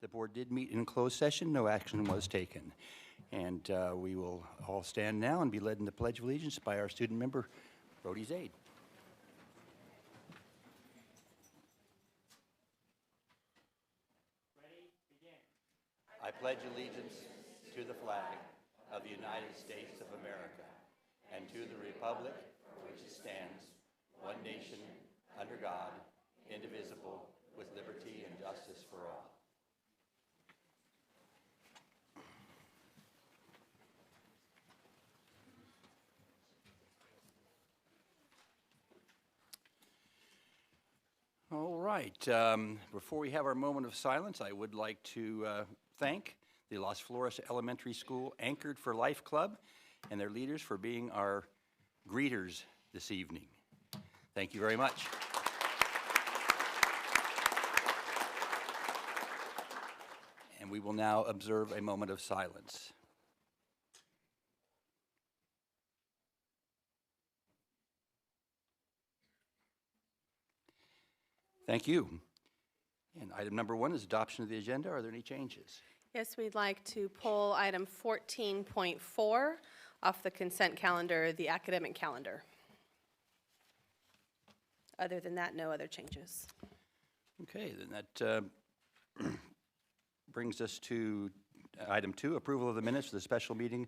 The board did meet in closed session. No action was taken. And we will all stand now and be led in the Pledge of Allegiance by our student member, Brody Zaid. Ready, begin. I pledge allegiance to the flag of the United States of America and to the republic for which it stands, one nation, under God, indivisible, with liberty and justice for all. All right. Before we have our moment of silence, I would like to thank the Las Flores Elementary School Anchored for Life Club and their leaders for being our greeters this evening. Thank you very much. And we will now observe a moment of silence. Thank you. And item number 1 is adoption of the agenda. Are there any changes? Yes, we'd like to pull item 14.4 off the consent calendar, the academic calendar. Other than that, no other changes. Okay, then that brings us to item 2, approval of the minutes for the special meeting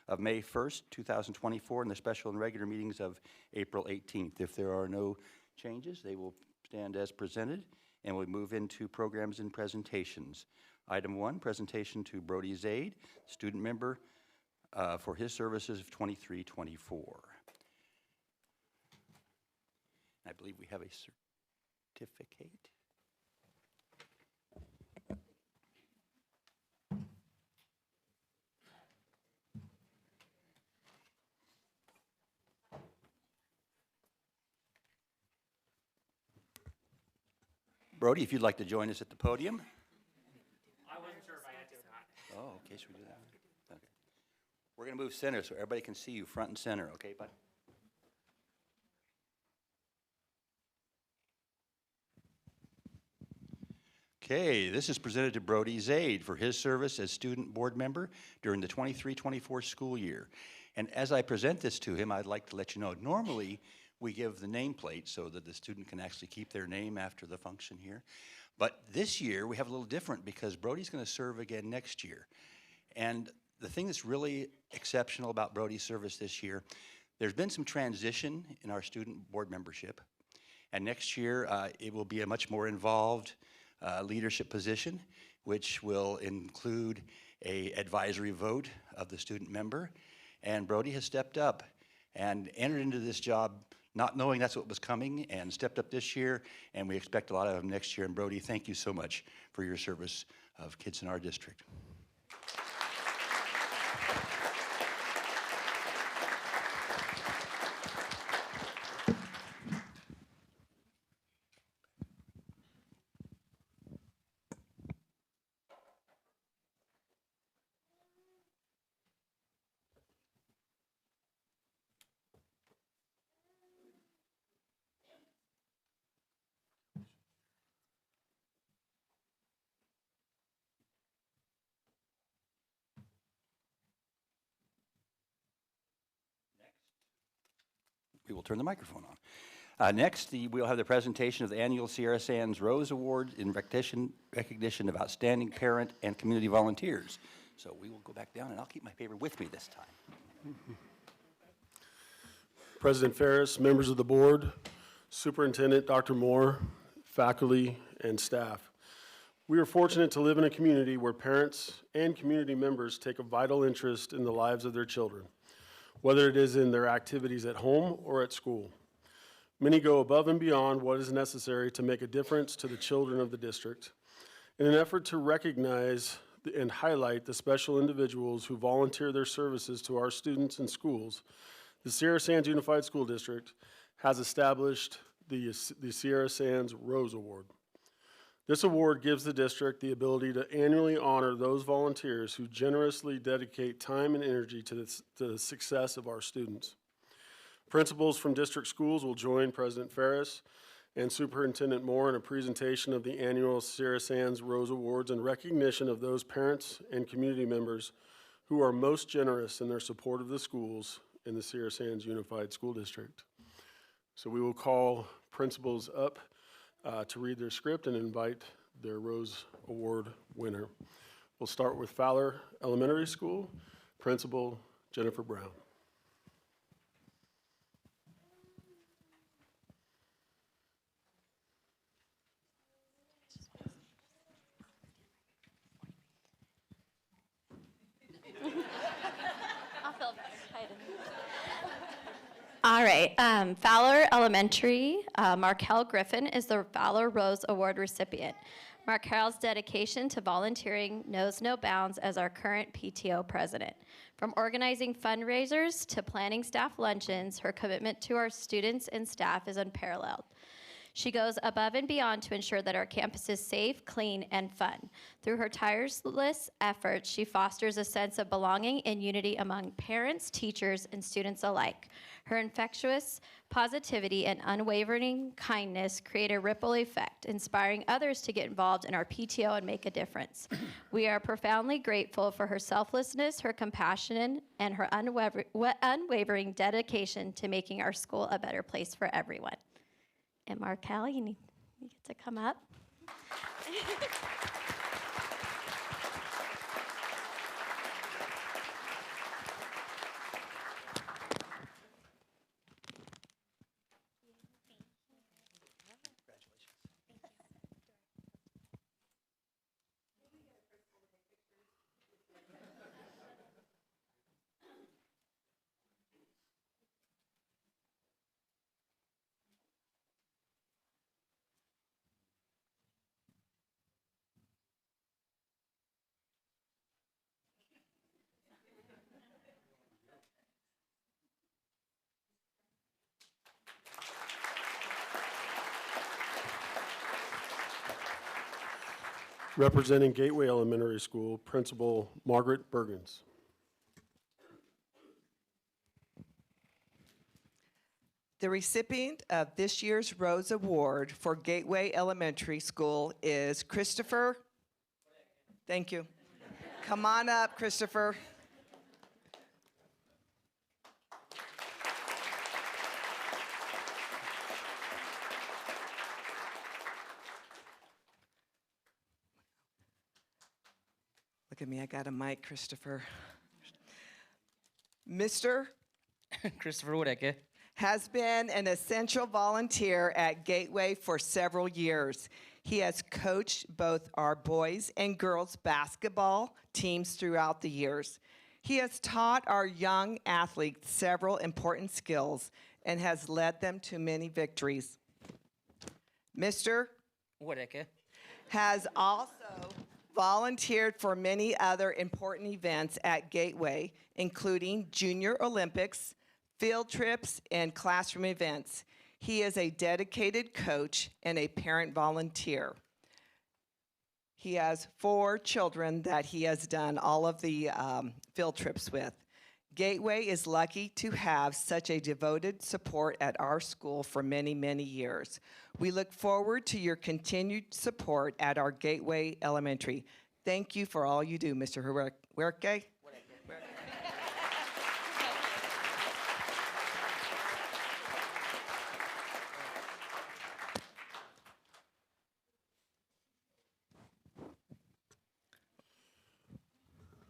of May 1st, 2024, and the special and regular meetings of April 18th. If there are no changes, they will stand as presented, and we'll move into programs and presentations. Item 1, presentation to Brody Zaid, student member for his services of 23-24. I believe we have a certificate. Brody, if you'd like to join us at the podium. I wasn't sure if I had to or not. Oh, okay, should we do that? Okay. We're going to move center so everybody can see you front and center, okay, bud? Okay, this is presented to Brody Zaid for his service as student board member during the 23-24 school year. And as I present this to him, I'd like to let you know, normally we give the nameplate so that the student can actually keep their name after the function here. But this year we have a little different because Brody's going to serve again next year. And the thing that's really exceptional about Brody's service this year, there's been some transition in our student board membership. And next year it will be a much more involved leadership position, which will include an advisory vote of the student member. And Brody has stepped up and entered into this job not knowing that's what was coming, and stepped up this year, and we expect a lot of them next year. And Brody, thank you so much for your service of kids in our district. We will turn the microphone on. Next, we'll have the presentation of the annual Sierra Sands Rose Award in recognition of outstanding parent and community volunteers. So we will go back down, and I'll keep my paper with me this time. President Ferris, members of the board, Superintendent Dr. Moore, faculty, and staff. We are fortunate to live in a community where parents and community members take a vital interest in the lives of their children, whether it is in their activities at home or at school. Many go above and beyond what is necessary to make a difference to the children of the district. In an effort to recognize and highlight the special individuals who volunteer their services to our students and schools, the Sierra Sands Unified School District has established the Sierra Sands Rose Award. This award gives the district the ability to annually honor those volunteers who generously dedicate time and energy to the success of our students. Principals from district schools will join President Ferris and Superintendent Moore in a presentation of the annual Sierra Sands Rose Awards in recognition of those parents and community members who are most generous in their support of the schools in the Sierra Sands Unified School District. So we will call principals up to read their script and invite their Rose Award winner. We'll start with Fowler Elementary School, Principal Jennifer Brown. I'll feel better. All right, Fowler Elementary, Markel Griffin is the Fowler Rose Award recipient. Markel's dedication to volunteering knows no bounds as our current PTO president. From organizing fundraisers to planning staff luncheons, her commitment to our students and staff is unparalleled. She goes above and beyond to ensure that our campus is safe, clean, and fun. Through her tireless efforts, she fosters a sense of belonging and unity among parents, teachers, and students alike. Her infectious positivity and unwavering kindness create a ripple effect, inspiring others to get involved in our PTO and make a difference. We are profoundly grateful for her selflessness, her compassion, and her unwavering dedication to making our school a better place for everyone. And Markel, you get to come up. Representing Gateway Elementary School, Principal Margaret Bergens. The recipient of this year's Rose Award for Gateway Elementary School is Christopher. Thank you. Come on up, Christopher. Look at me, I got a mic, Christopher. Mr. Christopher Woodeke. has been an essential volunteer at Gateway for several years. He has coached both our boys and girls basketball teams throughout the years. He has taught our young athletes several important skills and has led them to many victories. Mr. Woodeke. has also volunteered for many other important events at Gateway, including Junior Olympics, field trips, and classroom events. He is a dedicated coach and a parent volunteer. He has 4 children that he has done all of the field trips with. Gateway is lucky to have such a devoted support at our school for many, many years. We look forward to your continued support at our Gateway Elementary. Thank you for all you do, Mr. Huerke.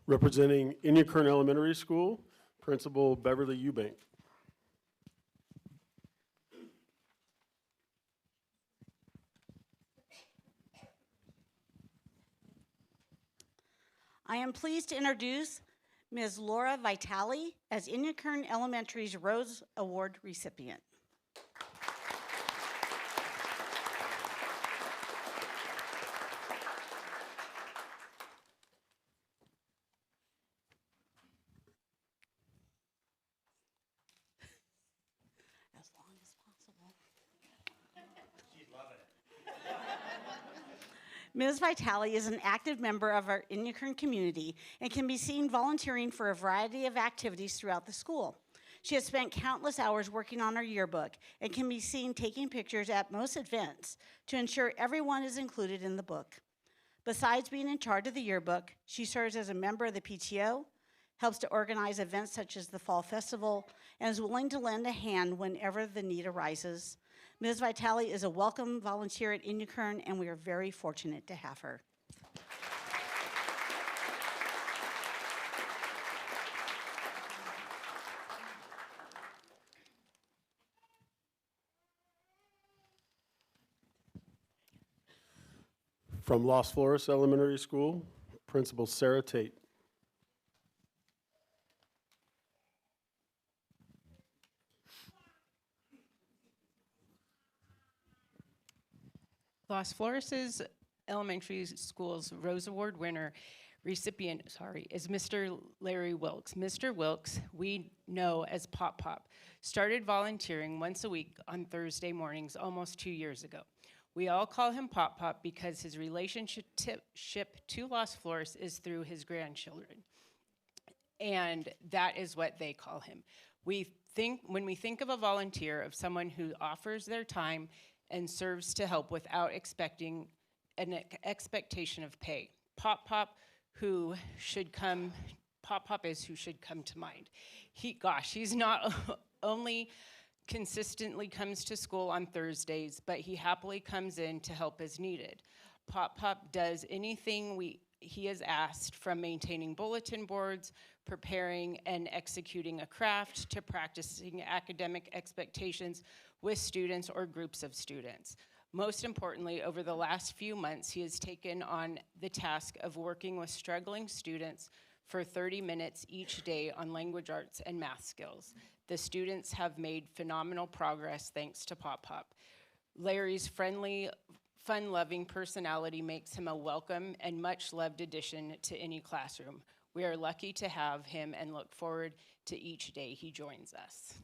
Representing Inyakern Elementary School, Principal Beverly Eubank. I am pleased to introduce Ms. Laura Vitale as Inyakern Elementary's Rose Award recipient. As long as possible. She's loving it. Ms. Vitale is an active member of our Inyakern community and can be seen volunteering for a variety of activities throughout the school. She has spent countless hours working on her yearbook and can be seen taking pictures at most events to ensure everyone is included in the book. Besides being in charge of the yearbook, she serves as a member of the PTO, helps to organize events such as the Fall Festival, and is willing to lend a hand whenever the need arises. Ms. Vitale is a welcome volunteer at Indian Kern, and we are very fortunate to have her. From Los Flores Elementary School, Principal Sarah Tate. Los Flores Elementary School's Rose Award winner recipient, is Mr. Larry Wilkes. Mr. Wilkes, we know as Pop Pop, started volunteering once a week on Thursday mornings almost 2 years ago. We all call him Pop Pop because his relationship to Los Flores is through his grandchildren. And that is what they call him. When we think of a volunteer, of someone who offers their time and serves to help without expecting an expectation of pay. Pop Pop is who should come to mind. He's not only consistently comes to school on Thursdays, but he happily comes in to help as needed. Pop Pop does anything he is asked, from maintaining bulletin boards, preparing and executing a craft, to practicing academic expectations with students or groups of students. Most importantly, over the last few months, he has taken on the task of working with struggling students for 30 minutes each day on language arts and math skills. The students have made phenomenal progress thanks to Pop Pop. Larry's friendly, fun-loving personality makes him a welcome and much-loved addition to any classroom. We are lucky to have him and look forward to each day he joins us.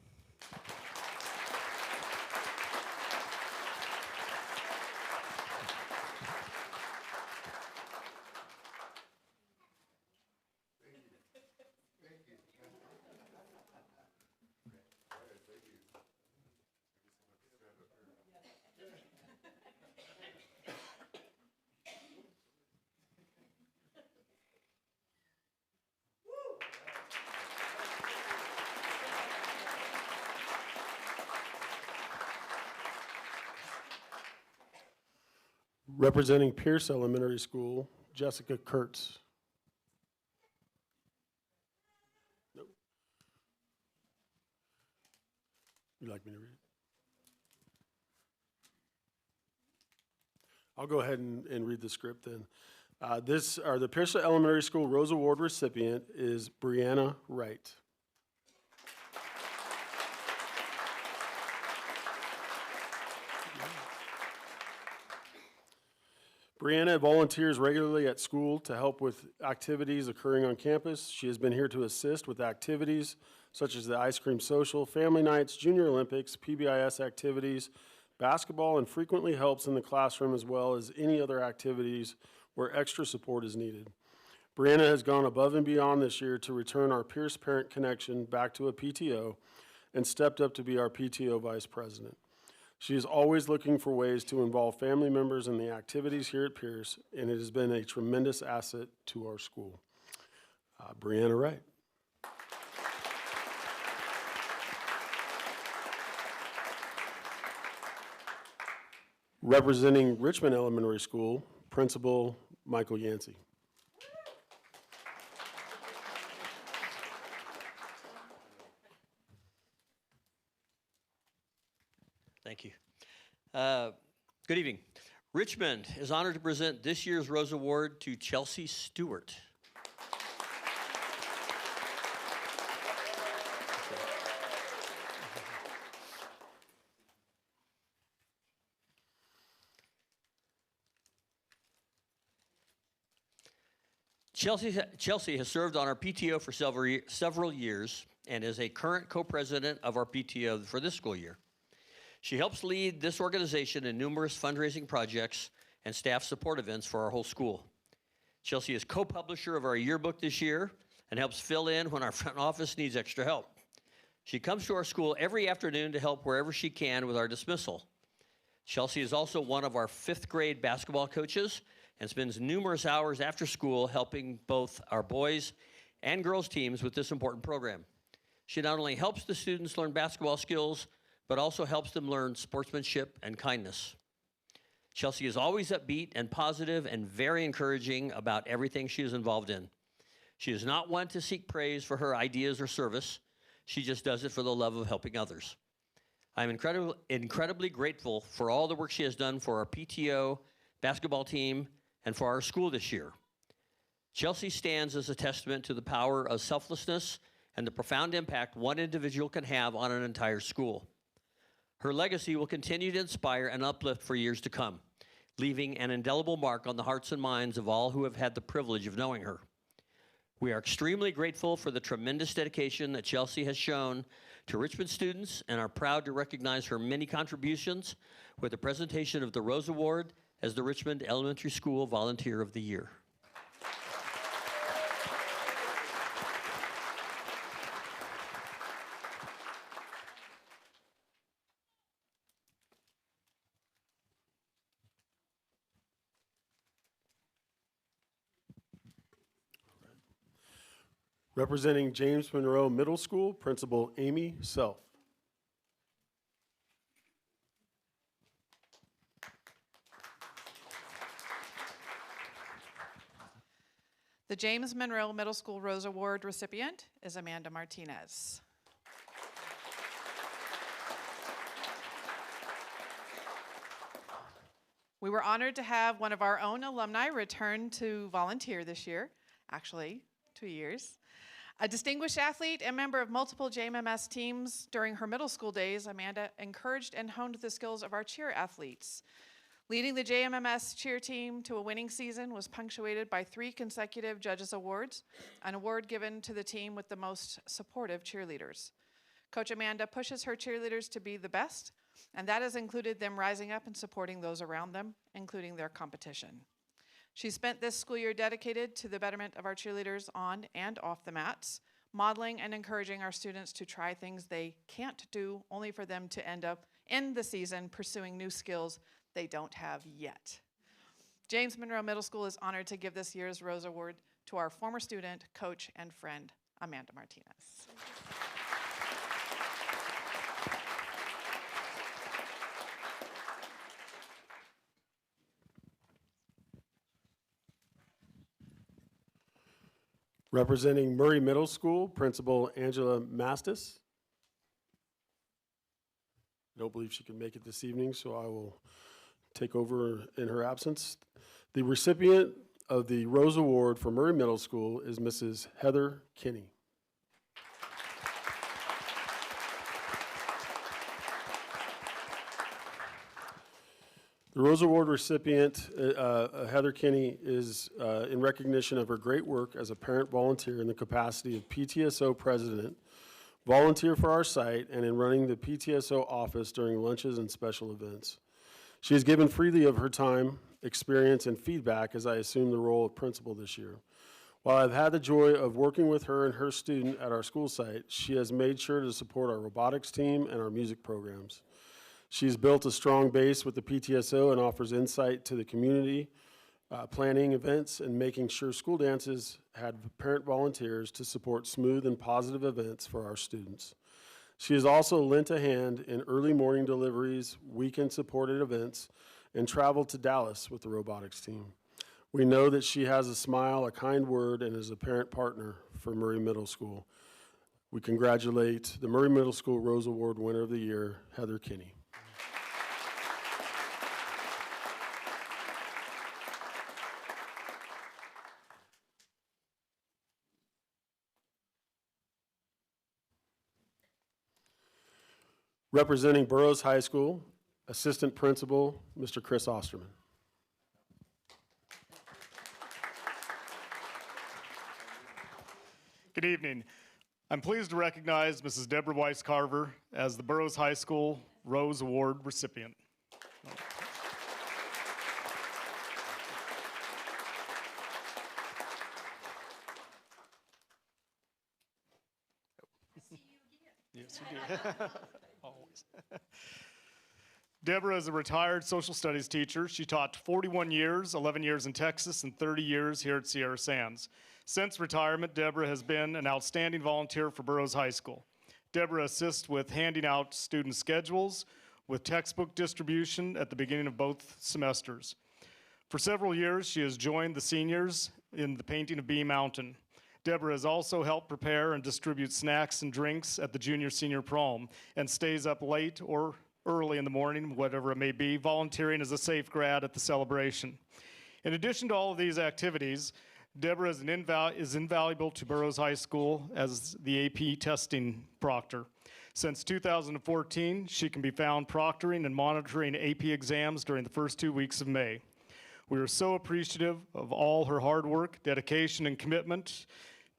Representing Pierce Elementary School, Jessica Kurtz. Nope. You'd like me to read it? I'll go ahead and read the script then. The Pierce Elementary School Rose Award recipient is Brianna Wright. Brianna volunteers regularly at school to help with activities occurring on campus. She has been here to assist with activities such as the ice cream social, family nights, junior Olympics, PBIS activities, basketball, and frequently helps in the classroom as well as any other activities where extra support is needed. Brianna has gone above and beyond this year to return our Pierce Parent Connection back to a PTO and stepped up to be our PTO Vice President. She is always looking for ways to involve family members in the activities here at Pierce, and it has been a tremendous asset to our school. Brianna Wright. Representing Richmond Elementary School, Principal Michael Yancey. Thank you. Good evening. Richmond is honored to present this year's Rose Award to Chelsea Stewart. Chelsea has served on our PTO for several years and is a current co-president of our PTO for this school year. She helps lead this organization in numerous fundraising projects and staff support events for our whole school. Chelsea is co-publisher of our yearbook this year and helps fill in when our front office needs extra help. She comes to our school every afternoon to help wherever she can with our dismissal. Chelsea is also one of our 5th grade basketball coaches and spends numerous hours after school helping both our boys and girls teams with this important program. She not only helps the students learn basketball skills, but also helps them learn sportsmanship and kindness. Chelsea is always upbeat and positive and very encouraging about everything she is involved in. She is not one to seek praise for her ideas or service. She just does it for the love of helping others. I'm incredibly grateful for all the work she has done for our PTO, basketball team, and for our school this year. Chelsea stands as a testament to the power of selflessness and the profound impact one individual can have on an entire school. Her legacy will continue to inspire and uplift for years to come, leaving an indelible mark on the hearts and minds of all who have had the privilege of knowing her. We are extremely grateful for the tremendous dedication that Chelsea has shown to Richmond students and are proud to recognize her many contributions with the presentation of the Rose Award as the Richmond Elementary School Volunteer of the Year. Representing James Monroe Middle School, Principal Amy Self. The James Monroe Middle School Rose Award recipient is Amanda Martinez. We were honored to have one of our own alumni return to volunteer this year, actually 2 years. A distinguished athlete and member of multiple JMMS teams during her middle school days, Amanda encouraged and honed the skills of our cheer athletes. Leading the JMMS cheer team to a winning season was punctuated by 3 consecutive judges' awards, an award given to the team with the most supportive cheerleaders. Coach Amanda pushes her cheerleaders to be the best, and that has included them rising up and supporting those around them, including their competition. She spent this school year dedicated to the betterment of our cheerleaders on and off the mats, modeling and encouraging our students to try things they can't do, only for them to end up in the season pursuing new skills they don't have yet. James Monroe Middle School is honored to give this year's Rose Award to our former student, coach, and friend, Amanda Martinez. Representing Murray Middle School, Principal Angela Mastis. I don't believe she can make it this evening, so I will take over in her absence. The recipient of the Rose Award for Murray Middle School is Mrs. Heather Kinney. The Rose Award recipient, Heather Kinney, is in recognition of her great work as a parent volunteer in the capacity of PTSO president, volunteer for our site, and in running the PTSO office during lunches and special events. She has given freely of her time, experience, and feedback as I assume the role of principal this year. While I've had the joy of working with her and her student at our school site, she has made sure to support our robotics team and our music programs. She's built a strong base with the PTSO and offers insight to the community, planning events and making sure school dances had parent volunteers to support smooth and positive events for our students. She has also lent a hand in early morning deliveries, weekend supported events, and traveled to Dallas with the robotics team. We know that she has a smile, a kind word, and is a parent partner for Murray Middle School. We congratulate the Murray Middle School Rose Award winner of the year, Heather Kinney. Representing Burroughs High School, Assistant Principal, Mr. Chris Osterman. Good evening. I'm pleased to recognize Mrs. Deborah Weiss Carver as the Burroughs High School Rose Award recipient. Yes. Yes, you do. Always. Deborah is a retired social studies teacher. She taught 41 years, 11 years in Texas, and 30 years here at Sierra Sands. Since retirement, Deborah has been an outstanding volunteer for Burroughs High School. Deborah assists with handing out student schedules, with textbook distribution at the beginning of both semesters. For several years, she has joined the seniors in the painting of Bee Mountain. Deborah has also helped prepare and distribute snacks and drinks at the junior-senior prom and stays up late or early in the morning, whatever it may be, volunteering as a safe grad at the celebration. In addition to all of these activities, Deborah is invaluable to Burroughs High School as the AP testing proctor. Since 2014, she can be found proctoring and monitoring AP exams during the first 2 weeks of May. We are so appreciative of all her hard work, dedication, and commitment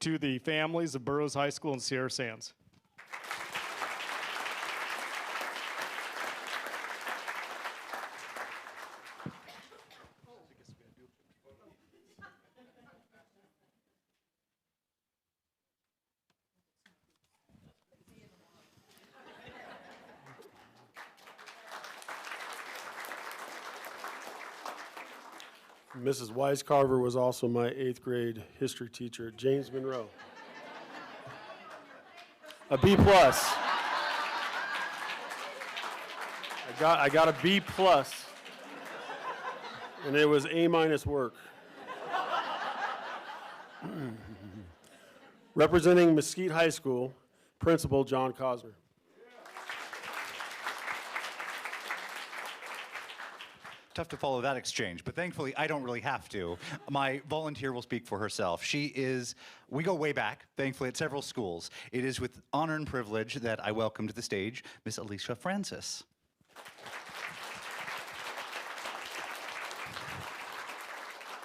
to the families of Burroughs High School and Sierra Sands. Mrs. Weiscarver was also my 8th grade history teacher at James Monroe. A B plus. I got a B plus, and it was A minus work. Representing Mesquite High School, Principal John Cosner. Tough to follow that exchange, but thankfully I don't really have to. My volunteer will speak for herself. We go way back, thankfully, at several schools. It is with honor and privilege that I welcome to the stage Miss Alicia Francis.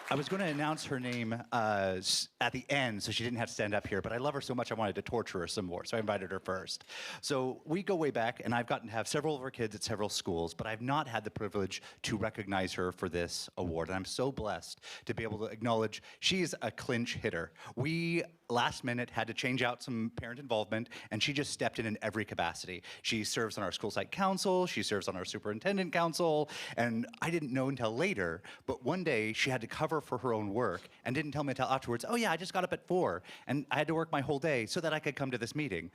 I was going to announce her name at the end so she didn't have to stand up here, but I love her so much I wanted to torture her some more, so I invited her first. So we go way back, and I've gotten to have several of her kids at several schools, but I've not had the privilege to recognize her for this award, and I'm so blessed to be able to acknowledge she's a clinch hitter. We, last minute, had to change out some parent involvement, and she just stepped in every capacity. She serves on our school site council, she serves on our superintendent council, and I didn't know until later, but one day she had to cover for her own work and didn't tell me until afterwards, oh yeah, I just got up at 4 and I had to work my whole day so that I could come to this meeting.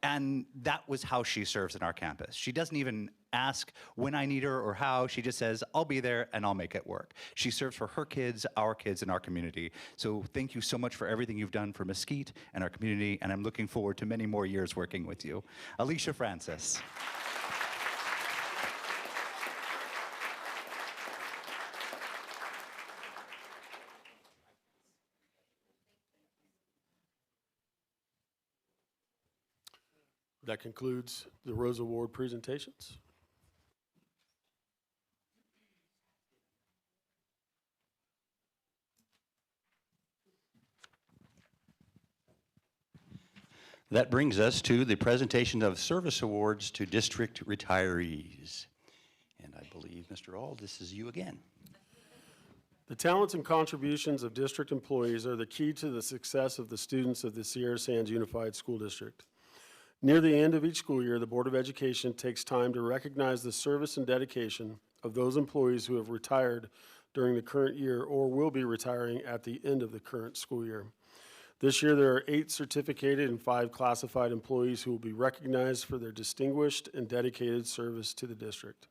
And that was how she serves in our campus. She doesn't even ask when I need her or how. She just says, I'll be there and I'll make it work. She serves for her kids, and our community. So thank you so much for everything you've done for Mesquite and our community, and I'm looking forward to many more years working with you. Alicia Francis. That concludes the Rose Award presentations. That brings us to the presentation of service awards to district retirees. And I believe, Mr. Auld, this is you again. The talents and contributions of district employees are the key to the success of the students of the Sierra Sands Unified School District. Near the end of each school year, the Board of Education takes time to recognize the service and dedication of those employees who have retired during the current year or will be retiring at the end of the current school year. This year, there are 8 certificated and 5 classified employees who will be recognized for their distinguished and dedicated service to the district.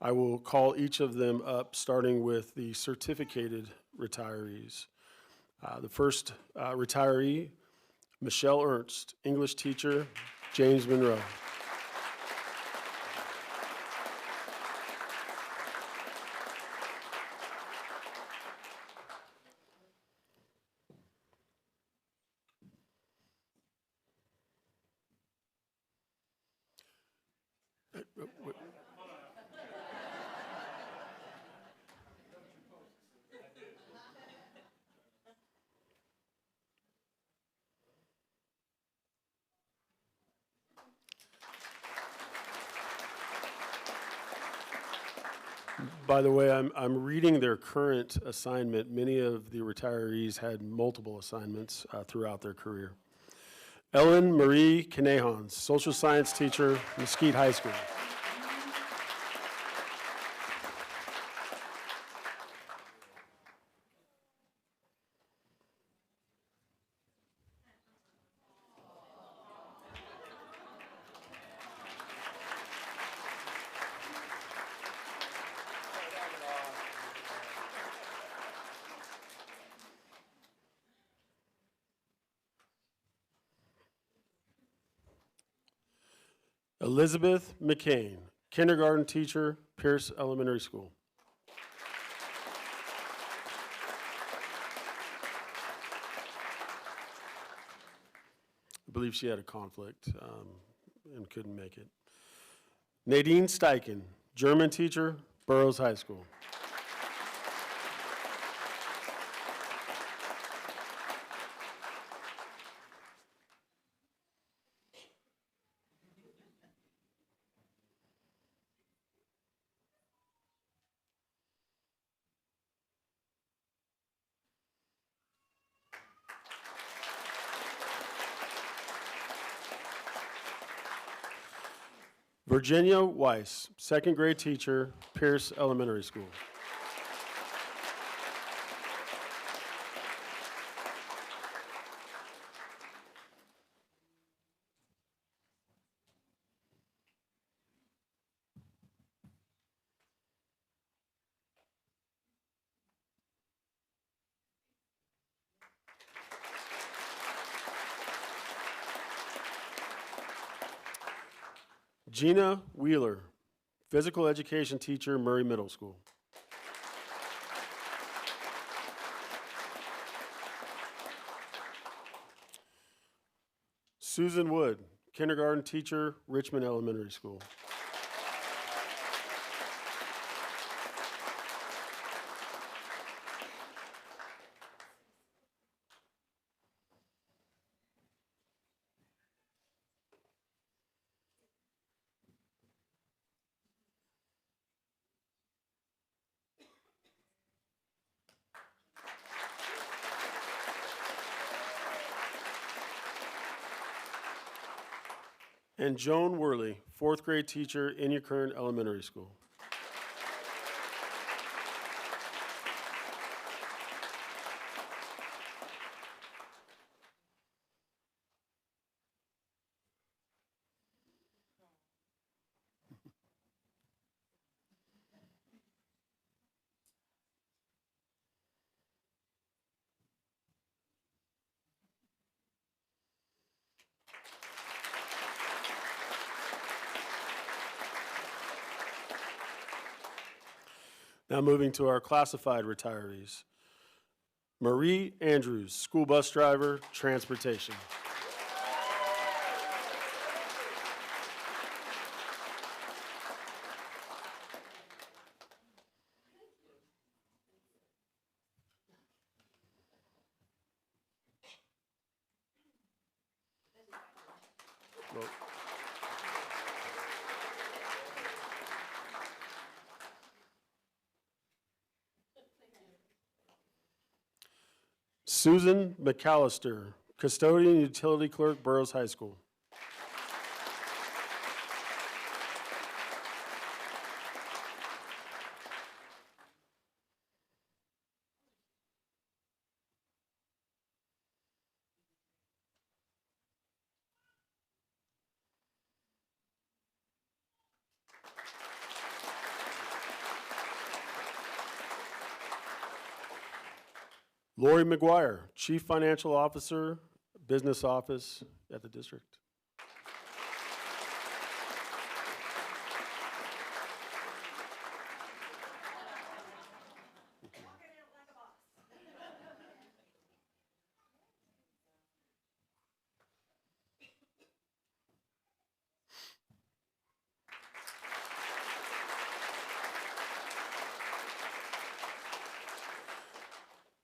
I will call each of them up, starting with the certificated retirees. The first retiree, Michelle Ernst, English teacher, James Monroe. By the way, I'm reading their current assignment. Many of the retirees had multiple assignments throughout their career. Ellen Marie Canejans, social science teacher, Mesquite High School. Elizabeth McCain, kindergarten teacher, Pierce Elementary School. I believe she had a conflict and couldn't make it. Nadine Steichen, German teacher, Burroughs High School. Virginia Weiss, second grade teacher, Pierce Elementary School. Gina Wheeler, physical education teacher, Murray Middle School. Susan Wood, kindergarten teacher, Richmond Elementary School. And Joan Worley, fourth grade teacher, Inyakern Elementary School. Now moving to our classified retirees. Marie Andrews, school bus driver, transportation. Susan McAllister, custodian utility clerk, Burroughs High School. Lori McGuire, chief financial officer, business office at the district.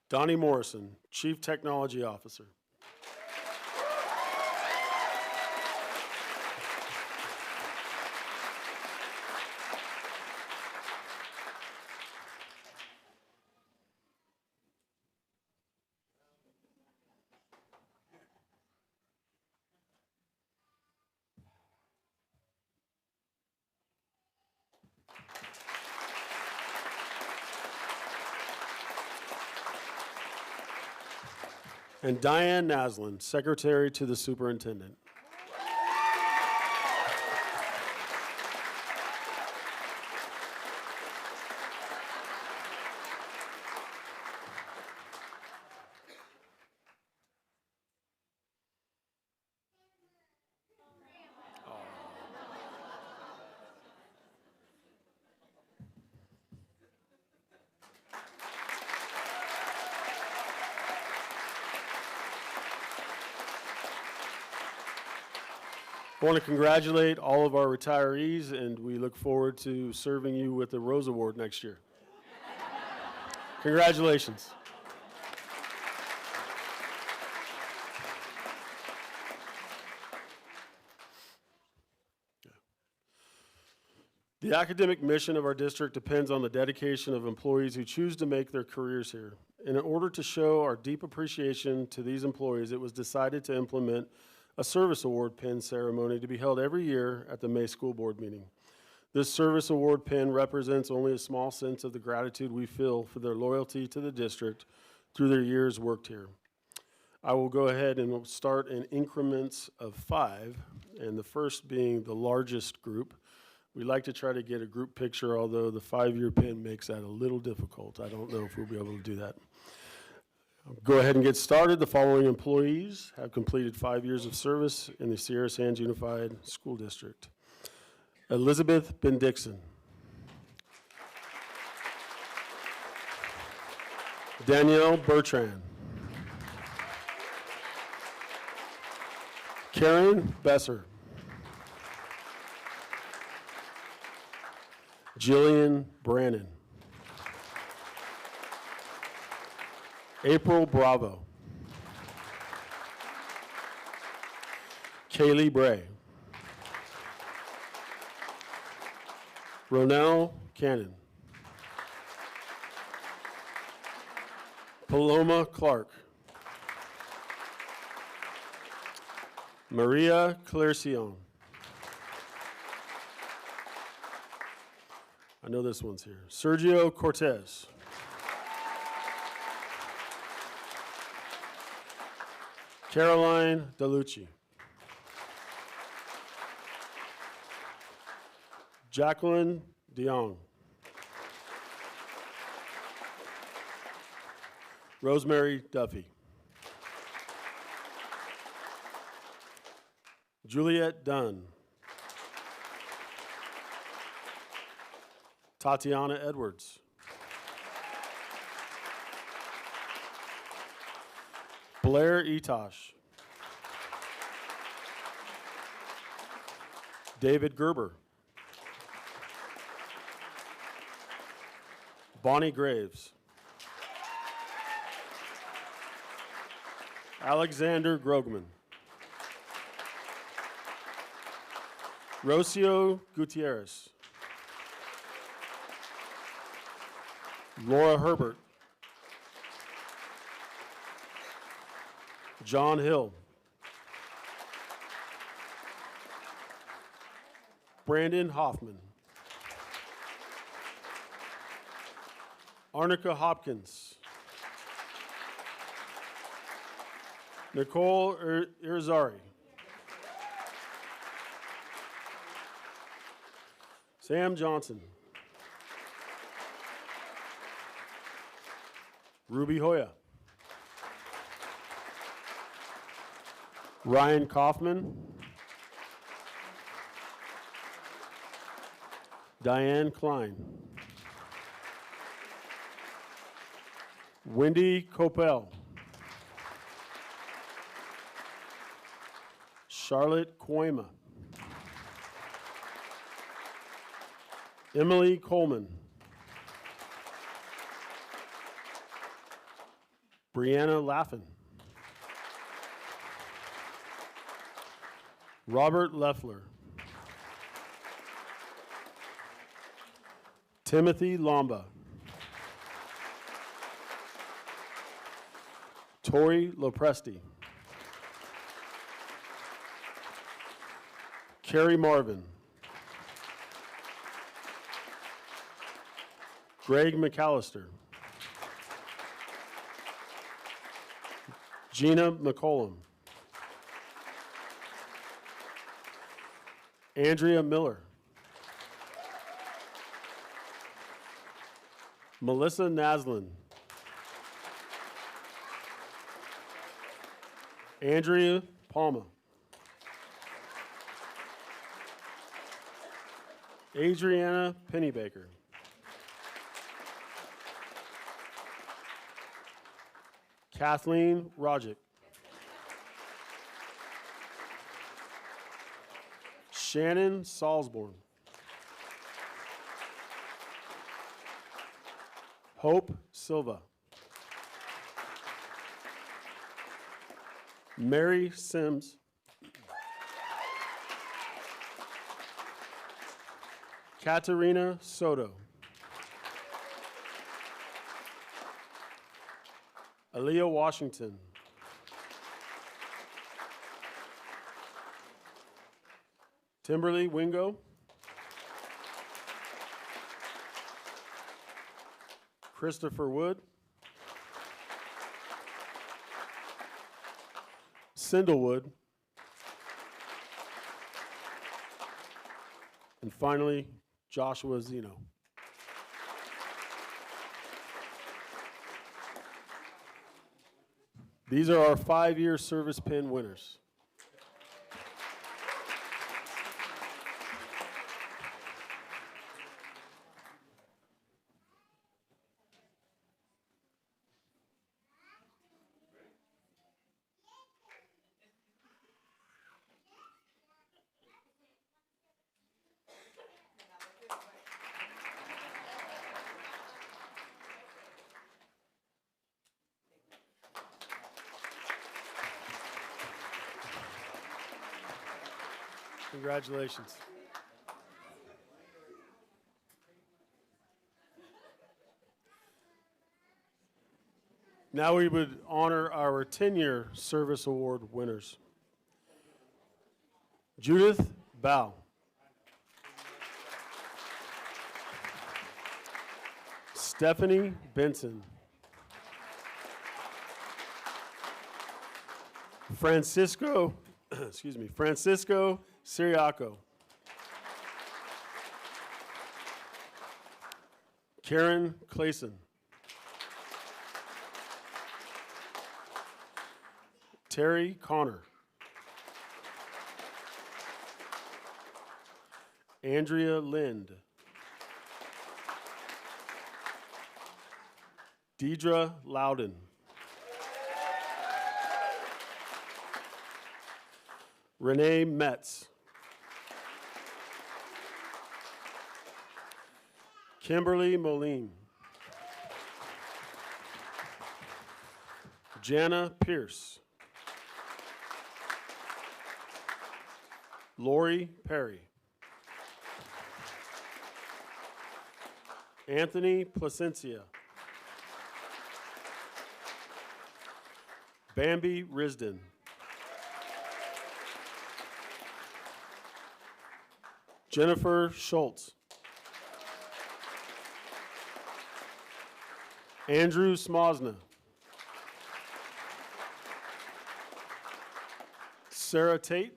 Donnie Morrison, chief technology officer. And Diane Naslin, Secretary to the Superintendent. I want to congratulate all of our retirees, and we look forward to serving you with the Rose Award next year. Congratulations. The academic mission of our district depends on the dedication of employees who choose to make their careers here. And in order to show our deep appreciation to these employees, it was decided to implement a service award pin ceremony to be held every year at the May School Board meeting. This service award pin represents only a small sense of the gratitude we feel for their loyalty to the district through their years worked here. I will go ahead and we'll start in increments of 5, and the first being the largest group. We like to try to get a group picture, although the 5-year pin makes that a little difficult. I don't know if we'll be able to do that. Go ahead and get started. The following employees have completed 5 years of service in the Sierra Sands Unified School District. Elizabeth Ben-Dixon. Danielle Bertrand. Karen Besser. Jillian Brannon. April Bravo. Kaylee Bray. Ronell Cannon. Paloma Clark. Maria Clercion. I know this one's here. Sergio Cortez. Caroline Delucci. Jacqueline DeYoung. Rosemary Duffy. Juliet Dunn. Tatiana Edwards. Blair Etosh. David Gerber. Bonnie Graves. Alexander Grogman. Rocio Gutierrez. Laura Herbert. John Hill. Brandon Hoffman. Arnica Hopkins. Nicole Irizarry. Sam Johnson. Ruby Hoya. Ryan Kaufman. Diane Klein. Wendy Copel. Charlotte Coima. Emily Coleman. Brianna Laffin. Robert Leffler. Timothy Lomba. Tori Lopresti. Carrie Marvin. Greg McAllister. Gina McCollum. Andrea Miller. Melissa Naslin. Andrea Palma. Adriana Pennybaker. Kathleen Rogic. Shannon Salzborn. Hope Silva. Mary Sims. Katerina Soto. Aaliyah Washington. Timberly Wingo. Christopher Wood. Sindlewood. And finally, Joshua Zeno. These are our 5-year service pin winners. Congratulations. Now we would honor our 10-year service award winners. Judith Bow. Stephanie Benson. Francisco Siriaco. Karen Clayson. Terry Connor. Andrea Lind. Deidre Loudon. Renee Metz. Kimberly Moline. Jana Pierce. Lori Perry. Anthony Placencia. Bambi Risden. Jennifer Schultz. Andrew Smosna. Sarah Tate.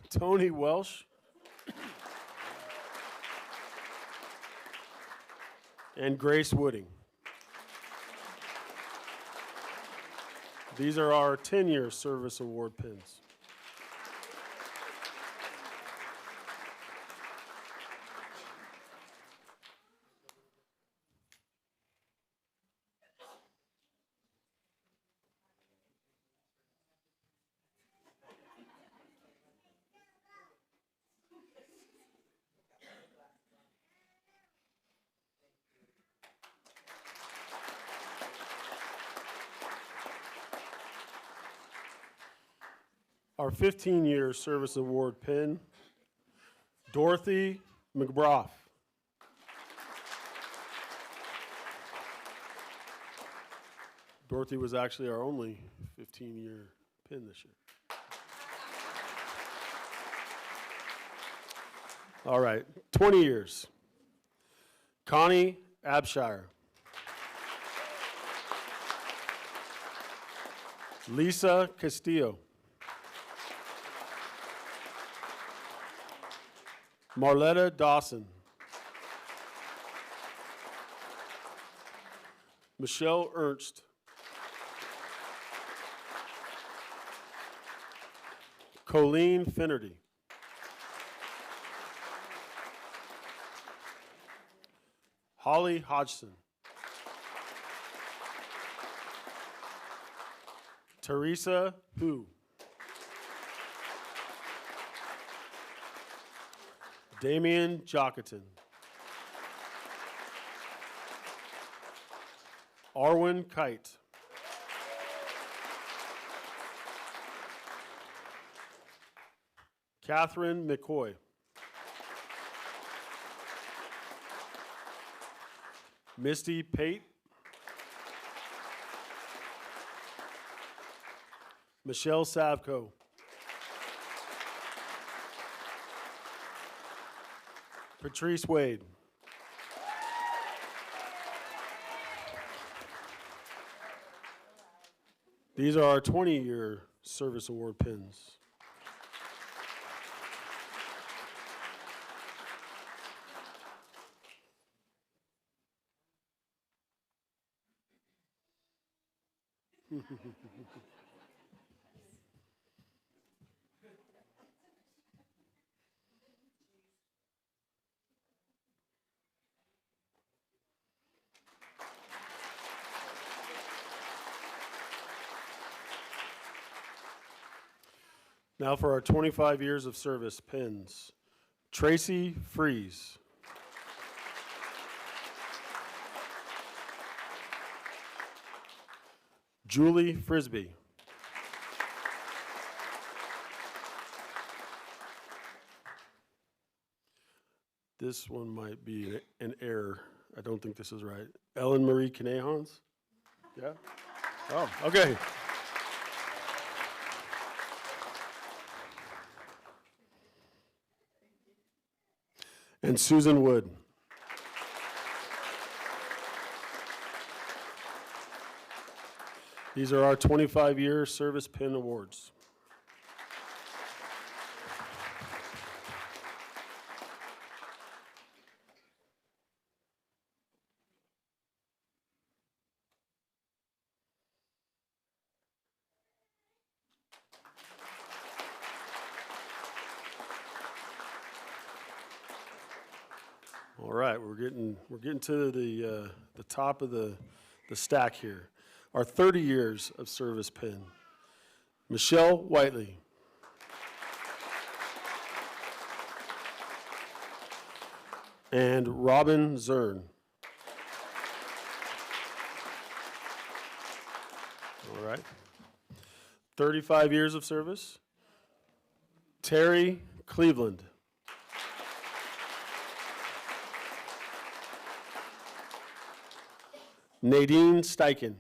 Tony Welsh. And Grace Wooding. These are our 10-year service award pins. Our 15-year service award pin, Dorothy McBrough. Dorothy was actually our only 15-year pin this year. All right, 20 years. Connie Abshire. Lisa Castillo. Marletta Dawson. Michelle Ernst. Colleen Finnerty. Holly Hodgson. Teresa Hu. Damian Jocaton. Arwen Kite. Catherine McCoy. Misty Pate. Michelle Savko. Patrice Wade. These are our 20-year service award pins. Now for our 25 years of service pins. Tracy Freeze. Julie Frisbee. This one might be an error. I don't think this is right. Ellen Marie Canehans? Yeah? Oh, okay. And Susan Wood. These are our 25-year service pin awards. All right, we're getting to the top of the stack here. Our 30 years of service pin. Michelle Whiteley. And Robin Zern. All right. 35 years of service. Terry Cleveland. Nadine Steichen.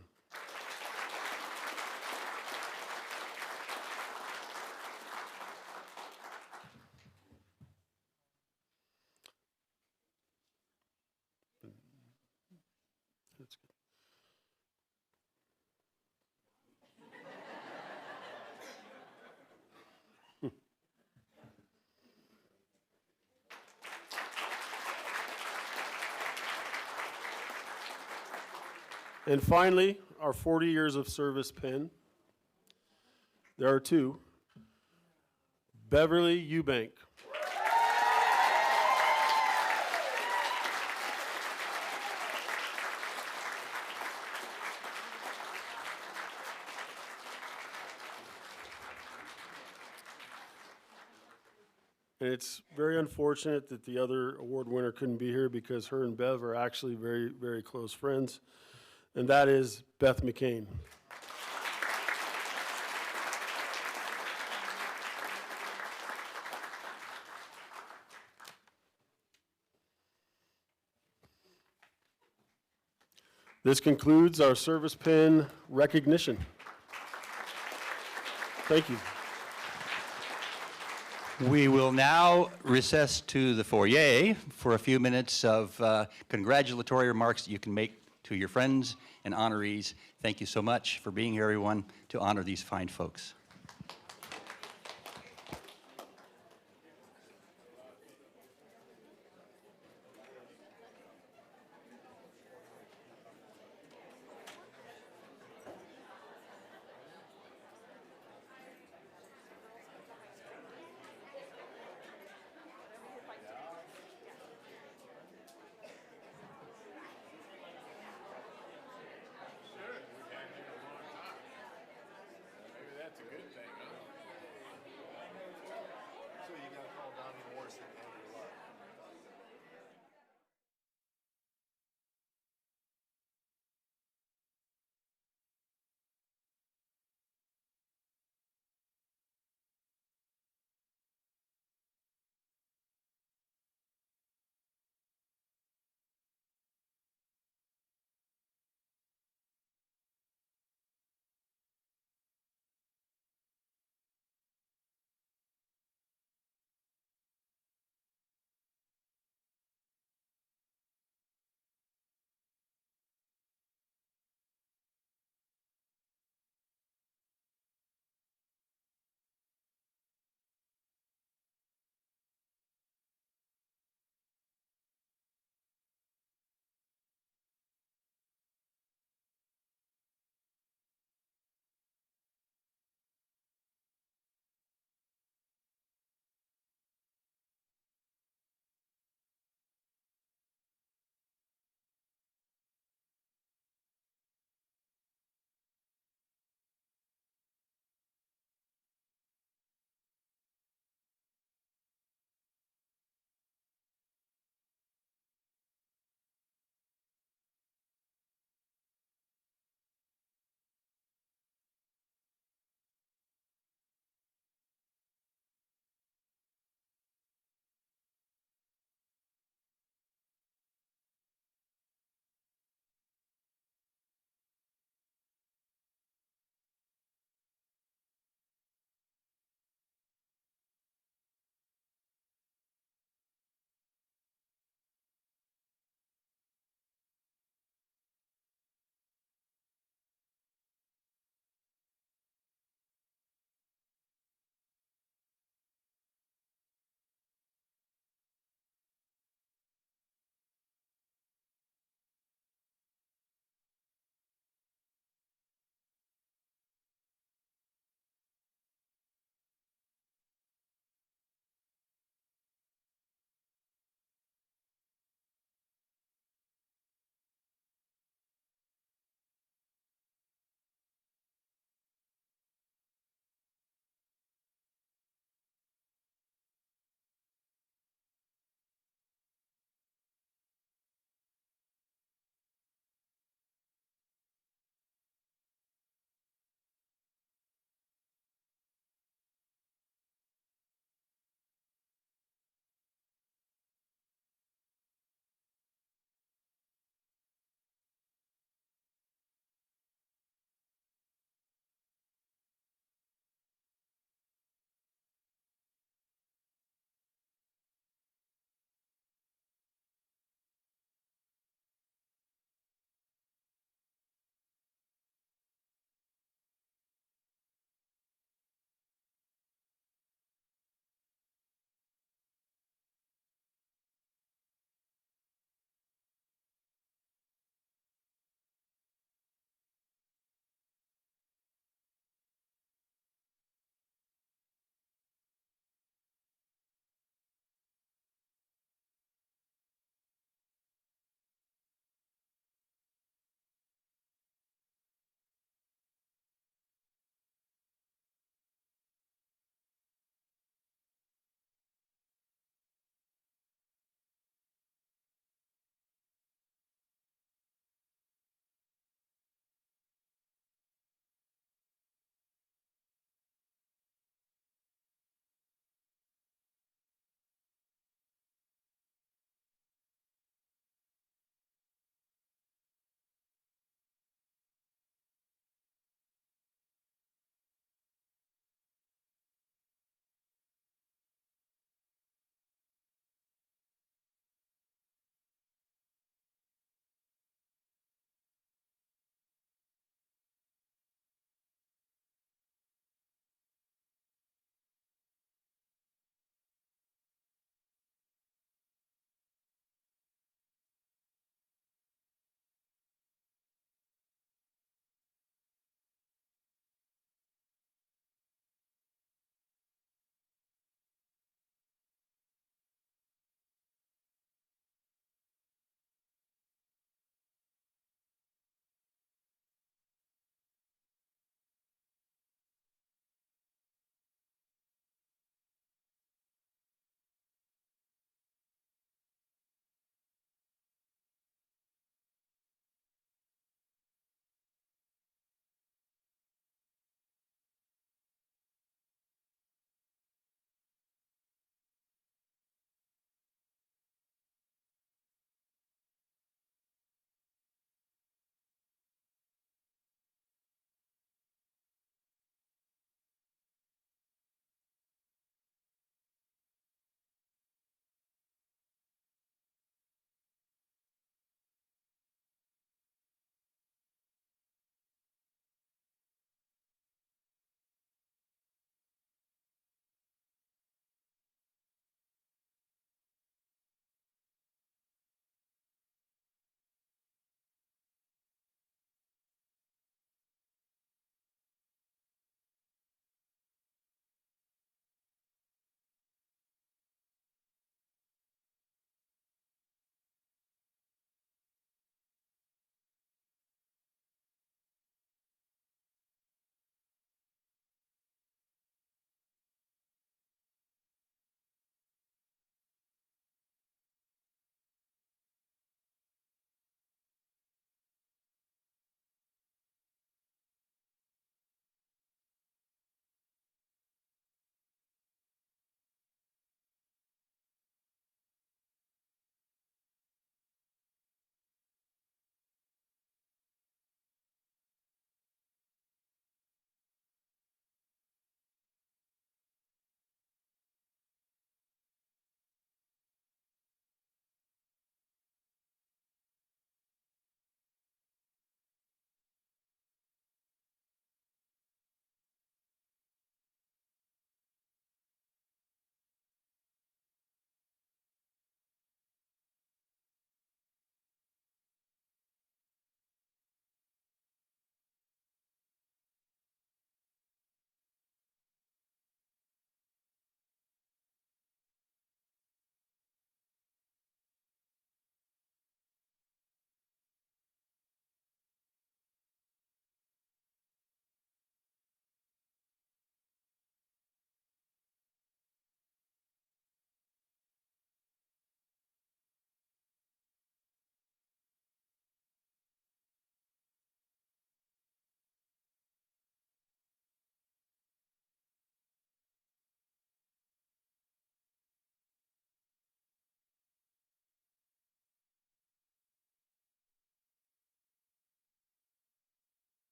That's good. And finally, our 40 years of service pin. There are two. Beverly Eubank. And it's very unfortunate that the other award winner couldn't be here because her and Bev are actually very, very close friends. And that is Beth McCain. This concludes our service pin recognition. Thank you. We will now recess to the foyer for a few minutes of congratulatory remarks that you can make To your friends and honorees, thank you so much for being here, everyone, to honor these fine folks.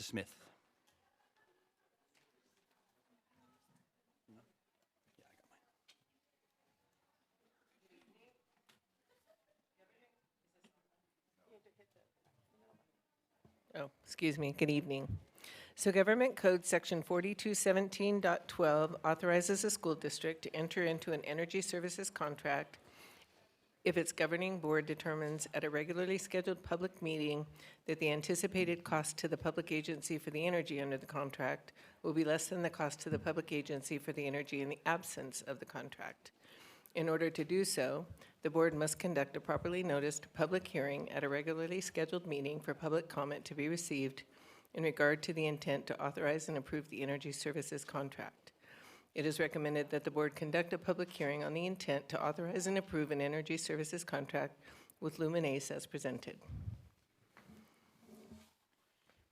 Smith. Oh, excuse me, good evening. So Government Code Section 4217.12 authorizes a school district to enter into an energy services contract if its governing board determines at a regularly scheduled public meeting that the anticipated cost to the public agency for the energy under the contract will be less than the cost to the public agency for the energy in the absence of the contract. In order to do so, the board must conduct a properly noticed public hearing at a regularly scheduled meeting for public comment to be received in regard to the intent to authorize and approve the energy services contract. It is recommended that the board conduct a public hearing on the intent to authorize and approve an energy services contract with Luminace as presented.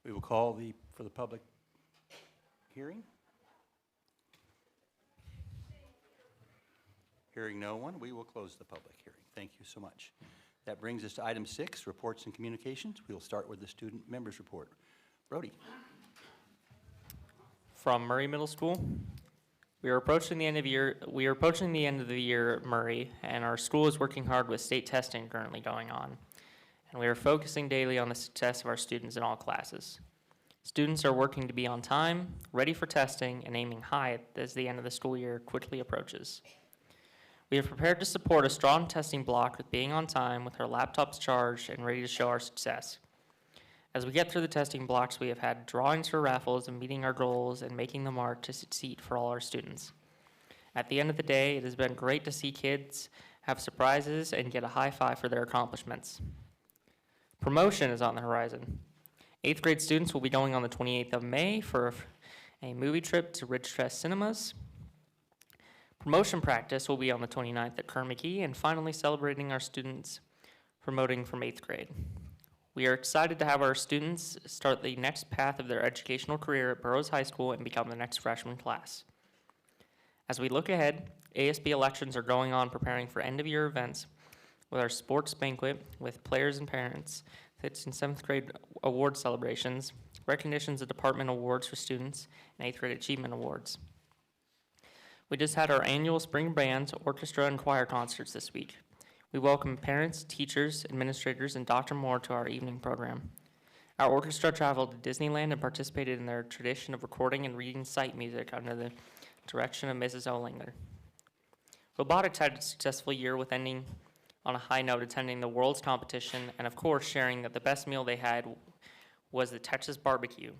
We will call for the public hearing. Hearing no one, we will close the public hearing. Thank you so much. That brings us to item 6, reports and communications. We will start with the student members report. Brody. From Murray Middle School. We are approaching the end of the year at Murray, and our school is working hard with state testing currently going on. And we are focusing daily on the success of our students in all classes. Students are working to be on time, ready for testing, and aiming high as the end of the school year quickly approaches. We have prepared to support a strong testing block with being on time with our laptops charged and ready to show our success. As we get through the testing blocks, we have had drawings for raffles and meeting our goals and making the mark to succeed for all our students. At the end of the day, it has been great to see kids have surprises and get a high five for their accomplishments. Promotion is on the horizon. 8th grade students will be going on the 28th of May for a movie trip to Ridgecrest Cinemas. Promotion practice will be on the 29th at Kern McGee, and finally celebrating our students promoting from 8th grade. We are excited to have our students start the next path of their educational career at Burroughs High School and become the next freshman class. As we look ahead, ASB elections are going on, preparing for end-of-year events with our sports banquet with players and parents, 5th and 7th grade award celebrations, recognitions of department awards for students, and 8th grade achievement awards. We just had our annual spring band, orchestra, and choir concerts this week. We welcome parents, teachers, administrators, and Dr. Moore to our evening program. Our orchestra traveled to Disneyland and participated in their tradition of recording and reading sight music under the direction of Mrs. Olinger. Robotics had a successful year with ending on a high note, attending the World's competition, and of course sharing that the best meal they had was the Texas barbecue.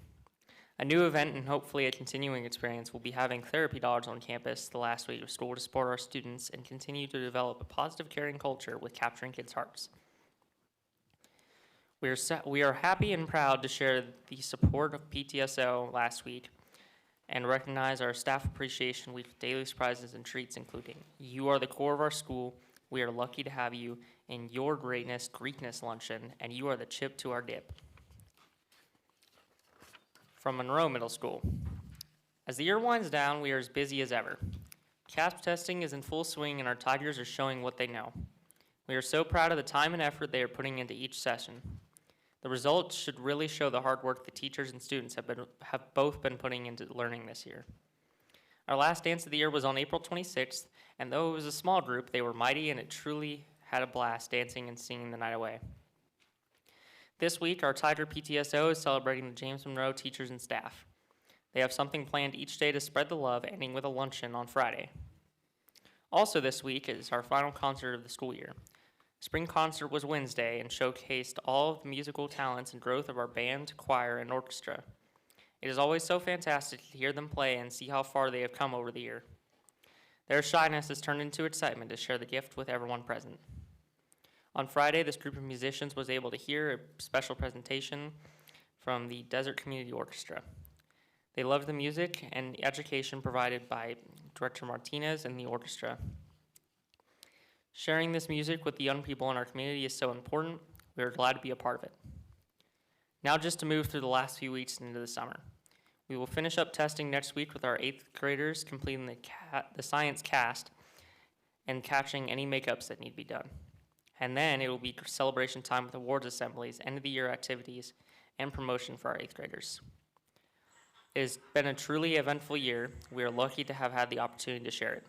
A new event and hopefully a continuing experience will be having therapy dogs on campus the last week of school to support our students and continue to develop a positive, caring culture with capturing kids' hearts. We are happy and proud to share the support of PTSO last week and recognize our staff appreciation week with daily surprises and treats, including you are the core of our school. We are lucky to have you in your greatness Greekness luncheon, and you are the chip to our dip. From Monroe Middle School. As the year winds down, we are as busy as ever. CASP testing is in full swing and our Tigers are showing what they know. We are so proud of the time and effort they are putting into each session. The results should really show the hard work the teachers and students have both been putting into learning this year. Our last dance of the year was on April 26th, and though it was a small group, they were mighty and it truly had a blast dancing and singing the night away. This week, our Tiger PTSO is celebrating the James Monroe teachers and staff. They have something planned each day to spread the love, ending with a luncheon on Friday. Also this week is our final concert of the school year. Spring concert was Wednesday and showcased all of the musical talents and growth of our band, choir, and orchestra. It is always so fantastic to hear them play and see how far they have come over the year. Their shyness has turned into excitement to share the gift with everyone present. On Friday, this group of musicians was able to hear a special presentation from the Desert Community Orchestra. They loved the music and education provided by Director Martinez and the orchestra. Sharing this music with the young people in our community is so important. We are glad to be a part of it. Now just to move through the last few weeks into the summer. We will finish up testing next week with our 8th graders completing the science cast and catching any makeups that need to be done. And then it will be celebration time with awards assemblies, end of the year activities, and promotion for our 8th graders. It has been a truly eventful year. We are lucky to have had the opportunity to share it.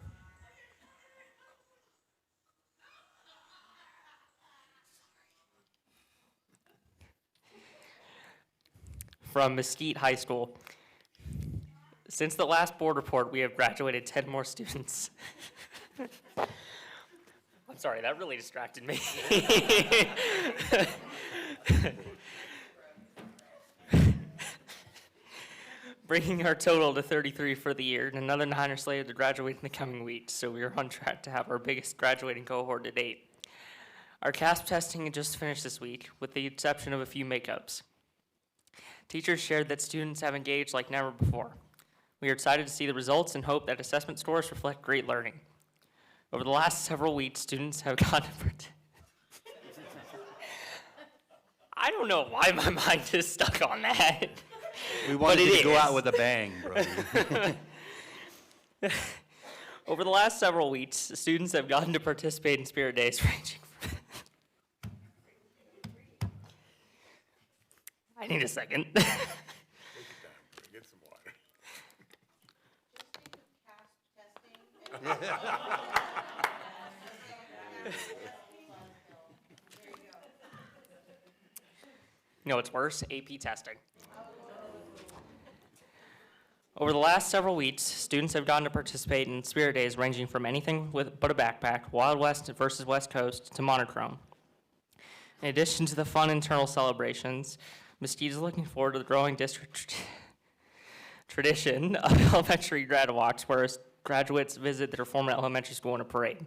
From Mesquite High School. Since the last board report, we have graduated 10 more students. I'm sorry, that really distracted me. Bringing our total to 33 for the year, and another 9 are slated to graduate in the coming weeks, so we are on track to have our biggest graduating cohort to date. Our CASP testing just finished this week, with the exception of a few makeups. Teachers shared that students have engaged like never before. We are excited to see the results and hope that assessment scores reflect great learning. Over the last several weeks, students have gotten I don't know why my mind is stuck on that. We wanted But it you to go out is. with a bang, Brody. Over the last several weeks, students have gotten to participate in spirit days ranging from I need a second. Get some water. No, it's worse, AP testing. Over the last several weeks, students have gotten to participate in spirit days ranging from anything but a backpack, Wild West versus West Coast, to monochrome. In addition to the fun internal celebrations, Mesquite is looking forward to the growing district tradition of elementary grad walks, where graduates visit their former elementary school in a parade.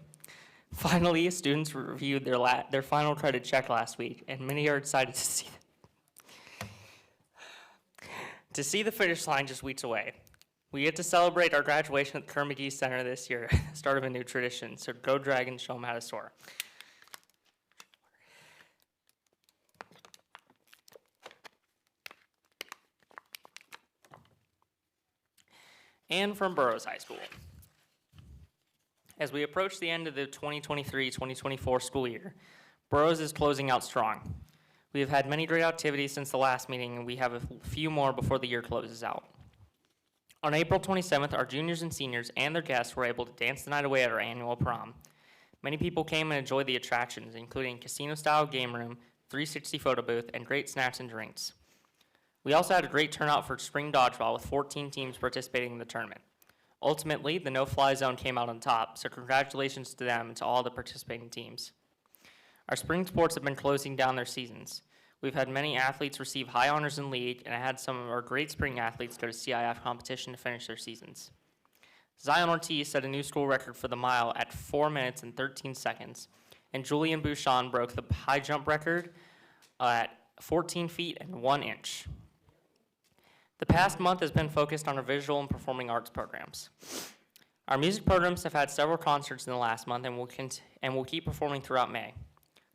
Finally, students reviewed their final credit check last week, and many are excited to see the finish line just weeks away. We get to celebrate our graduation at the Kerr McGee Center this year, the start of a new tradition, so go Dragons, show them how to soar. And from Burroughs High School. As we approach the end of the 2023-2024 school year, Burroughs is closing out strong. We have had many great activities since the last meeting, and we have a few more before the year closes out. On April 27th, our juniors and seniors and their guests were able to dance the night away at our annual prom. Many people came and enjoyed the attractions, including casino-style game room, 360 photo booth, and great snacks and drinks. We also had a great turnout for spring dodgeball with 14 teams participating in the tournament. Ultimately, the no-fly zone came out on top, so congratulations to them and to all the participating teams. Our spring sports have been closing down their seasons. We've had many athletes receive high honors in league, and I had some of our great spring athletes go to CIF competition to finish their seasons. Zion Ortiz set a new school record for the mile at 4 minutes and 13 seconds, and Julian Bouchon broke the high jump record at 14 feet and 1 inch. The past month has been focused on our visual and performing arts programs. Our music programs have had several concerts in the last month and will keep performing throughout May.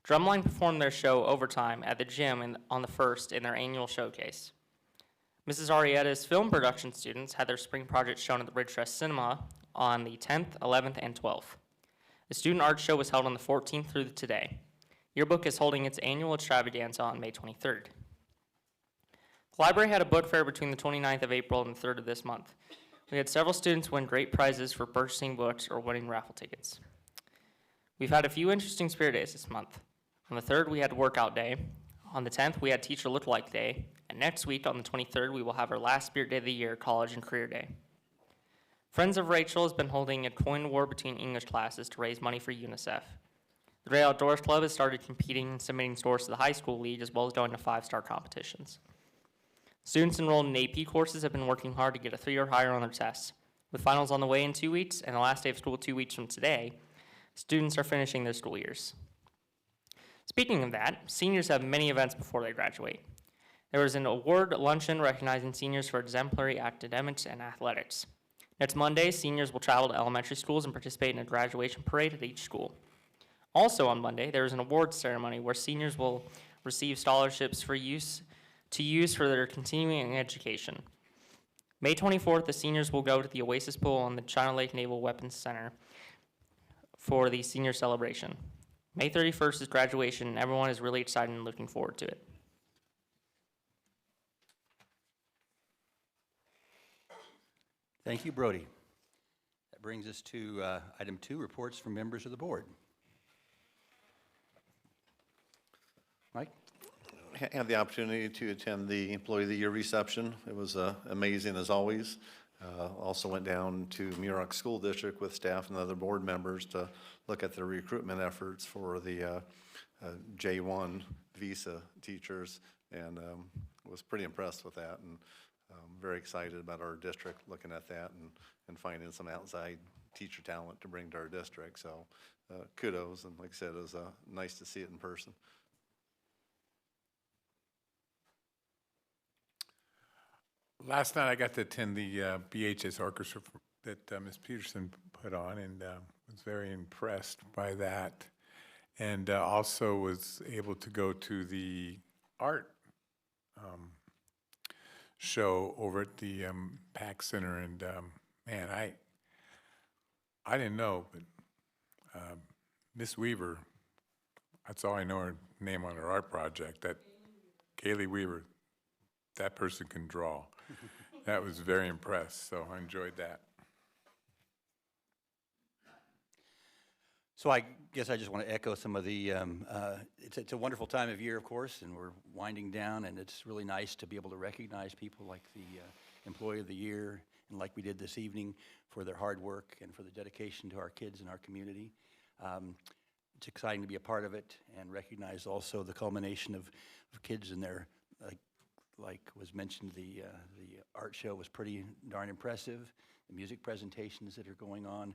Drumline performed their show Overtime at the gym on the 1st in their annual showcase. Mrs. Arietta's film production students had their spring project shown at the Ridgecrest Cinema on the 10th, 11th, and 12th. The student art show was held on the 14th through today. Yearbook is holding its annual extravaganza on May 23rd. The library had a book fair between the 29th of April and the 3rd of this month. We had several students win great prizes for purchasing books or winning raffle tickets. We've had a few interesting spirit days this month. On the 3rd, we had workout day. On the 10th, we had teacher look-alike day. And next week, on the 23rd, we will have our last spirit day of the year, college and career day. Friends of Rachel has been holding a coin war between English classes to raise money for UNICEF. The Gray Outdoors Club has started competing and submitting scores to the high school league, as well as going to 5-star competitions. Students enrolled in AP courses have been working hard to get a 3 or higher on their tests. With finals on the way in 2 weeks and the last day of school 2 weeks from today, students are finishing their school years. Speaking of that, seniors have many events before they graduate. There was an award luncheon recognizing seniors for exemplary academics and athletics. Next Monday, seniors will travel to elementary schools and participate in a graduation parade at each school. Also on Monday, there is an awards ceremony where seniors will receive scholarships for use for their continuing education. May 24th, the seniors will go to the Oasis Pool on the China Lake Naval Weapons Center for the senior celebration. May 31st is graduation, and everyone is really excited and looking forward to it. Thank you, Brody. That brings us to item 2, reports from members of the board. Mike? Had the opportunity to attend the Employee of the Year reception. It was amazing as always. Also went down to Muroc School District with staff and other board members to look at the recruitment efforts for the J1 visa teachers, and was pretty impressed with that, and very excited about our district looking at that and finding some outside teacher talent to bring to our district. So kudos, and like I said, it was nice to see it in person. Last night I got to attend the BHS orchestra that Ms. Peterson put on, and was very impressed by that. And also was able to go to the art show over at the PAC Center, and man, I didn't know, but Miss Weaver, that's all I know her name on her art project, that Kaylee Weaver, that person can draw. That was very impressed, so I enjoyed that. So I guess I just want to echo some of the, it's a wonderful time of year, of course, and we're winding down, and it's really nice to be able to recognize people like the Employee of the Year, and like we did this evening, for their hard work and for the dedication to our kids and our community. It's exciting to be a part of it and recognize also the culmination of kids in their, like was mentioned, the art show was pretty darn impressive. The music presentations that are going on.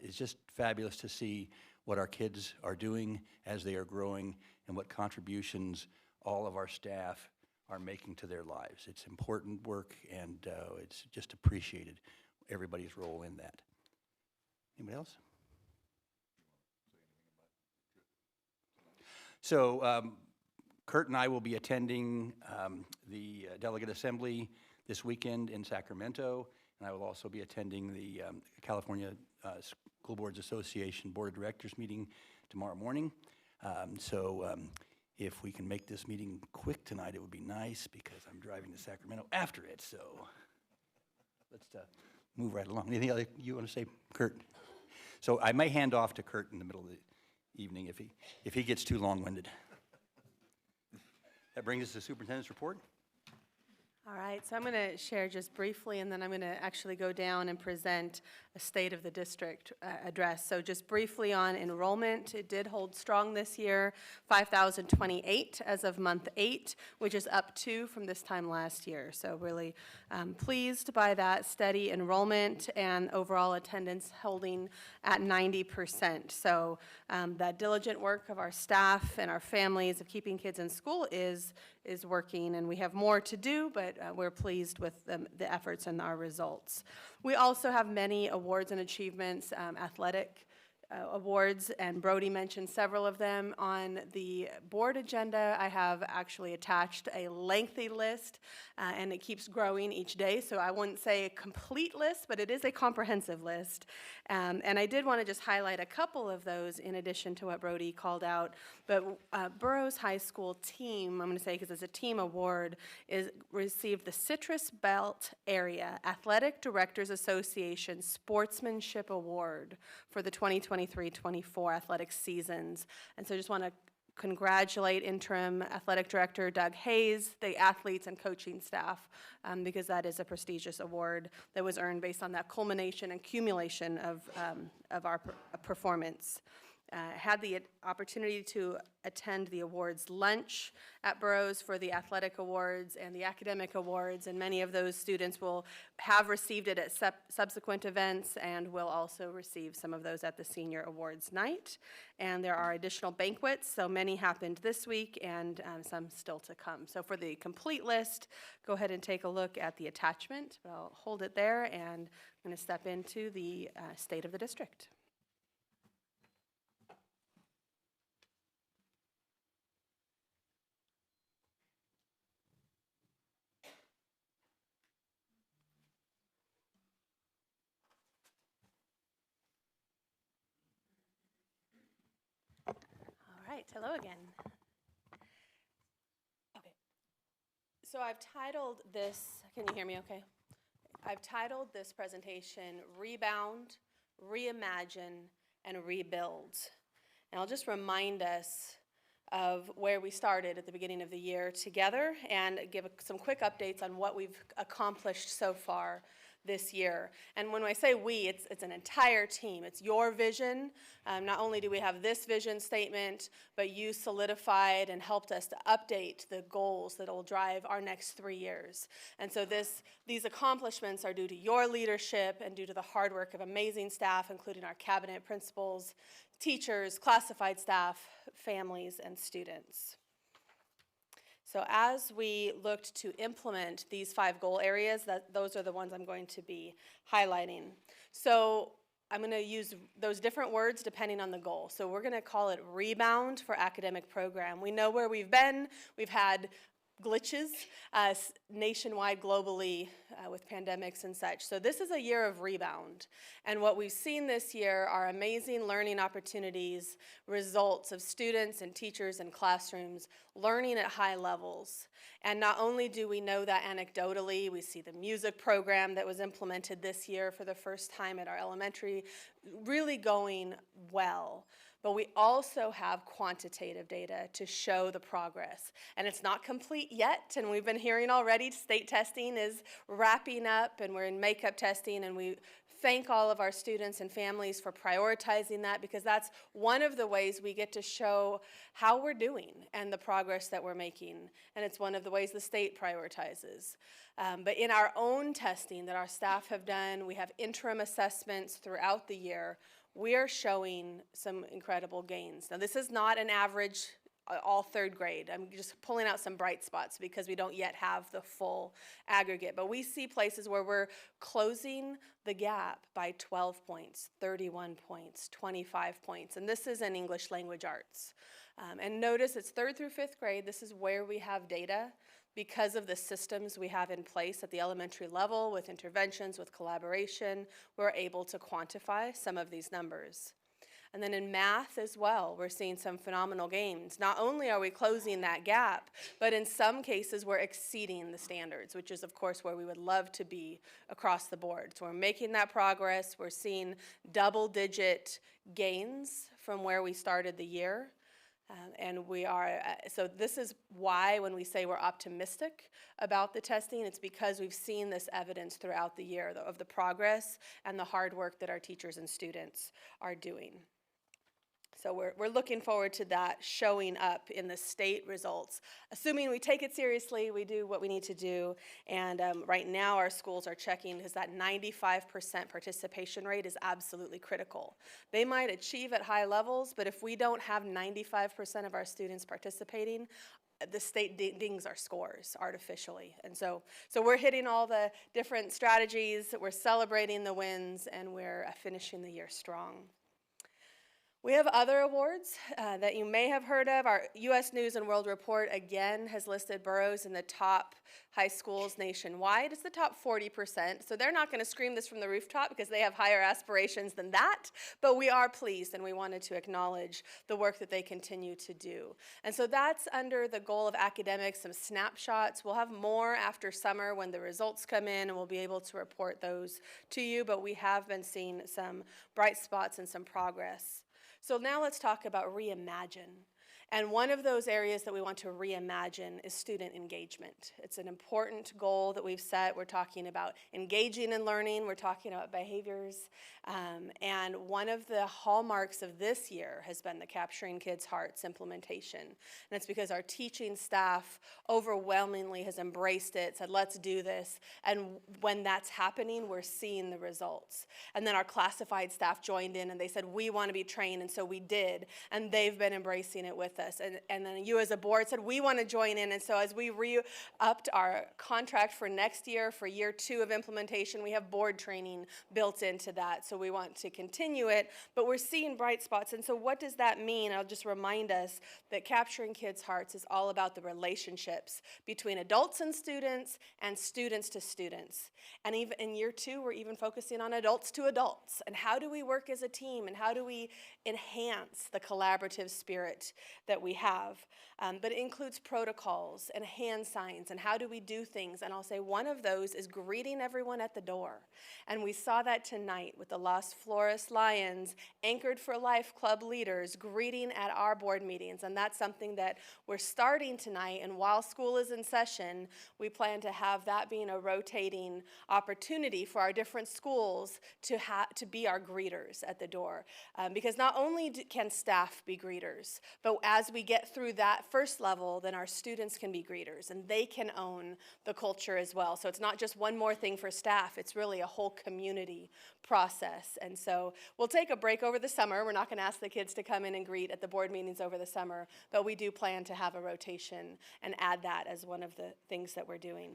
It's just fabulous to see what our kids are doing as they are growing and what contributions all of our staff are making to their lives. It's important work, and it's just appreciated, everybody's role in that. Anybody else? So Kurt and I will be attending the Delegate Assembly this weekend in Sacramento, and I will also be attending the California School Boards Association Board of Directors meeting tomorrow morning. If we can make this meeting quick tonight, it would be nice, because I'm driving to Sacramento after it, so let's move right along. Anything other you want to say, Kurt? So I may hand off to Kurt in the middle of the evening if he gets too long-winded. That brings us to the superintendent's report. All right, so I'm going to share just briefly, and then I'm going to actually go down and present a State of the District address. So just briefly on enrollment, it did hold strong this year, 5,028 as of month 8, which is up 2 from this time last year. So really pleased by that steady enrollment and overall attendance holding at 90%. So that diligent work of our staff and our families of keeping kids in school is working, and we have more to do, but we're pleased with the efforts and our results. We also have many awards and achievements, athletic awards, and Brody mentioned several of them. On the board agenda, I have actually attached a lengthy list, and it keeps growing each day, so I wouldn't say a complete list, but it is a comprehensive list. And I did want to just highlight a couple of those in addition to what Brody called out. But Burroughs High School team, I'm going to say because it's a team award, received the Citrus Belt Area Athletic Directors Association Sportsmanship Award for the 2023-24 athletic seasons. And so I just want to congratulate interim athletic director Doug Hayes, the athletes and coaching staff, because that is a prestigious award that was earned based on that culmination and accumulation of our performance. Had the opportunity to attend the awards lunch at Burroughs for the athletic awards and the academic awards, and many of those students will have received it at subsequent events and will also receive some of those at the senior awards night. And there are additional banquets, so many happened this week and some still to come. So for the complete list, go ahead and take a look at the attachment. I'll hold it there, and I'm going to step into the State of the District. Hello again. Okay. So I've titled this, can you hear me okay? I've titled this presentation Rebound, Reimagine, and Rebuild. And I'll just remind us of where we started at the beginning of the year together and give some quick updates on what we've accomplished so far this year. And when I say we, it's an entire team. It's your vision. Not only do we have this vision statement, but you solidified and helped us to update the goals that will drive our next 3 years. And so these accomplishments are due to your leadership and due to the hard work of amazing staff, including our cabinet principals, teachers, classified staff, families, and students. So as we looked to implement these 5 goal areas, those are the ones I'm going to be highlighting. So I'm going to use those different words depending on the goal. So we're going to call it rebound for academic program. We know where we've been. We've had glitches nationwide, globally, with pandemics and such. So this is a year of rebound. And what we've seen this year are amazing learning opportunities, results of students and teachers and classrooms learning at high levels. And not only do we know that anecdotally, we see the music program that was implemented this year for the first time at our elementary really going well. But we also have quantitative data to show the progress. And it's not complete yet, and we've been hearing already state testing is wrapping up, and we're in makeup testing, and we thank all of our students and families for prioritizing that, because that's one of the ways we get to show how we're doing and the progress that we're making. And it's one of the ways the state prioritizes. But in our own testing that our staff have done, we have interim assessments throughout the year. We are showing some incredible gains. Now, this is not an average all 3rd grade. I'm just pulling out some bright spots because we don't yet have the full aggregate. But we see places where we're closing the gap by 12 points, 31 points, 25 points. And this is in English language arts. And notice it's 3rd through 5th grade. This is where we have data. Because of the systems we have in place at the elementary level with interventions, with collaboration, we're able to quantify some of these numbers. And then in math as well, we're seeing some phenomenal gains. Not only are we closing that gap, but in some cases we're exceeding the standards, which is of course where we would love to be across the board. So we're making that progress. We're seeing double-digit gains from where we started the year. And we are, so this is why when we say we're optimistic about the testing, it's because we've seen this evidence throughout the year of the progress and the hard work that our teachers and students are doing. So we're looking forward to that showing up in the state results. Assuming we take it seriously, we do what we need to do, and right now our schools are checking because that 95% participation rate is absolutely critical. They might achieve at high levels, but if we don't have 95% of our students participating, the state dings our scores artificially. And so we're hitting all the different strategies, we're celebrating the wins, and we're finishing the year strong. We have other awards that you may have heard of. Our U.S. News and World Report, again, has listed boroughs in the top high schools nationwide. It's the top 40%, so they're not going to scream this from the rooftop because they have higher aspirations than that, but we are pleased, and we wanted to acknowledge the work that they continue to do. And so that's under the goal of academics, some snapshots. We'll have more after summer when the results come in, and we'll be able to report those to you, but we have been seeing some bright spots and some progress. So now let's talk about reimagine. And one of those areas that we want to reimagine is student engagement. It's an important goal that we've set. We're talking about engaging in learning. We're talking about behaviors. And one of the hallmarks of this year has been the Capturing Kids' Hearts implementation. And it's because our teaching staff overwhelmingly has embraced it, said, let's do this. And when that's happening, we're seeing the results. And then our classified staff joined in and they said, we want to be trained. And so we did. And they've been embracing it with us. And then you as a board said, we want to join in. And so as we re-upped our contract for next year, for year 2 of implementation, we have board training built into that. So we want to continue it, but we're seeing bright spots. And so what does that mean? I'll just remind us that Capturing Kids' Hearts is all about the relationships between adults and students to students. And even in year 2, we're even focusing on adults to adults. And how do we work as a team? And how do we enhance the collaborative spirit that we have. But it includes protocols and hand signs and how do we do things. And I'll say one of those is greeting everyone at the door. And we saw that tonight with the Los Flores Lions, Anchored for Life Club leaders greeting at our board meetings. And that's something that we're starting tonight. And while school is in session, we plan to have that being a rotating opportunity for our different schools to be our greeters at the door. Because not only can staff be greeters, but as we get through that first level, then our students can be greeters and they can own the culture as well. So it's not just one more thing for staff, it's really a whole community process. And so we'll take a break over the summer. We're not going to ask the kids to come in and greet at the board meetings over the summer, but we do plan to have a rotation and add that as one of the things that we're doing.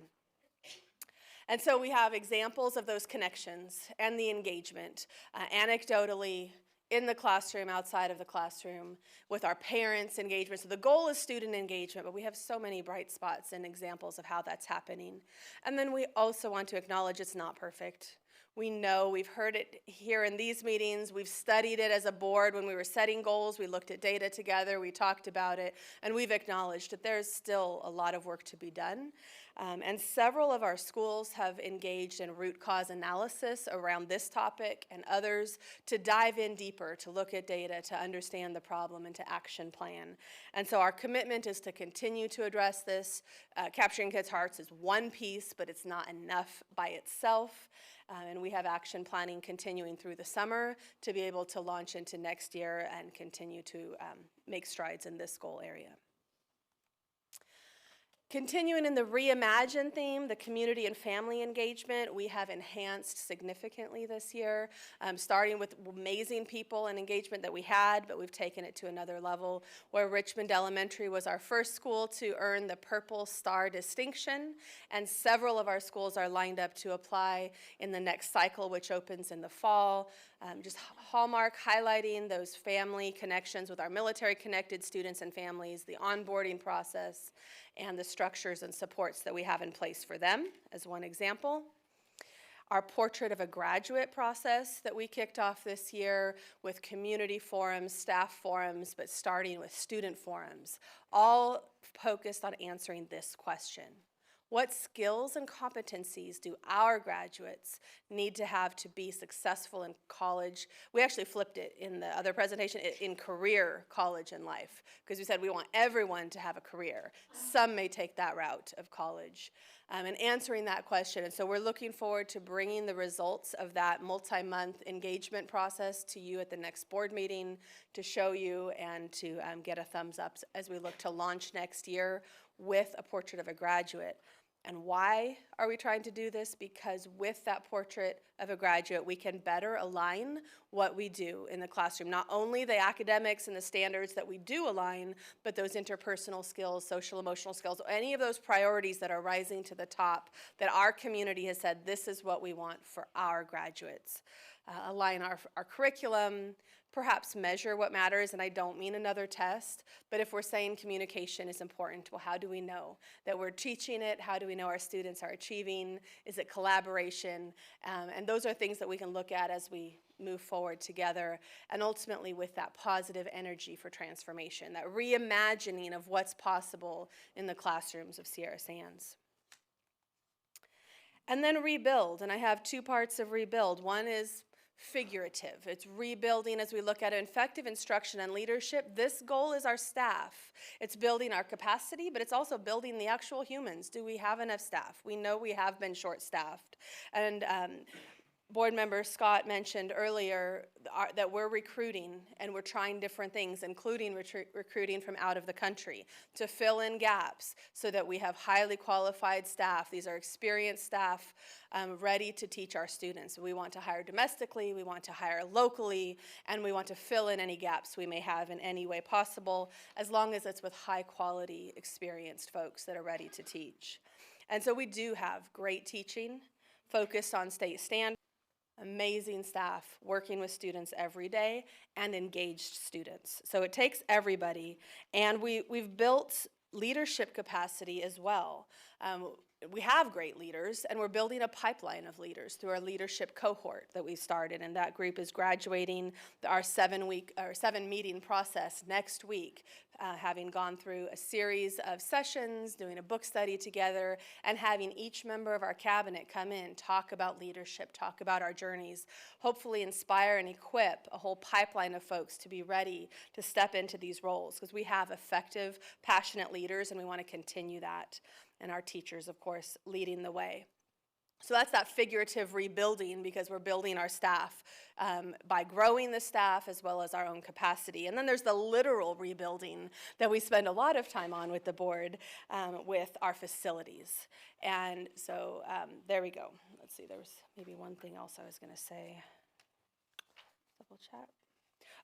And so we have examples of those connections and the engagement, anecdotally, in the classroom, outside of the classroom, with our parents' engagement. So the goal is student engagement, but we have so many bright spots and examples of how that's happening. And then we also want to acknowledge it's not perfect. We know, we've heard it here in these meetings, we've studied it as a board when we were setting goals, we looked at data together, we talked about it, and we've acknowledged that there's still a lot of work to be done. And several of our schools have engaged in root cause analysis around this topic and others to dive in deeper, to look at data, to understand the problem, and to action plan. And so our commitment is to continue to address this. Capturing kids' hearts is one piece, but it's not enough by itself. And we have action planning continuing through the summer to be able to launch into next year and continue to make strides in this goal area. Continuing in the reimagine theme, the community and family engagement, we have enhanced significantly this year, starting with amazing people and engagement that we had, but we've taken it to another level, where Richmond Elementary was our first school to earn the Purple Star distinction, and several of our schools are lined up to apply in the next cycle, which opens in the fall. Just hallmark highlighting those family connections with our military-connected students and families, the onboarding process, and the structures and supports that we have in place for them, as one example. Our Portrait of a Graduate process that we kicked off this year with community forums, staff forums, but starting with student forums, all focused on answering this question. What skills and competencies do our graduates need to have to be successful in college? We actually flipped it in the other presentation, in career, college, and life, because we said we want everyone to have a career. Some may take that route of college. And answering that question. And so we're looking forward to bringing the results of that multi-month engagement process to you at the next board meeting to show you and to get a thumbs up as we look to launch next year with a Portrait of a Graduate. And why are we trying to do this? Because with that Portrait of a Graduate, we can better align what we do in the classroom. Not only the academics and the standards that we do align, but those interpersonal skills, social emotional skills, any of those priorities that are rising to the top that our community has said, this is what we want for our graduates. Align our curriculum, perhaps measure what matters, and I don't mean another test, but if we're saying communication is important, well, how do we know that we're teaching it? How do we know our students are achieving? Is it collaboration? And those are things that we can look at as we move forward together, and ultimately with that positive energy for transformation, that reimagining of what's possible in the classrooms of Sierra Sands. And then rebuild, and I have two parts of rebuild. One is figurative. It's rebuilding as we look at effective instruction and leadership. This goal is our staff. It's building our capacity, but it's also building the actual humans. Do we have enough staff? We know we have been short-staffed. And Board Member Scott mentioned earlier that we're recruiting and we're trying different things, including recruiting from out of the country to fill in gaps so that we have highly qualified staff. These are experienced staff ready to teach our students. We want to hire domestically, we want to hire locally, and we want to fill in any gaps we may have in any way possible, as long as it's with high quality, experienced folks that are ready to teach. And so we do have great teaching focused on state standards. Amazing staff working with students every day and engaged students. So it takes everybody, and we've built leadership capacity as well. we have great leaders, and we're building a pipeline of leaders through our leadership cohort that we've started, and that group is graduating our 7-meeting process next week, having gone through a series of sessions, doing a book study together, and having each member of our cabinet come in, talk about leadership, talk about our journeys, hopefully inspire and equip a whole pipeline of folks to be ready to step into these roles, because we have effective, passionate leaders, and we want to continue that. And our teachers, of course, leading the way. So that's that figurative rebuilding, because we're building our staff by growing the staff as well as our own capacity. And then there's the literal rebuilding that we spend a lot of time on with the board with our facilities. And so there we go. Let's see, there was maybe one thing else I was going to say. Double check.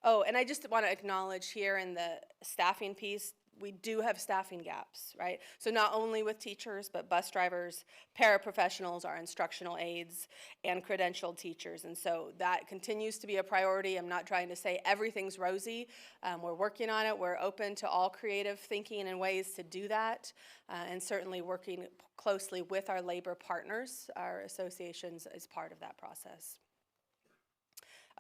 Oh, and I just want to acknowledge here in the staffing piece, we do have staffing gaps, right? So not only with teachers, but bus drivers, paraprofessionals, our instructional aides, and credentialed teachers. And so that continues to be a priority. I'm not trying to say everything's rosy. We're working on it. We're open to all creative thinking and ways to do that, and certainly working closely with our labor partners, our associations, as part of that process.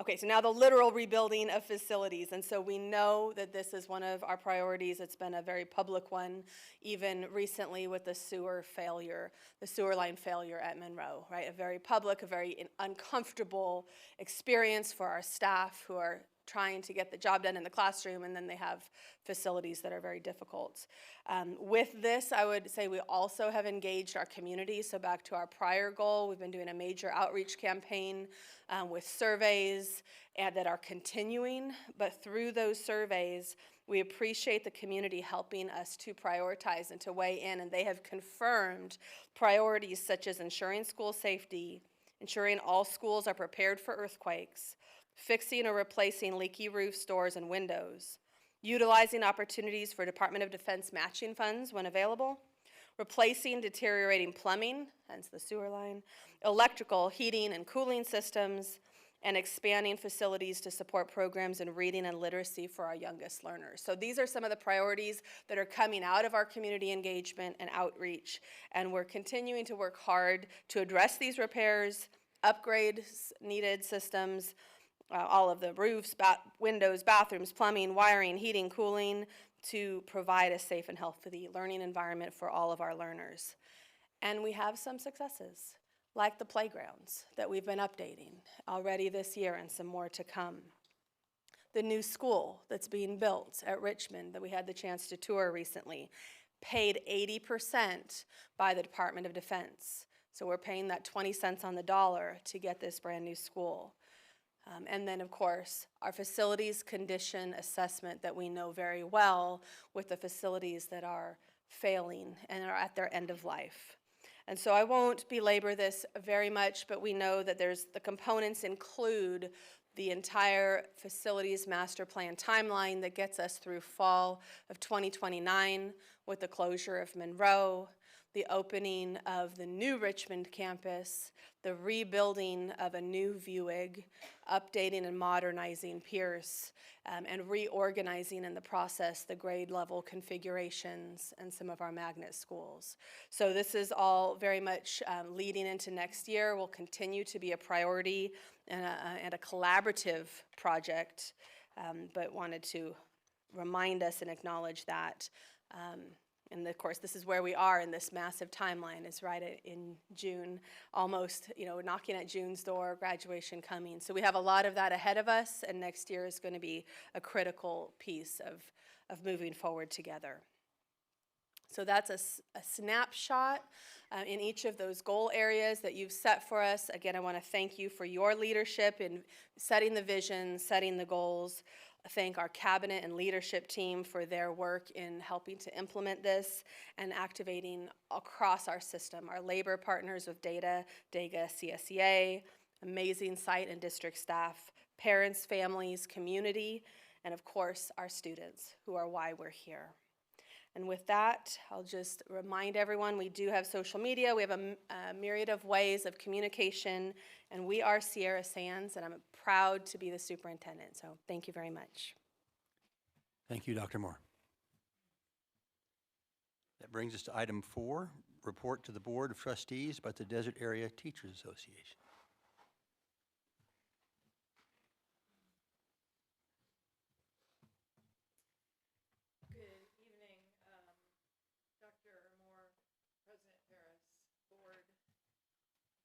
Okay, so now the literal rebuilding of facilities. And so we know that this is one of our priorities. It's been a very public one, even recently with the sewer line failure at Monroe, right? A very public, a very uncomfortable experience for our staff who are trying to get the job done in the classroom, and then they have facilities that are very difficult. With this, I would say we also have engaged our community. So back to our prior goal, we've been doing a major outreach campaign with surveys that are continuing. But through those surveys, we appreciate the community helping us to prioritize and to weigh in. And they have confirmed priorities such as ensuring school safety, ensuring all schools are prepared for earthquakes, fixing or replacing leaky roofs, doors, and windows, utilizing opportunities for Department of Defense matching funds when available, replacing deteriorating plumbing, hence the sewer line, electrical, heating, and cooling systems, and expanding facilities to support programs in reading and literacy for our youngest learners. So these are some of the priorities that are coming out of our community engagement and outreach, and we're continuing to work hard to address these repairs, upgrade needed systems, all of the roofs, windows, bathrooms, plumbing, wiring, heating, cooling, to provide a safe and healthy learning environment for all of our learners. And we have some successes, like the playgrounds that we've been updating already this year and some more to come. The new school that's being built at Richmond that we had the chance to tour recently, paid 80% by the Department of Defense. So we're paying that 20 cents on the dollar to get this brand new school. And then, of course, our facilities condition assessment that we know very well with the facilities that are failing and are at their end of life. And so I won't belabor this very much, but we know that the components include the entire facilities master plan timeline that gets us through fall of 2029 with the closure of Monroe, the opening of the new Richmond campus, the rebuilding of a new Vuig, updating and modernizing Pierce, and reorganizing in the process the grade level configurations and some of our magnet schools. So this is all very much leading into next year. Will continue to be a priority and a collaborative project, but wanted to remind us and acknowledge that. And of course, this is where we are in this massive timeline, is right in June, almost, knocking at June's door, graduation coming. So we have a lot of that ahead of us, and next year is going to be a critical piece of moving forward together. So that's a snapshot in each of those goal areas that you've set for us. Again, I want to thank you for your leadership in setting the vision, setting the goals. Thank our cabinet and leadership team for their work in helping to implement this and activating across our system. Our labor partners with DATA, DAGA, CSEA, amazing site and district staff, parents, families, community, and of course our students, who are why we're here. And with that, I'll just remind everyone we do have social media. We have a myriad of ways of communication, and we are Sierra Sands, and I'm proud to be the superintendent. So thank you very much. Thank you, Dr. Moore. That brings us to item 4, report to the Board of Trustees about the Desert Area Teachers Association. Good evening, Dr. Moore, President Harris, Board,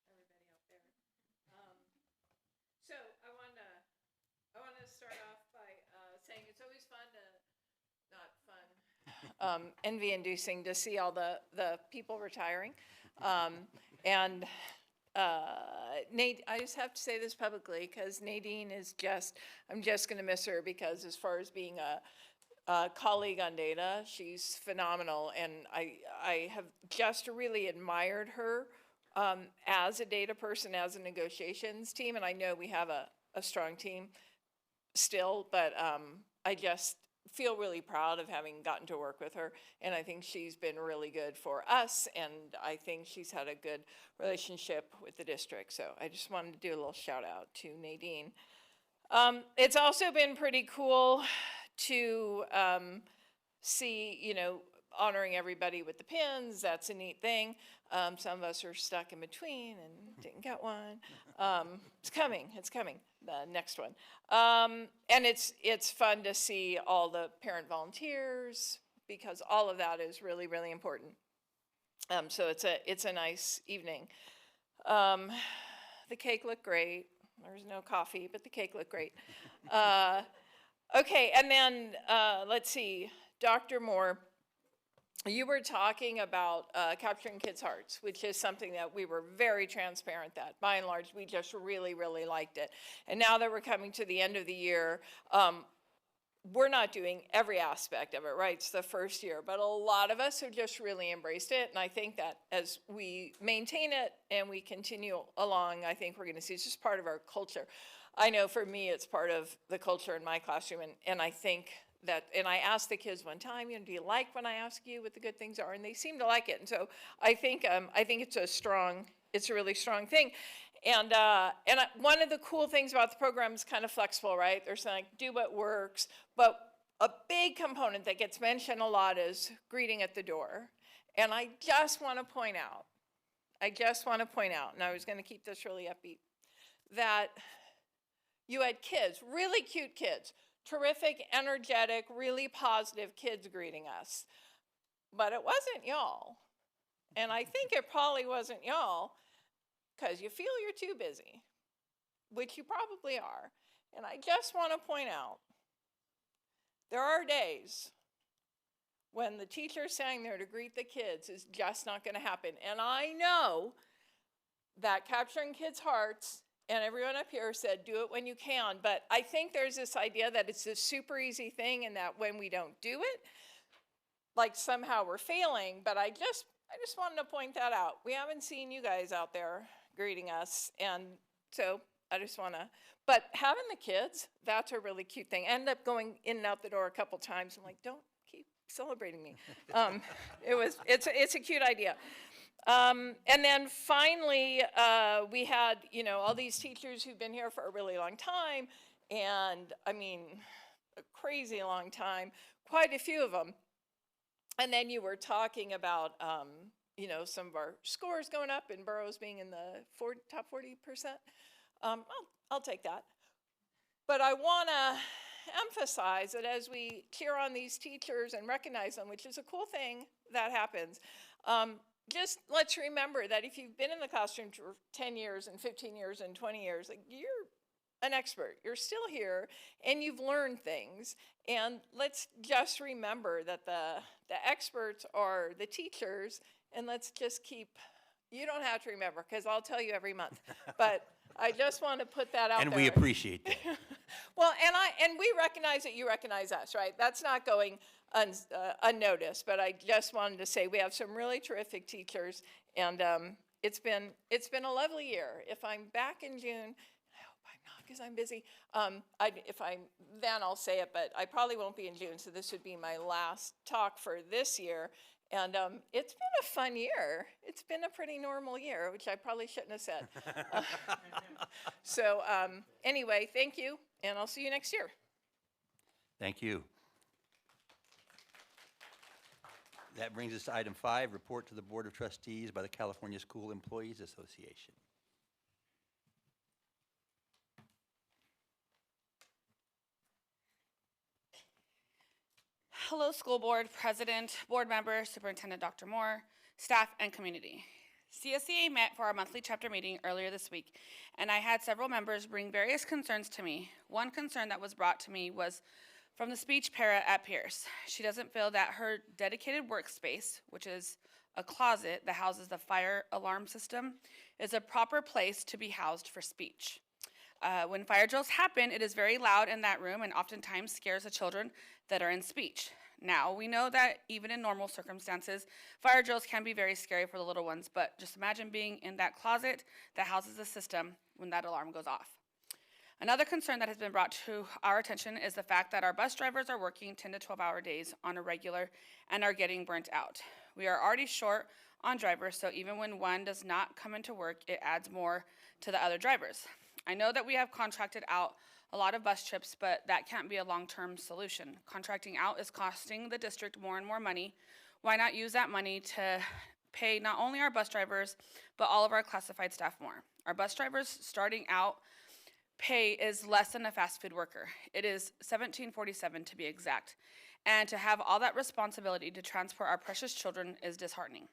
everybody out there. So I want to start off by saying it's always fun to, not fun, envy-inducing to see all the people retiring. And Nate, I just have to say this publicly because Nadine is I'm just going to miss her because as far as being a colleague on data, she's phenomenal. And I have just really admired her as a data person, as a negotiations team. And I know we have a strong team still, but I just feel really proud of having gotten to work with her, and I think she's been really good for us, and I think she's had a good relationship with the district. So I just wanted to do a little shout out to Nadine. It's also been pretty cool to see, honoring everybody with the pins. That's a neat thing. Some of us are stuck in between and didn't get one. It's coming, the next one. And it's fun to see all the parent volunteers because all of that is really, really important. So it's a nice evening. The cake looked great. There's no coffee, but the cake looked great. Okay, and then let's see, Dr. Moore, you were talking about capturing kids' hearts, which is something that we were very transparent that, by and large, we just really, really liked it. And now that we're coming to the end of the year, we're not doing every aspect of it, right? It's the first year, but a lot of us have just really embraced it. And I think that as we maintain it and we continue along, I think we're going to see it's just part of our culture. I know for me, it's part of the culture in my classroom, and I think that, and I asked the kids one time, do you like when I ask you what the good things are? And they seem to like it. And so I think it's a really strong thing. And one of the cool things about the program is kind of flexible, right? They're saying, do what works. But a big component that gets mentioned a lot is greeting at the door. And I just want to point out, and I was going to keep this really upbeat, that you had kids, really cute kids, terrific, energetic, really positive kids greeting us. But it wasn't y'all. And I think it probably wasn't y'all because you feel you're too busy, which you probably are. And I just want to point out, there are days when the teacher saying there to greet the kids is just not going to happen. And I know that capturing kids' hearts, and everyone up here said, do it when you can. But I think there's this idea that it's a super easy thing and that when we don't do it, like somehow we're failing. But I just wanted to point that out. We haven't seen you guys out there greeting us. And so I just want to, but having the kids, that's a really cute thing. I ended up going in and out the door a couple times. I'm like, don't keep celebrating me. It's a cute idea. And then finally, we had, all these teachers who've been here for a really long time, and I mean, a crazy long time, quite a few of them. And then you were talking about, some of our scores going up and boroughs being in the top 40%. I'll take that. But I want to emphasize that as we cheer on these teachers and recognize them, which is a cool thing that happens, just let's remember that if you've been in the classroom for 10 years and 15 years and 20 years, like you're an expert. You're still here and you've learned things. And let's just remember that the experts are the teachers, and let's just you don't have to remember because I'll tell you every month. But I just want to put that out there. And we appreciate that. Well, and we recognize that you recognize us, right? That's not going unnoticed, but I just wanted to say we have some really terrific teachers, and it's been a lovely year. If I'm back in June, I hope I'm not because I'm busy. Then I'll say it, but I probably won't be in June, so this would be my last talk for this year. And it's been a fun year. It's been a pretty normal year, which I probably shouldn't have said. So anyway, thank you, and I'll see you next year. Thank you. That brings us to item 5, report to the Board of Trustees by the California School Employees Association. Hello, school board, president, board member, superintendent Dr. Moore, staff, and community. CSEA met for our monthly chapter meeting earlier this week, and I had several members bring various concerns to me. One concern that was brought to me was from the speech para at Pierce. She doesn't feel that her dedicated workspace, which is a closet that houses the fire alarm system, is a proper place to be housed for speech. When fire drills happen, it is very loud in that room and oftentimes scares the children that are in speech. Now, we know that even in normal circumstances, fire drills can be very scary for the little ones, but just imagine being in that closet that houses the system when that alarm goes off. Another concern that has been brought to our attention is the fact that our bus drivers are working 10 to 12-hour days on a regular and are getting burnt out. We are already short on drivers, so even when one does not come into work, it adds more to the other drivers. I know that we have contracted out a lot of bus trips, but that can't be a long-term solution. Contracting out is costing the district more and more money. Why not use that money to pay not only our bus drivers, but all of our classified staff more? Our bus drivers starting out pay is less than a fast food worker. It is $17.47 to be exact. And to have all that responsibility to transport our precious children is disheartening.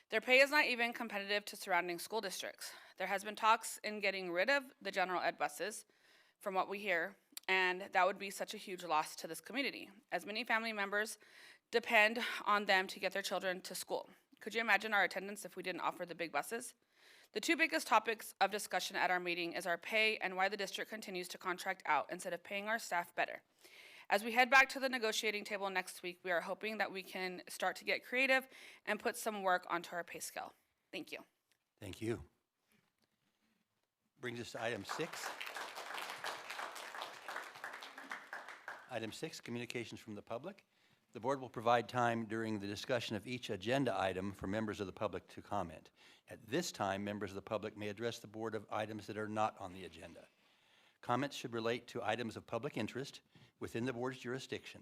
Their pay is not even competitive to surrounding school districts. There has been talks in getting rid of the general ed buses, from what we hear, and that would be such a huge loss to this community, as many family members depend on them to get their children to school. Could you imagine our attendance if we didn't offer the big buses? The two biggest topics of discussion at our meeting is our pay and why the district continues to contract out instead of paying our staff better. As we head back to the negotiating table next week, we are hoping that we can start to get creative and put some work onto our pay scale. Thank you. Thank you. Brings us to item 6. Item 6, communications from the public. The board will provide time during the discussion of each agenda item for members of the public to comment. At this time, members of the public may address the board of items that are not on the agenda. Comments should relate to items of public interest within the board's jurisdiction.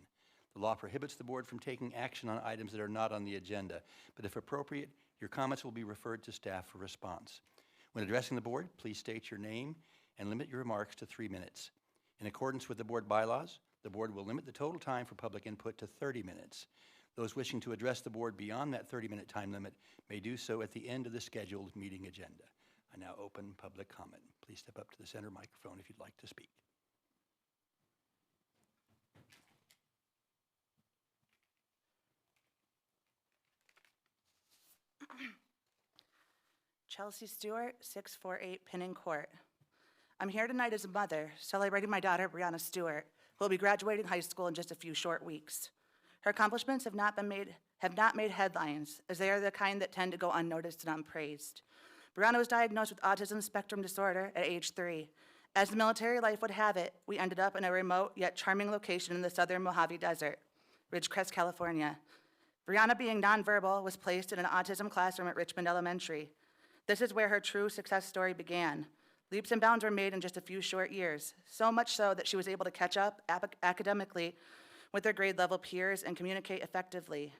The law prohibits the board from taking action on items that are not on the agenda, but if appropriate, your comments will be referred to staff for response. When addressing the board, please state your name and limit your remarks to 3 minutes. In accordance with the board bylaws, the board will limit the total time for public input to 30 minutes. Those wishing to address the board beyond that 30-minute time limit may do so at the end of the scheduled meeting agenda. I now open public comment. Please step up to the center microphone if you'd like to speak. Chelsea Stewart, 648 Pinning Court. I'm here tonight as a mother, celebrating my daughter, Brianna Stewart, who will be graduating high school in just a few short weeks. Her accomplishments have not made headlines, as they are the kind that tend to go unnoticed and unpraised. Brianna was diagnosed with autism spectrum disorder at age 3. As the military life would have it, we ended up in a remote yet charming location in the southern Mojave Desert, Ridgecrest, California. Brianna, being nonverbal, was placed in an autism classroom at Richmond Elementary. This is where her true success story began. Leaps and bounds were made in just a few short years, so much so that she was able to catch up academically with her grade-level peers and communicate effectively.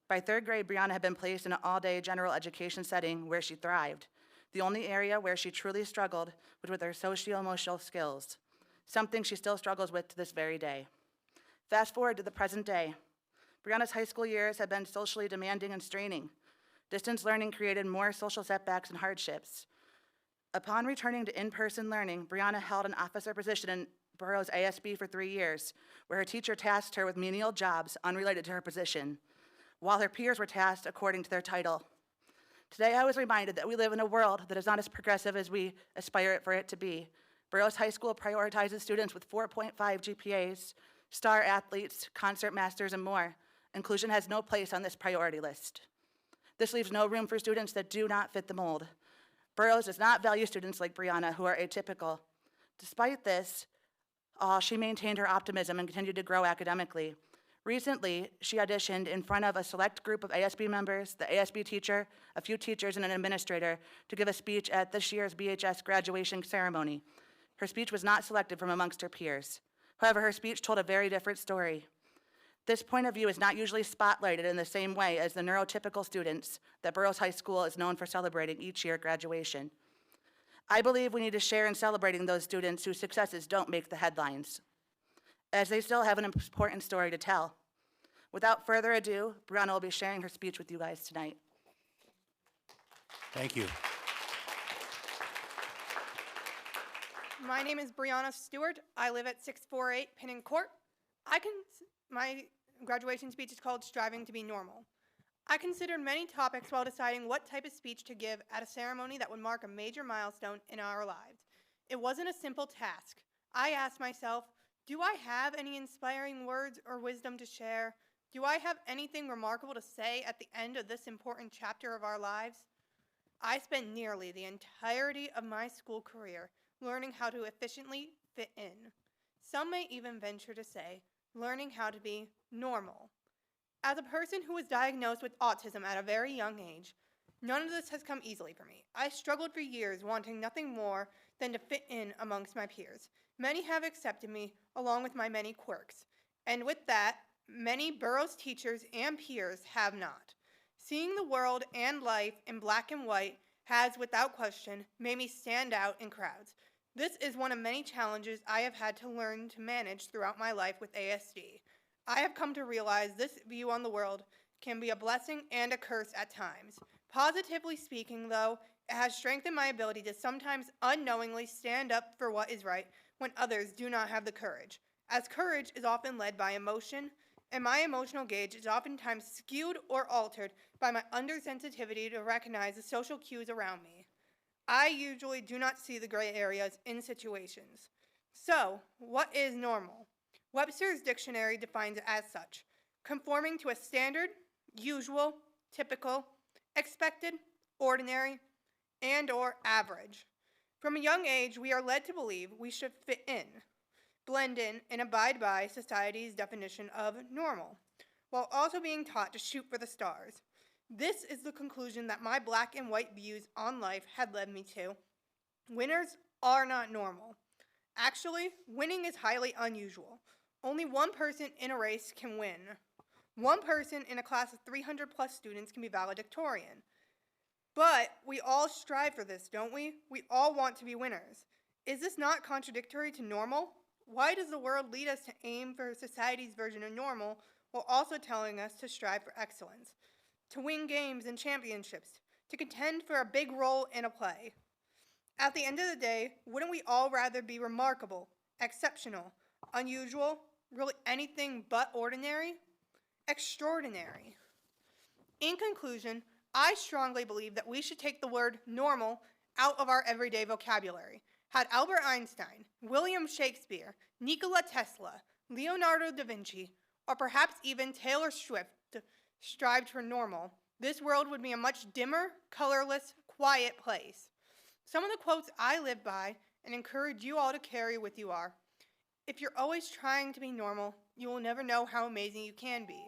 By 3rd grade, Brianna had been placed in an all-day general education setting where she thrived. The only area where she truly struggled was with her socio-emotional skills, something she still struggles with to this very day. Fast forward to the present day. Brianna's high school years have been socially demanding and straining. Distance learning created more social setbacks and hardships. Upon returning to in-person learning, Brianna held an officer position in Borough's ASB for 3 years, where her teacher tasked her with menial jobs unrelated to her position, while her peers were tasked according to their title. Today, I was reminded that we live in a world that is not as progressive as we aspire for it to be. Burroughs High School prioritizes students with 4.5 GPAs, star athletes, concert masters, and more. Inclusion has no place on this priority list. This leaves no room for students that do not fit the mold. Burroughs does not value students like Brianna, who are atypical. Despite this, she maintained her optimism and continued to grow academically. Recently, she auditioned in front of a select group of ASB members, the ASB teacher, a few teachers, and an administrator to give a speech at this year's BHS graduation ceremony. Her speech was not selected from amongst her peers. However, her speech told a very different story. This point of view is not usually spotlighted in the same way as the neurotypical students that Burroughs High School is known for celebrating each year at graduation. I believe we need to share in celebrating those students whose successes don't make the headlines, as they still have an important story to tell. Without further ado, Brianna will be sharing her speech with you guys tonight. Thank you. My name is Brianna Stewart. I live at 648 Pinning Court. My graduation speech is called Striving to be Normal. I considered many topics while deciding what type of speech to give at a ceremony that would mark a major milestone in our lives. It wasn't a simple task. I asked myself, do I have any inspiring words or wisdom to share? Do I have anything remarkable to say at the end of this important chapter of our lives? I spent nearly the entirety of my school career learning how to efficiently fit in. Some may even venture to say, learning how to be normal. As a person who was diagnosed with autism at a very young age, none of this has come easily for me. I struggled for years wanting nothing more than to fit in amongst my peers. Many have accepted me along with my many quirks, and with that, many Burroughs teachers and peers have not. Seeing the world and life in black and white has, without question, made me stand out in crowds. This is one of many challenges I have had to learn to manage throughout my life with ASD. I have come to realize this view on the world can be a blessing and a curse at times. Positively speaking, though, it has strengthened my ability to sometimes unknowingly stand up for what is right when others do not have the courage, as courage is often led by emotion, and my emotional gauge is oftentimes skewed or altered by my undersensitivity to recognize the social cues around me. I usually do not see the gray areas in situations. So, what is normal? Webster's dictionary defines it as such: conforming to a standard, usual, typical, expected, ordinary, and/or average. From a young age, we are led to believe we should fit in, blend in, and abide by society's definition of normal, while also being taught to shoot for the stars. This is the conclusion that my black and white views on life had led me to. Winners are not normal. Actually, winning is highly unusual. Only one person in a race can win. One person in a class of 300 plus students can be valedictorian. But we all strive for this, don't we? We all want to be winners. Is this not contradictory to normal? Why does the world lead us to aim for society's version of normal while also telling us to strive for excellence, to win games and championships, to contend for a big role in a play? At the end of the day, wouldn't we all rather be remarkable, exceptional, unusual, really anything but ordinary? Extraordinary. In conclusion, I strongly believe that we should take the word normal out of our everyday vocabulary. Had Albert Einstein, William Shakespeare, Nikola Tesla, Leonardo da Vinci, or perhaps even Taylor Swift strived for normal, this world would be a much dimmer, colorless, quiet place. Some of the quotes I live by and encourage you all to carry with you are, if you're always trying to be normal, you will never know how amazing you can be.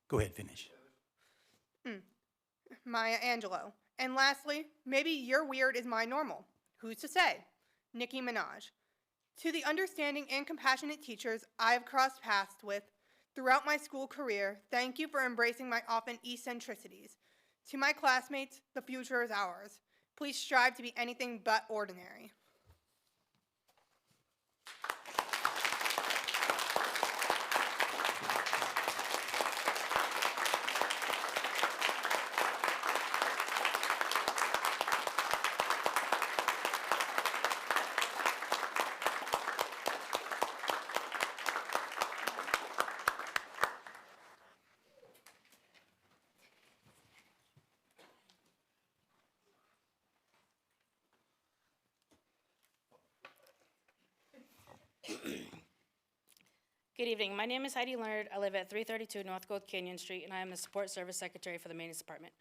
Go ahead, finish. Maya Angelou. And lastly, maybe your weird is my normal. Who's to say? Nicki Minaj. To the understanding and compassionate teachers I have crossed paths with throughout my school career, thank you for embracing my often eccentricities. To my classmates, the future is ours. Please strive to be anything but ordinary. Good evening. My name is Heidi Leonard. I live at 332 North Gold Canyon Street, and I am the Support Service Secretary for the Maintenance Department.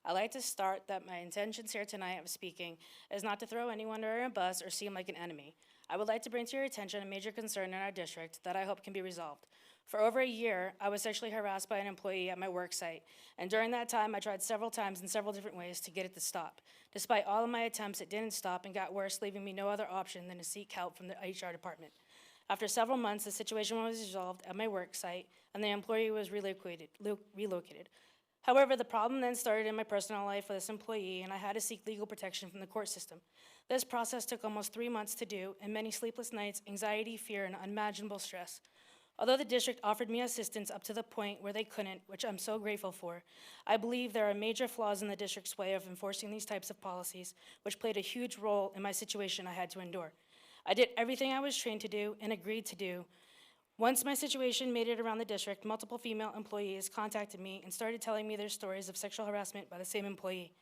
I'd like to start that my intentions here tonight of speaking is not to throw anyone under a bus or seem like an enemy. I would like to bring to your attention a major concern in our district that I hope can be resolved. For over a year, I was sexually harassed by an employee at my work site, and during that time, I tried several times in several different ways to get it to stop. Despite all of my attempts, it didn't stop and got worse, leaving me no other option than to seek help from the HR department. After several months, the situation was resolved at my work site, and the employee was relocated. However, the problem then started in my personal life with this employee, and I had to seek legal protection from the court system. This process took almost 3 months to do, and many sleepless nights, anxiety, fear, and unimaginable stress. Although the district offered me assistance up to the point where they couldn't, which I'm so grateful for, I believe there are major flaws in the district's way of enforcing these types of policies, which played a huge role in my situation I had to endure. I did everything I was trained to do and agreed to do. Once my situation made it around the district, multiple female employees contacted me and started telling me their stories of sexual harassment by the same employee.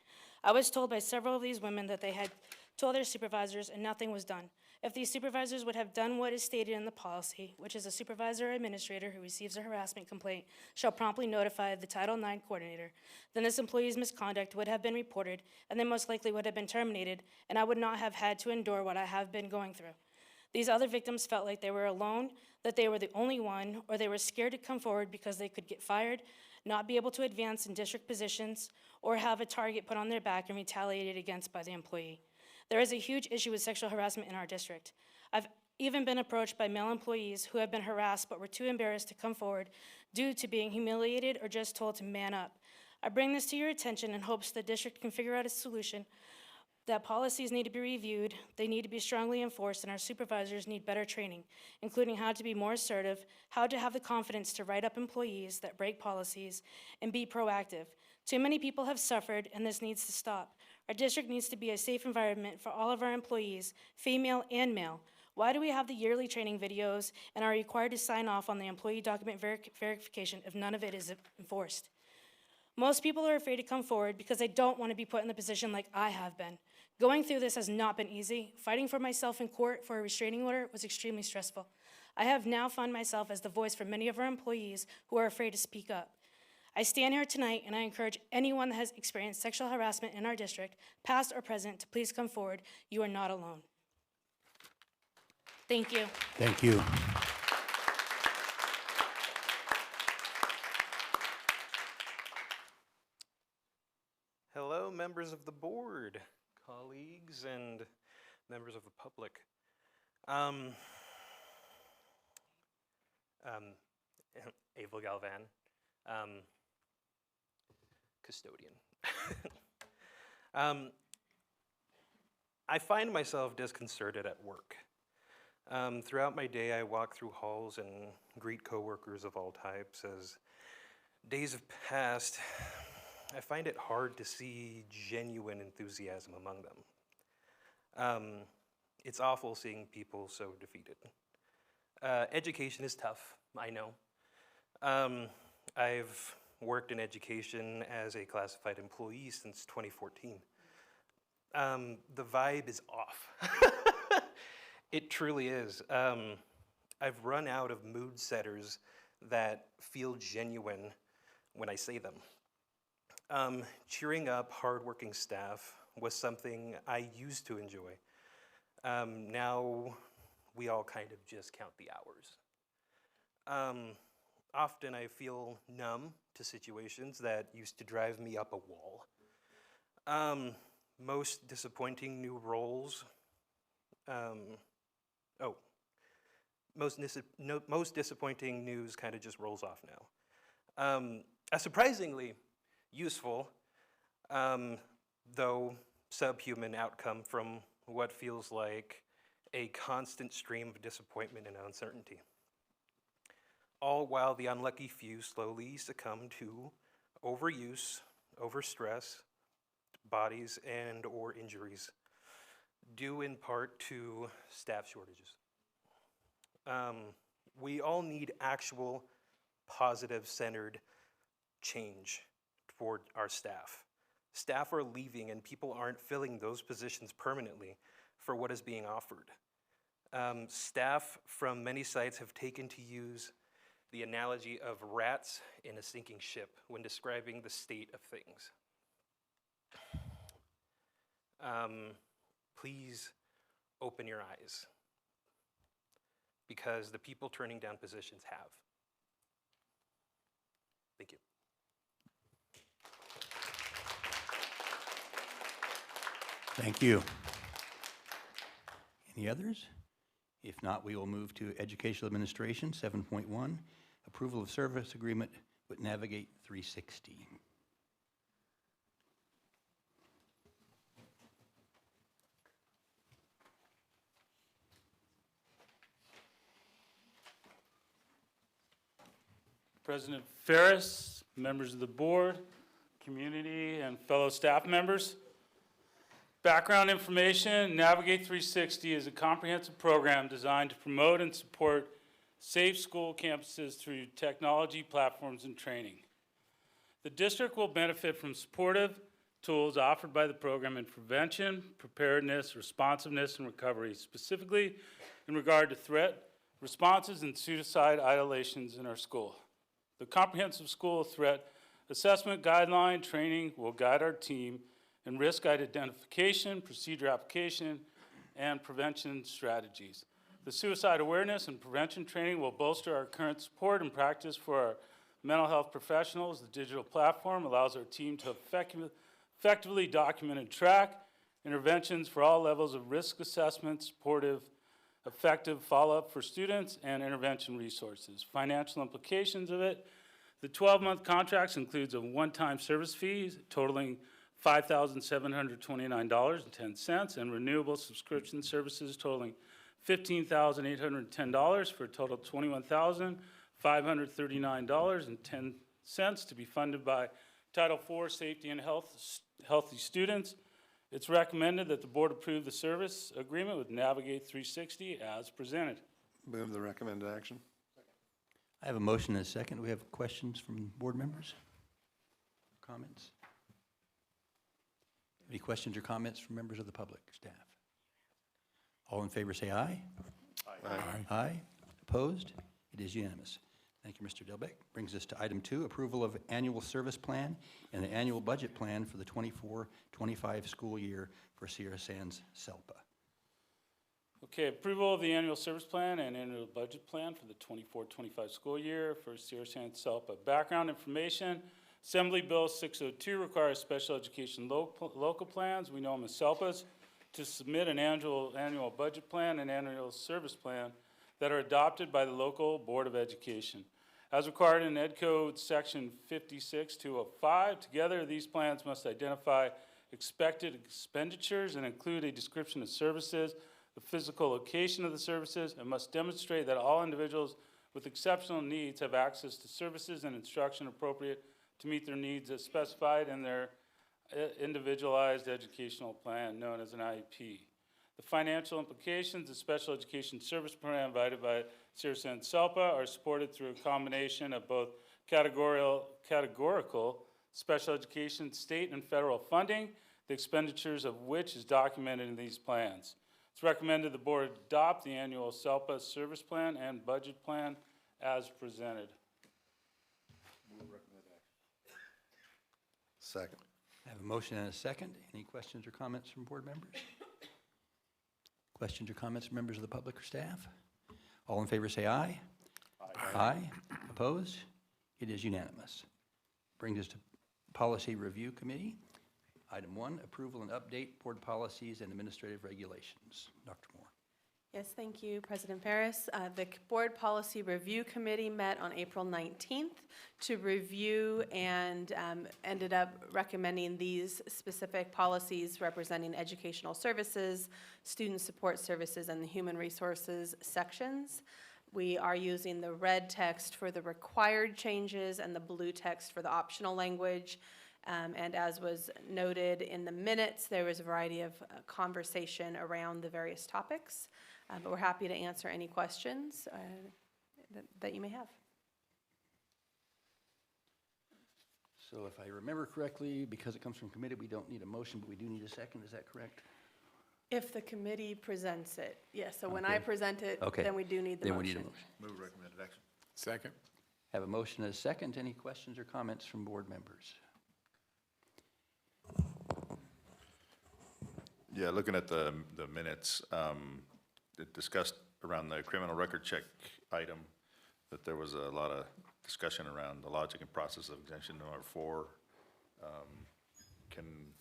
I was told by several of these women that they had told their supervisors and nothing was done. If these supervisors would have done what is stated in the policy, which is a supervisor or administrator who receives a harassment complaint shall promptly notify the Title IX coordinator, then this employee's misconduct would have been reported and they most likely would have been terminated, and I would not have had to endure what I have been going through. These other victims felt like they were alone, that they were the only one, or they were scared to come forward because they could get fired, not be able to advance in district positions, or have a target put on their back and retaliated against by the employee. There is a huge issue with sexual harassment in our district. I've even been approached by male employees who have been harassed but were too embarrassed to come forward due to being humiliated or just told to man up. I bring this to your attention in hopes the district can figure out a solution. That policies need to be reviewed, they need to be strongly enforced, and our supervisors need better training, including how to be more assertive, how to have the confidence to write up employees that break policies, and be proactive. Too many people have suffered, and this needs to stop. Our district needs to be a safe environment for all of our employees, female and male. Why do we have the yearly training videos and are required to sign off on the employee document verification if none of it is enforced? Most people are afraid to come forward because they don't want to be put in the position like I have been. Going through this has not been easy. Fighting for myself in court for a restraining order was extremely stressful. I have now found myself as the voice for many of our employees who are afraid to speak up. I stand here tonight and I encourage anyone that has experienced sexual harassment in our district, past or present, to please come forward. You are not alone. Thank you. Thank you. Hello, members of the board, colleagues, and members of the public. Abel Galvan, custodian. I find myself disconcerted at work. Throughout my day, I walk through halls and greet coworkers of all types. As days have passed, I find it hard to see genuine enthusiasm among them. It's awful seeing people so defeated. Education is tough, I know. I've worked in education as a classified employee since 2014. The vibe is off. It truly is. I've run out of mood setters that feel genuine when I say them. Cheering up hardworking staff was something I used to enjoy. Now we all kind of just count the hours. Often I feel numb to situations that used to drive me up a wall. Most disappointing new roles, most disappointing news kind of just rolls off now. A surprisingly useful, though subhuman outcome from what feels like a constant stream of disappointment and uncertainty. All while the unlucky few slowly succumb to overuse, overstress, bodies and or injuries, due in part to staff shortages. We all need actual positive centered change toward our staff. Staff are leaving and people aren't filling those positions permanently for what is being offered. Staff from many sites have taken to use the analogy of rats in a sinking ship when describing the state of things. Please open your eyes, because the people turning down positions have. Thank you. Thank you. Any others? If not, we will move to Educational Administration, 7.1, approval of service agreement with Navigate 360. President Ferris, members of the board, community, and fellow staff members. Background information, Navigate 360 is a comprehensive program designed to promote and support safe school campuses through technology, platforms, and training. The district will benefit from supportive tools offered by the program in prevention, preparedness, responsiveness, and recovery, specifically in regard to threat responses and suicide ideations in our school. The comprehensive school threat assessment guideline training will guide our team in risk identification, procedure application, and prevention strategies. The suicide awareness and prevention training will bolster our current support and practice for our mental health professionals. The digital platform allows our team to effectively document and track interventions for all levels of risk assessment, supportive, effective follow-up for students, and intervention resources. Financial implications of it: the 12-month contracts includes a one-time service fee totaling $5,729.10 and renewable subscription services totaling $15,810 for a total of $21,539.10 to be funded by Title IV Safety and Healthy Students. It's recommended that the board approve the service agreement with Navigate 360 as presented. Move the recommended action. I have a motion and a second. Do we have questions from board members? Comments? Any questions or comments from members of the public, staff? All in favor say aye. Aye. Aye. Opposed? It is unanimous. Thank you, Mr. Delbeck. Brings us to item 2, approval of annual service plan and the annual budget plan for the 24-25 school year for Sierra Sands SELPA. Okay, approval of the annual service plan and annual budget plan for the 24-25 school year for Sierra Sands SELPA. Background information: Assembly Bill 602 requires special education local plans, we know them as SELPAs, to submit an annual budget plan and annual service plan that are adopted by the local Board of Education. As required in Ed Code Section 56205, together these plans must identify expected expenditures and include a description of services, the physical location of the services, and must demonstrate that all individuals with exceptional needs have access to services and instruction appropriate to meet their needs as specified in their individualized educational plan known as an IEP. The financial implications of special education service plan provided by Sierra Sands SELPA are supported through a combination of both categorical special education state and federal funding, the expenditures of which is documented in these plans. It's recommended the board adopt the annual SELPA service plan and budget plan as presented. Second. I have a motion and a second. Any questions or comments from board members? Questions or comments from members of the public or staff? All in favor say aye. Aye. Aye. Opposed? It is unanimous. Brings us to Policy Review Committee. Item 1, approval and update board policies and administrative regulations. Dr. Moore. Yes, thank you, President Ferris. The Board Policy Review Committee met on April 19th to review and ended up recommending these specific policies representing educational services, student support services, and the human resources sections. We are using the red text for the required changes and the blue text for the optional language. And as was noted in the minutes, there was a variety of conversation around the various topics. But we're happy to answer any questions that you may have. So if I remember correctly, because it comes from committee, we don't need a motion, but we do need a second. Is that correct? If the committee presents it, yes. So when Okay. I present it, Okay. then we do need the Then motion. we need a motion. Move recommended action. Second. Have a motion and a second. Any questions or comments from board members? Yeah, looking at the minutes, it discussed around the criminal record check item that there was a lot of discussion around the logic and process of exemption number 4. Can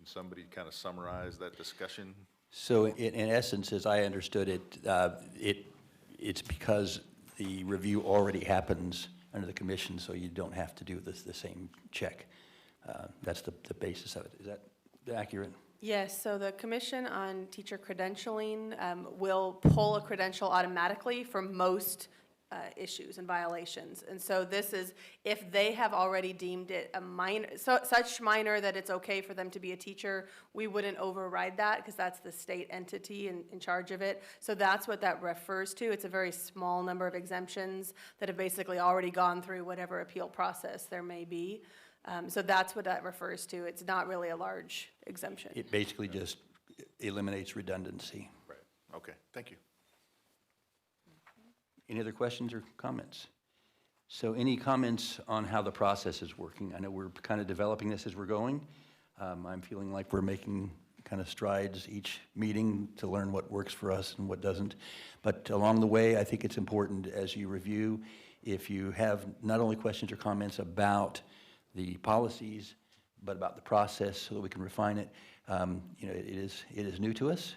somebody kind of summarize that discussion? So in essence, as I understood it, it's because the review already happens under the commission, so you don't have to do the same check. That's the basis of it. Is that accurate? Yes, so the Commission on Teacher Credentialing will pull a credential automatically for most issues and violations. And so this is, if they have already deemed it a minor, such minor that it's okay for them to be a teacher, we wouldn't override that because that's the state entity in charge of it. So that's what that refers to. It's a very small number of exemptions that have basically already gone through whatever appeal process there may be. So that's what that refers to. It's not really a large exemption. It basically just eliminates redundancy. Right, okay, thank you. Any other questions or comments? So any comments on how the process is working? I know we're kind of developing this as we're going. I'm feeling like we're making kind of strides each meeting to learn what works for us and what doesn't. But along the way, I think it's important as you review, if you have not only questions or comments about the policies, but about the process so that we can refine it. You know, it is new to us.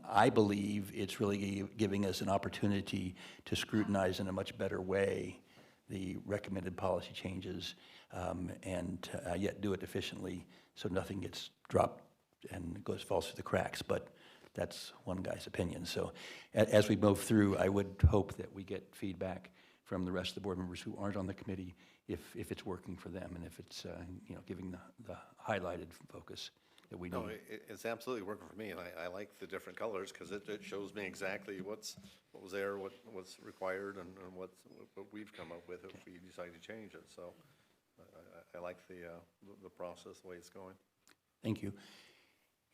I believe it's really giving us an opportunity to scrutinize in a much better way the recommended policy changes and yet do it efficiently so nothing gets dropped and falls through the cracks. But that's one guy's opinion. So as we move through, I would hope that we get feedback from the rest of the board members who aren't on the committee if it's working for them and if it's you know, giving the highlighted focus that we need. No, it's absolutely working for me, and I like the different colors because it shows me exactly what was there, what's required, and what we've come up with if we decide to change it. So I like the process, the way it's going. Thank you.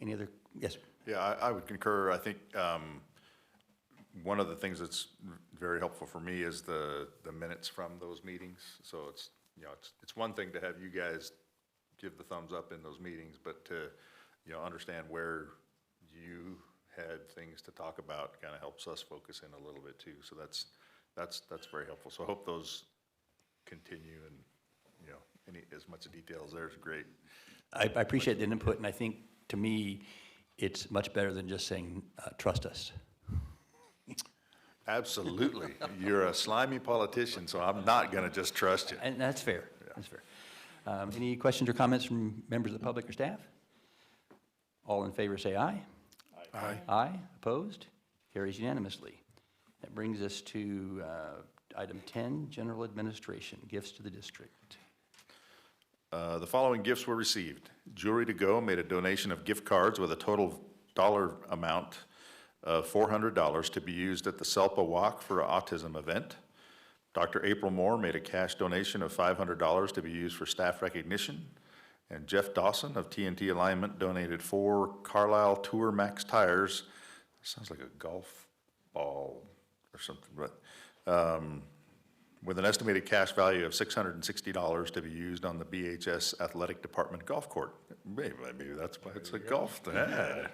Any other? Yes. Yeah, I would concur. I think one of the things that's very helpful for me is the minutes from those meetings. So it's, you know, it's one thing to have you guys give the thumbs up in those meetings, but to, you know, understand where you had things to talk about kind of helps us focus in a little bit too. So that's very helpful. So I hope those continue, and, you know, as much detail as there is great. I appreciate the input, and I think to me, it's much better than just saying, trust us. Absolutely. You're a slimy politician, so I'm not going to just trust you. And that's fair. Yeah. That's fair. Any questions or comments from members of the public or staff? All in favor say aye. Aye. Aye. Opposed? Carries unanimously. That brings us to item 10, general administration, gifts to the district. The following gifts were received. Jewelry to Go made a donation of gift cards with a total dollar amount of $400 to be used at the SELPA Walk for an autism event. Dr. April Moore made a cash donation of $500 to be used for staff recognition. And Jeff Dawson of TNT Alignment donated 4 Carlisle Tour Max tires. Sounds like a golf ball or something, but with an estimated cash value of $660 to be used on the BHS Athletic Department golf court. Maybe that's why it's a golf thing.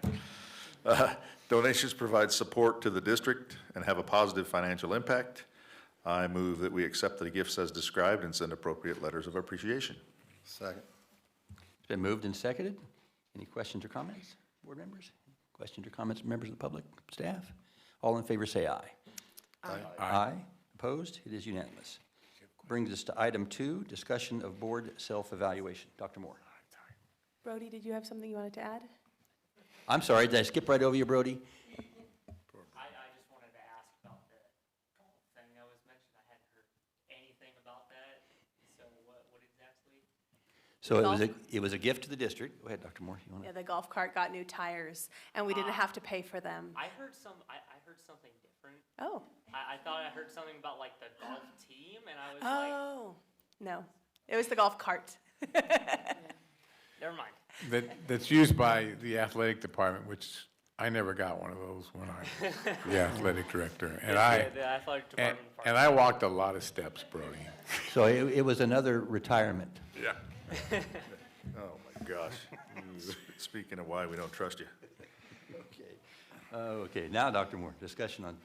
Donations provide support to the district and have a positive financial impact. I move that we accept the gifts as described and send appropriate letters of appreciation. Second. It's been moved and seconded. Any questions or comments, board members? Questions or comments from members of the public, staff? All in favor say aye. Aye. Aye. Opposed? It is unanimous. Brings us to item 2, discussion of board self-evaluation. Dr. Moore. Brody, did you have something you wanted to add? I'm sorry, did I skip right over you, Brody? I just wanted to ask about the golf thing that was mentioned. I hadn't heard anything about that. So what exactly? So it was a gift to the district. Go ahead, Dr. Moore. You want Yeah, the golf cart got new tires, and we didn't have to pay for them. I heard something different. Oh. I thought I heard something about like the golf team, and I was Oh, no. It was the golf cart. Never mind. That's used by the athletic department, which I never got one of those when I was the athletic director. And The athletic department. and I walked a lot of steps, Brody. So it was another retirement. Yeah. Oh, my gosh. Speaking of why we don't trust you. Okay, now, Dr. Moore, discussion on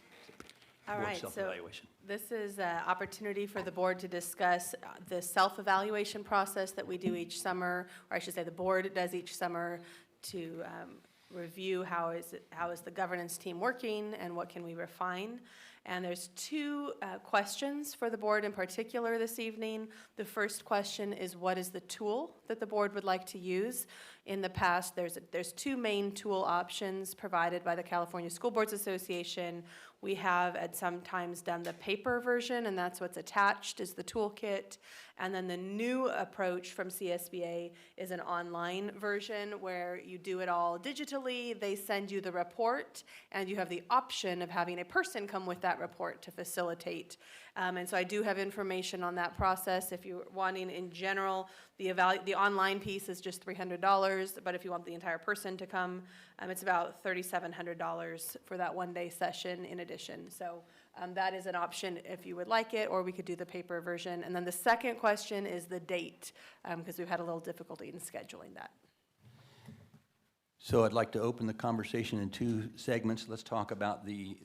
All board right, so self-evaluation. this is an opportunity for the board to discuss the self-evaluation process that we do each summer, or I should say the board does each summer to review how is the governance team working and what can we refine. And there's two questions for the board in particular this evening. The first question is, what is the tool that the board would like to use? In the past, there's two main tool options provided by the California School Boards Association. We have at some times done the paper version, and that's what's attached is the toolkit. And then the new approach from CSBA is an online version where you do it all digitally. They send you the report, and you have the option of having a person come with that report to facilitate. And so I do have information on that process. If you're wanting in general, the online piece is just $300, but if you want the entire person to come, it's about $3,700 for that one-day session in addition. So that is an option if you would like it, or we could do the paper version. And then the second question is the date, because we've had a little difficulty in scheduling that. So I'd like to open the conversation in two segments. Let's talk about the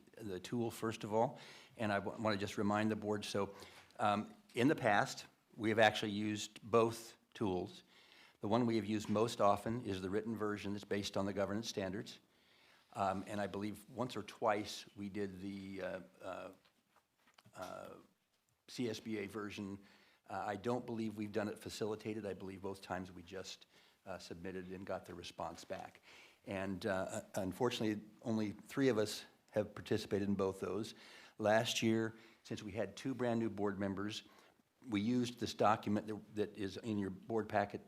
tool first of all. And I want to just remind the board, so in the past, we have actually used both tools. The one we have used most often is the written version that's based on the governance standards. And I believe once or twice we did the CSBA version. I don't believe we've done it facilitated. I believe both times we just submitted and got the response back. And unfortunately, only 3 of us have participated in both those. Last year, since we had 2 brand new board members, we used this document that is in your board packet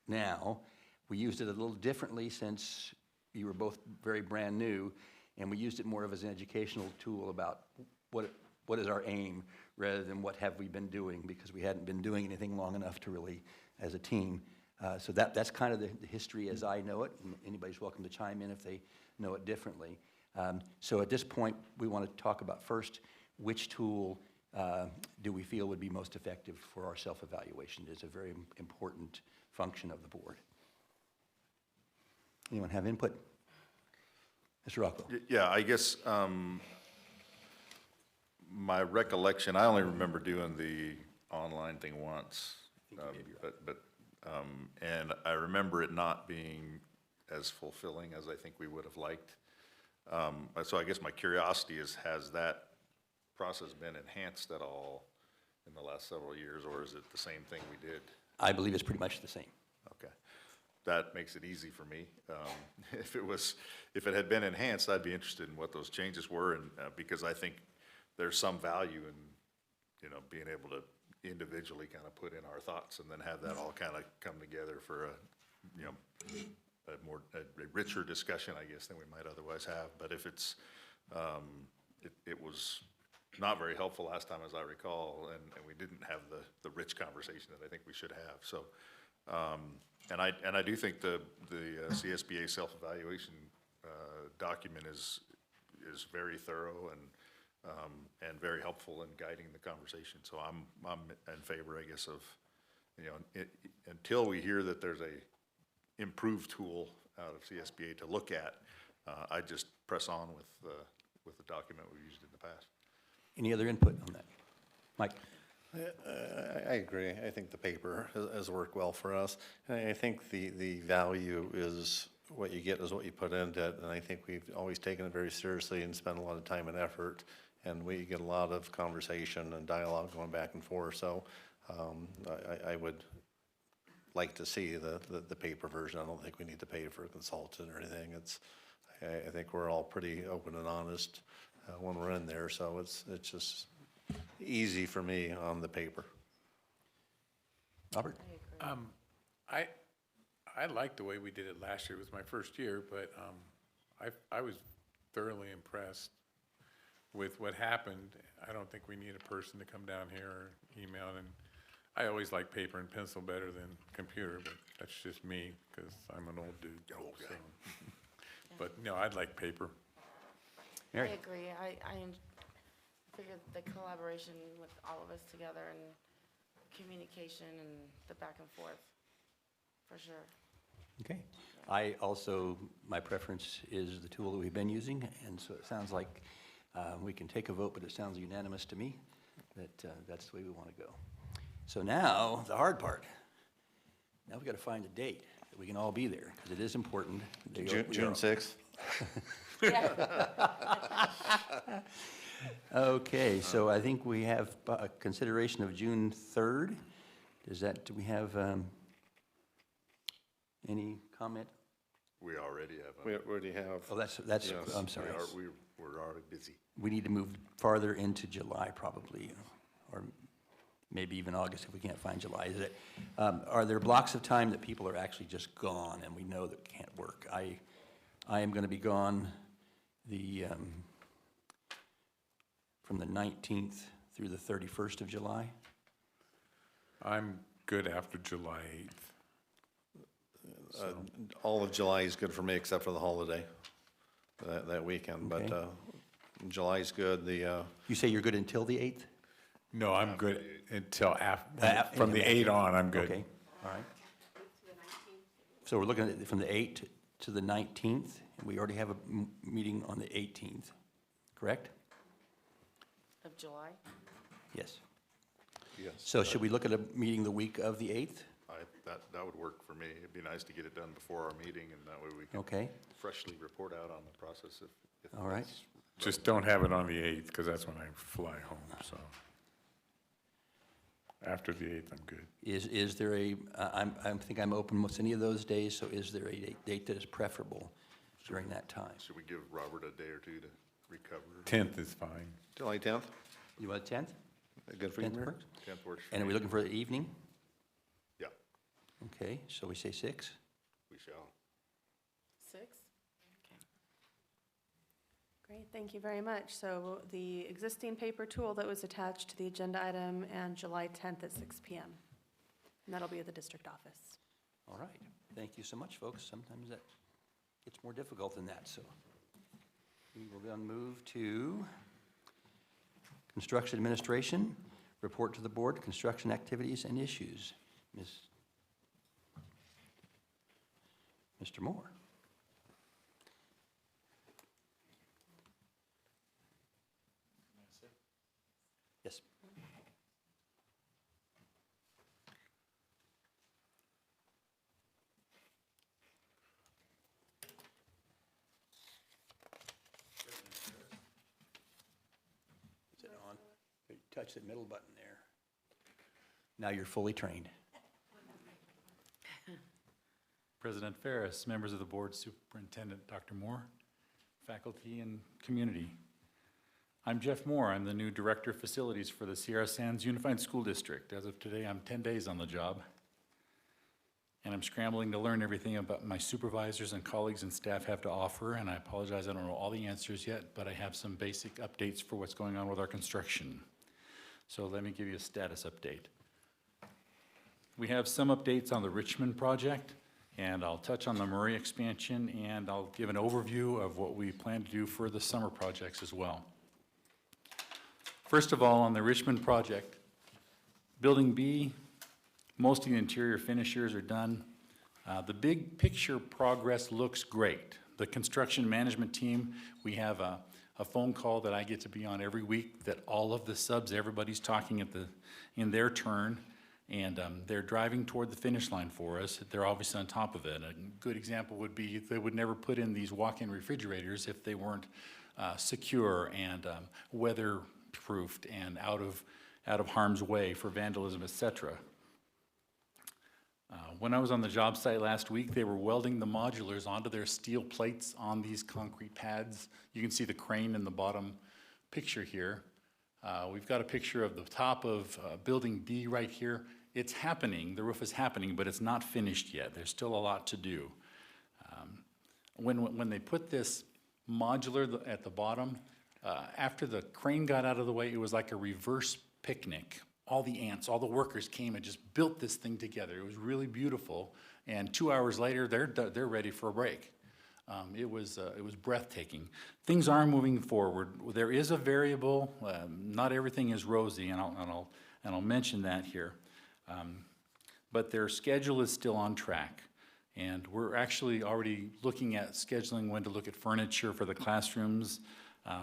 now. We used it a little differently since you were both very brand new, and we used it more of as an educational tool about what is our aim rather than what have we been doing, because we hadn't been doing anything long enough to really, as a team. So that's kind of the history as I know it, and anybody's welcome to chime in if they know it differently. So at this point, we want to talk about first, which tool do we feel would be most effective for our self-evaluation? It's a very important function of the board. Anyone have input? Mr. Rockwell. Yeah, I guess my recollection, I only remember doing the online thing once, and I remember it not being as fulfilling as I think we would have liked. So I guess my curiosity is, has that process been enhanced at all in the last several years, or is it the same thing we did? I believe it's pretty much the same. Okay. That makes it easy for me. If it had been enhanced, I'd be interested in what those changes were, and because I think there's some value in, being able to individually kind of put in our thoughts and then have that all kind of come together for a richer discussion, I guess, than we might otherwise have. But if it's, it was not very helpful last time, as I recall, and we didn't have the rich conversation that I think we should have. So, and I do think the CSBA self-evaluation document is very thorough and very helpful in guiding the conversation. So I'm in favor, I guess, of until we hear that there's a improved tool out of CSBA to look at, I just press on with the document we've used in the past. Any other input on that? Mike? I agree. I think the paper has worked well for us. And I think the value is what you get is what you put into it. And I think we've always taken it very seriously and spent a lot of time and effort. And we get a lot of conversation and dialogue going back and forth. So I would like to see the paper version. I don't think we need to pay for a consultant or anything. I think we're all pretty open and honest when we're in there. So it's just easy for me on the paper. Robert? I liked the way we did it last year. It was my first year, but I was thoroughly impressed with what happened. I don't think we need a person to come down here or email. And I always like paper and pencil better than computer, but that's just me because I'm an old dude. Old guy. So. But no, I'd like paper. Mary? I agree. I figured the collaboration with all of us together and communication and the back and forth, for sure. Okay. I also, my preference is the tool that we've been using, and so it sounds like we can take a vote, but it sounds unanimous to me that that's the way we want to go. So now, the hard part. Now we've got to find a date that we can all be there, because it is important. June 6th? Okay, so I think we have a consideration of June 3rd. Do we have any comment? We already have. We already have. Oh, that's, Yes, I'm sorry. We're already busy. We need to move farther into July probably, or maybe even August if we can't find July. Are there blocks of time that people are actually just gone and we know that can't work? I am going to be gone from the 19th through the 31st of July. I'm good after July 8th. All of July is good for me except for the holiday, that weekend. Okay. But July's good. You say you're good until the 8th? No, I'm good until from the 8 on, I'm good. Okay, all right. So we're looking at from the 8th to the 19th, and we already have a meeting on the 18th, correct? Of July? Yes. Yes. So should we look at a meeting the week of the 8th? That would work for me. It'd be nice to get it done before our meeting, and that way we can Okay. freshly report out on the process if All right. it's Just don't have it on the 8th, because that's when I fly home, so. After the 8th, I'm good. Is there I think I'm open most any of those days, so is there a date that is preferable during that time? Should we give Robert a day or two to recover? 10th is fine. July 10th? You want 10th? Good for you, 10th Mayor? works? 10th works for And are we me. looking for the evening? Yeah, Okay, so we say 6? we shall. 6? Great, thank you very much. So the existing paper tool that was attached to the agenda item and July 10th at 6 PM. And that'll be at the district office. All right. Thank you so much, folks. Sometimes that gets more difficult than that, so. We will then move to construction administration, report to the board, construction activities and issues. Mr. Moore. Yes. Is it on? Touch the middle button there. Now you're fully trained. President Ferris, members of the board, Superintendent Dr. Moore, faculty and community. I'm Jeff Moore. I'm the new Director of Facilities for the Sierra Sands Unified School District. As of today, I'm 10 days on the job. And I'm scrambling to learn everything about my supervisors and colleagues and staff have to offer, and I apologize, I don't know all the answers yet, but I have some basic updates for what's going on with our construction. So let me give you a status update. We have some updates on the Richmond project, and I'll touch on the Murray expansion, and I'll give an overview of what we plan to do for the summer projects as well. First of all, on the Richmond project, Building B, most of the interior finishers are done. The big picture progress looks great. The construction management team, we have a phone call that I get to be on every week that all of the subs, everybody's talking in their turn, and they're driving toward the finish line for us. They're obviously on top of it. A good example would be they would never put in these walk-in refrigerators if they weren't secure and weather-proofed and out of harm's way for vandalism, etc. When I was on the job site last week, they were welding the modulars onto their steel plates on these concrete pads. You can see the crane in the bottom picture here. We've got a picture of the top of Building B right here. It's happening, the roof is happening, but it's not finished yet. There's still a lot to do. When they put this modular at the bottom, after the crane got out of the way, it was like a reverse picnic. All the ants, all the workers came and just built this thing together. It was really beautiful. And 2 hours later, they're ready for a break. It was breathtaking. Things are moving forward. There is a variable. Not everything is rosy, and I'll mention that here. But their schedule is still on track. And we're actually already looking at scheduling when to look at furniture for the classrooms,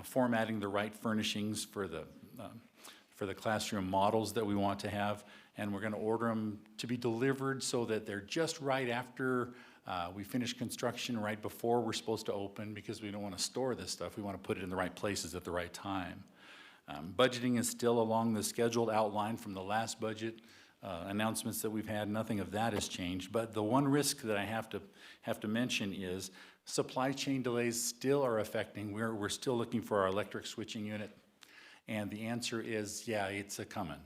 formatting the right furnishings for the classroom models that we want to have, and we're gonna order them to be delivered so that they're just right after we finish construction, right before we're supposed to open, because we don't wanna store this stuff. We wanna put it in the right places at the right time. Budgeting is still along the scheduled outline from the last budget announcements that we've had. Nothing of that has changed, but the one risk that I have to mention is supply chain delays still are affecting. We're still looking for our electric switching unit, and the answer is, yeah, it's a coming.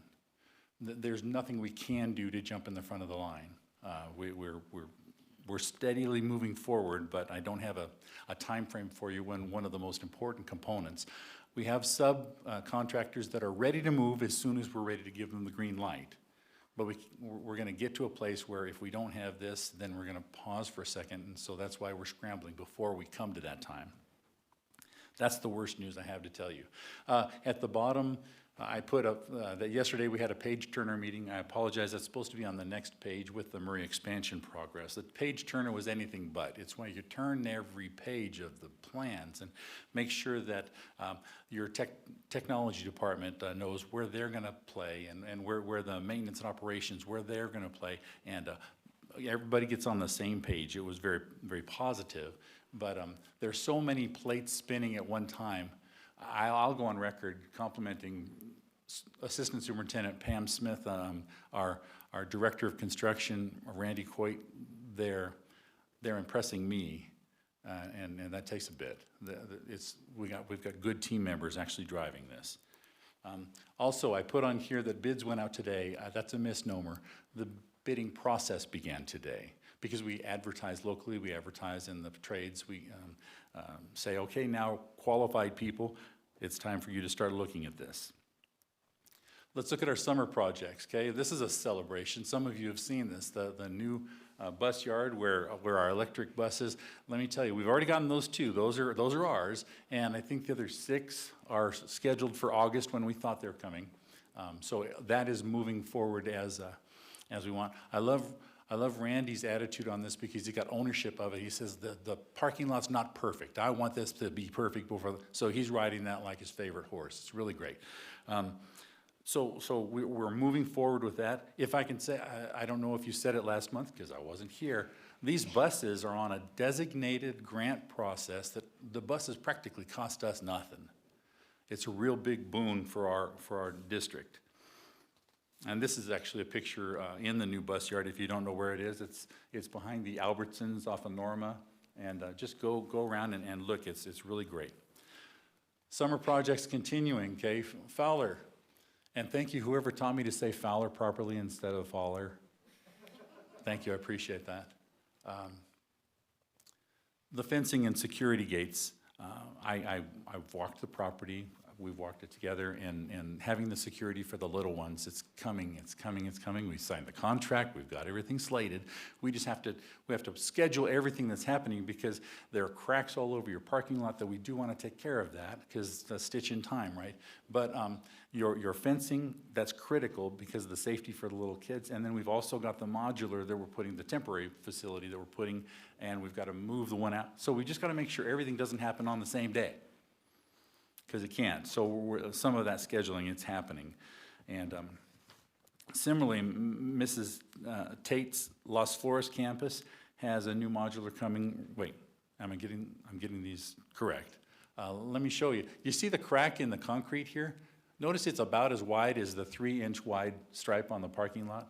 There's nothing we can do to jump in the front of the line. We're steadily moving forward, but I don't have a time frame for you when one of the most important components. We have subcontractors that are ready to move as soon as we're ready to give them the green light. But we're gonna get to a place where if we don't have this, then we're gonna pause for a second, and so that's why we're scrambling before we come to that time. That's the worst news I have to tell you. At the bottom, I put up that yesterday we had a page turner meeting. I apologize, that's supposed to be on the next page with the Murray expansion progress. The page turner was anything but. It's when you turn every page of the plans and make sure that your technology department knows where they're gonna play and where the maintenance and operations, where they're gonna play, and everybody gets on the same page. It was very, very positive, but there's so many plates spinning at one time. I'll go on record complimenting Assistant Superintendent Pam Smith, our Director of Construction, Randy Coit. They're impressing me, and that takes a bit. We've got good team members actually driving this. Also, I put on here that bids went out today. That's a misnomer. The bidding process began today because we advertise locally, we advertise in the trades, we say, okay, now qualified people, it's time for you to start looking at this. Let's look at our summer projects, okay? This is a celebration. Some of you have seen this, the new bus yard where our electric buses. Let me tell you, we've already gotten those two. Those are ours, and I think the other 6 are scheduled for August when we thought they were coming. So that is moving forward as we want. I love Randy's attitude on this because he got ownership of it. He says the parking lot's not perfect. I want this to be perfect before, so he's riding that like his favorite horse. It's really great. So we're moving forward with that. If I can say, I don't know if you said it last month because I wasn't here, these buses are on a designated grant process that the buses practically cost us nothing. It's a real big boon for our district. And this is actually a picture in the new bus yard. If you don't know where it is, it's behind the Albertsons off of Norma. And just go around and look. It's really great. Summer projects continuing, okay? Fowler. And thank you, whoever taught me to say Fowler properly instead of Fowler. Thank you, I appreciate that. The fencing and security gates. I've walked the property. We've walked it together, and having the security for the little ones, it's coming. We signed the contract, we've got everything slated. We have to schedule everything that's happening because there are cracks all over your parking lot that we do want to take care of that because it's a stitch in time, right? But your fencing, that's critical because of the safety for the little kids. And then we've also got the modular that we're putting, the temporary facility that we're putting, and we've got to move the one out. So we just got to make sure everything doesn't happen on the same day, because it can't. So some of that scheduling, it's happening. And similarly, Mrs. Tate's Las Flores campus has a new modular coming. Wait, I'm getting these correct. Let me show you. You see the crack in the concrete here? Notice it's about as wide as the 3-inch wide stripe on the parking lot.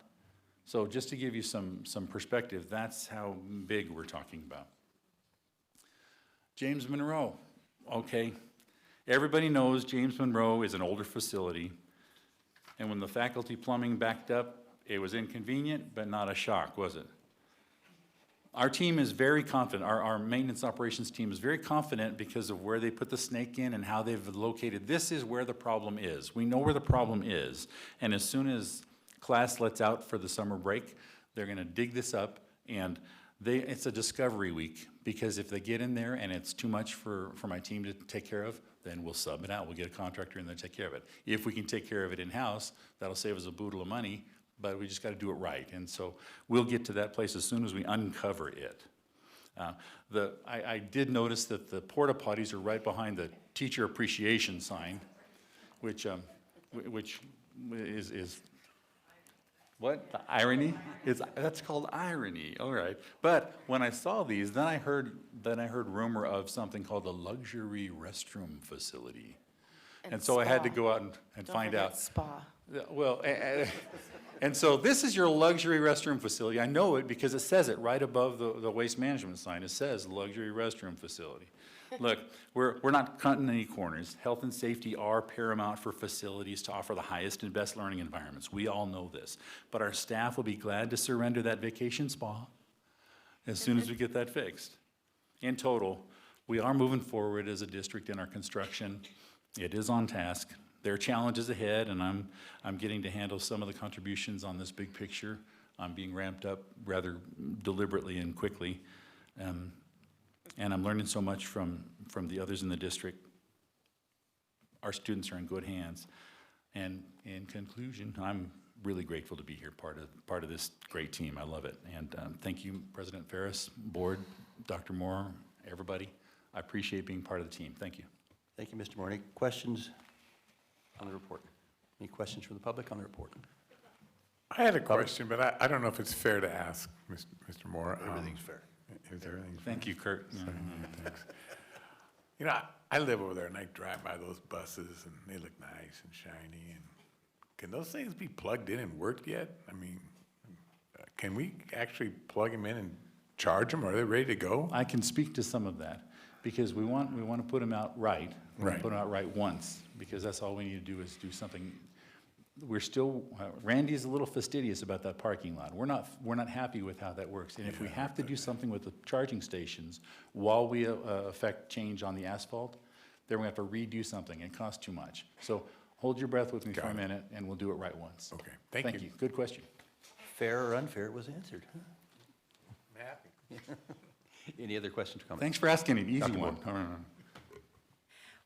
So just to give you some perspective, that's how big we're talking about. James Monroe, okay. Everybody knows James Monroe is an older facility, and when the faculty plumbing backed up, it was inconvenient, but not a shock, was it? Our team is very confident, our maintenance operations team is very confident because of where they put the snake in and how they've located. This is where the problem is. We know where the problem is, and as soon as class lets out for the summer break, they're gonna dig this up, and it's a discovery week, because if they get in there and it's too much for my team to take care of, then we'll sub it out. We'll get a contractor in there to take care of it. If we can take care of it in-house, that'll save us a boodle of money, but we just got to do it right. And so we'll get to that place as soon as we uncover it. I did notice that the porta potties are right behind the teacher appreciation sign, which is What? The irony? That's called irony. All right. But when I saw these, then I heard rumor of something called a luxury restroom facility. And so I had to go out and find out. Spa. Yeah, well, and so this is your luxury restroom facility. I know it because it says it right above the waste management sign. It says luxury restroom facility. Look, we're not cutting any corners. Health and safety are paramount for facilities to offer the highest and best learning environments. We all know this. But our staff will be glad to surrender that vacation spa as soon as we get that fixed. In total, we are moving forward as a district in our construction. It is on task. There are challenges ahead, and I'm getting to handle some of the contributions on this big picture. I'm being ramped up rather deliberately and quickly. And I'm learning so much from the others in the district. Our students are in good hands. And in conclusion, I'm really grateful to be here, part of this great team. I love it. And thank you, President Ferris, board, Dr. Moore, everybody. I appreciate being part of the team. Thank you. Thank you, Mr. Moore. Any questions on the report? Any questions from the public on the report? I had a question, but I don't know if it's fair to ask, Mr. Moore. Everything's fair. Is everything fair? Thank you, Kurt. Thanks. You know, I live over there and I drive by those buses and they look nice and shiny. And can those things be plugged in and worked yet? I mean, can we actually plug them in and charge them? Are they ready to go? I can speak to some of that because we want to put them out right. We want to put them out right once because that's all we need to do is do something. We're still, Randy's a little fastidious about that parking lot. We're not happy with how that works. And if we have to do something with the charging stations while we affect change on the asphalt, then we have to redo something. It costs too much. So hold your breath with me for a minute and we'll do it right once. Okay, thank you. Good question. Fair or unfair, it was answered. I'm happy. Any other questions or comments? Thanks for asking an easy Dr. one.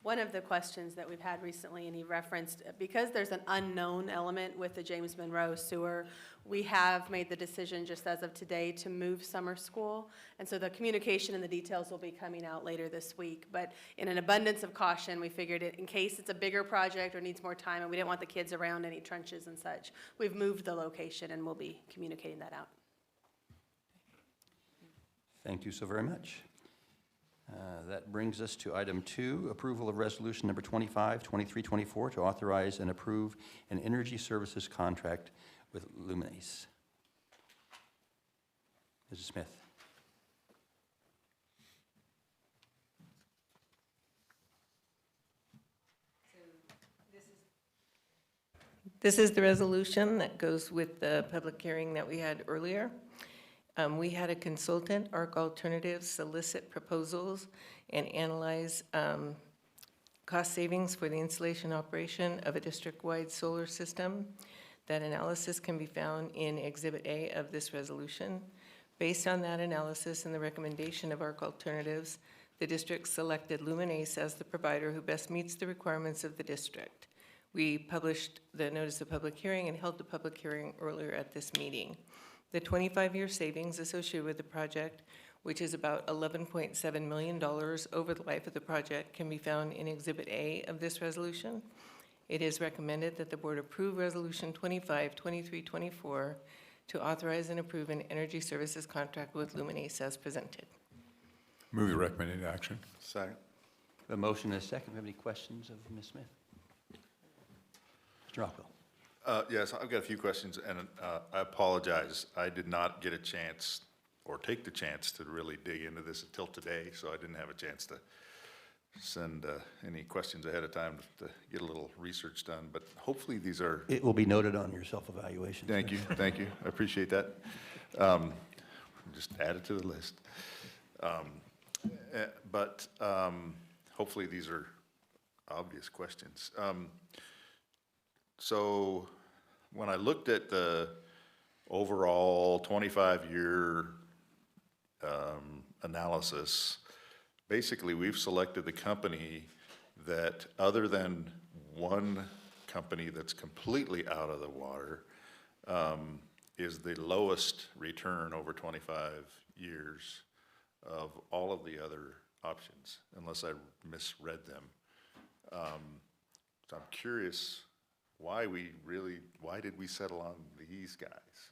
One of the questions that we've had recently, and he referenced, because there's an unknown element with the James Monroe sewer, we have made the decision just as of today to move summer school. And so the communication and the details will be coming out later this week. But in an abundance of caution, we figured it in case it's a bigger project or needs more time and we didn't want the kids around any trenches and such, we've moved the location and we'll be communicating that out. Thank you so very much. That brings us to item 2, approval of resolution number 25-2324 to authorize and approve an energy services contract with Luminace. Mrs. Smith. This is the resolution that goes with the public hearing that we had earlier. We had a consultant, ARC Alternatives, solicit proposals and analyze cost savings for the installation operation of a district-wide solar system. That analysis can be found in Exhibit A of this resolution. Based on that analysis and the recommendation of ARC Alternatives, the district selected Luminace as the provider who best meets the requirements of the district. We published the notice of public hearing and held the public hearing earlier at this meeting. The 25-year savings associated with the project, which is about $11.7 million over the life of the project, can be found in Exhibit A of this resolution. It is recommended that the board approve Resolution 25-2324 to authorize and approve an energy services contract with Luminace as presented. Move the recommended action. Second. A motion and a second. Do you have any questions of Ms. Smith? Mr. Rockwell. Yes, I've got a few questions, and I apologize. I did not get a chance or take the chance to really dig into this until today, so I didn't have a chance to send any questions ahead of time to get a little research done. But hopefully these are... It will be noted on your self-evaluation. Thank you, thank you. I appreciate that. Just add it to the list. But hopefully these are obvious questions. So when I looked at the overall 25-year analysis, basically we've selected the company that, other than one company that's completely out of the water, is the lowest return over 25 years of all of the other options, unless I misread them. So I'm curious why did we settle on these guys?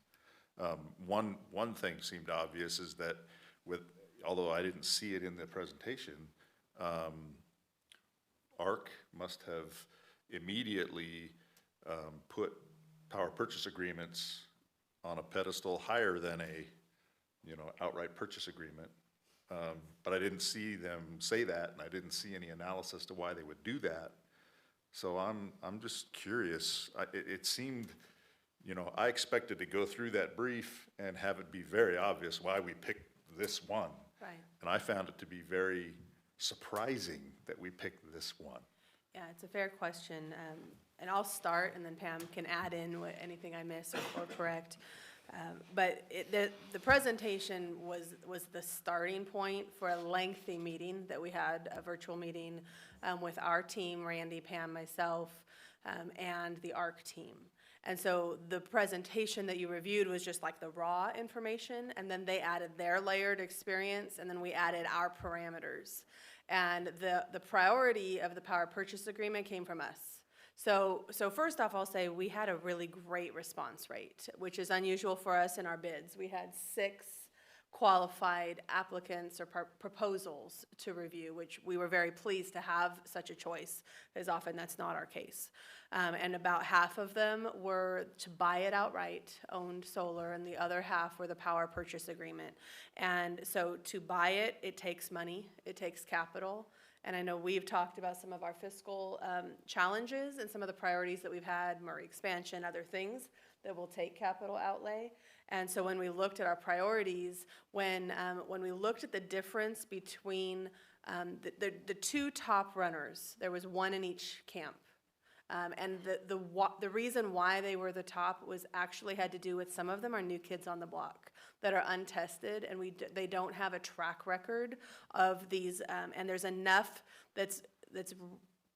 One thing seemed obvious is that although I didn't see it in the presentation, ARC must have immediately put power purchase agreements on a pedestal higher than a, outright purchase agreement. But I didn't see them say that, and I didn't see any analysis to why they would do that. So I'm just curious. It seemed, I expected to go through that brief and have it be very obvious why we picked this one. Right. And I found it to be very surprising that we picked this one. Yeah, it's a fair question. And I'll start, and then Pam can add in anything I miss or correct. But the presentation was the starting point for a lengthy meeting that we had, a virtual meeting with our team, Randy, Pam, myself, and the ARC team. And so the presentation that you reviewed was just like the raw information, and then they added their layered experience, and then we added our parameters. And the priority of the power purchase agreement came from us. So first off, I'll say we had a really great response rate, which is unusual for us in our bids. We had 6 qualified applicants or proposals to review, which we were very pleased to have such a choice, because often that's not our case. And about half of them were to buy it outright, owned solar, and the other half were the power purchase agreement. And so to buy it, it takes money, it takes capital. And I know we've talked about some of our fiscal challenges and some of the priorities that we've had, Murray expansion, other things that will take capital outlay. And so when we looked at our priorities, when we looked at the difference between the 2 top runners, there was 1 in each camp. And the reason why they were the top was actually had to do with some of them are new kids on the block that are untested, and they don't have a track record of these, and there's enough that's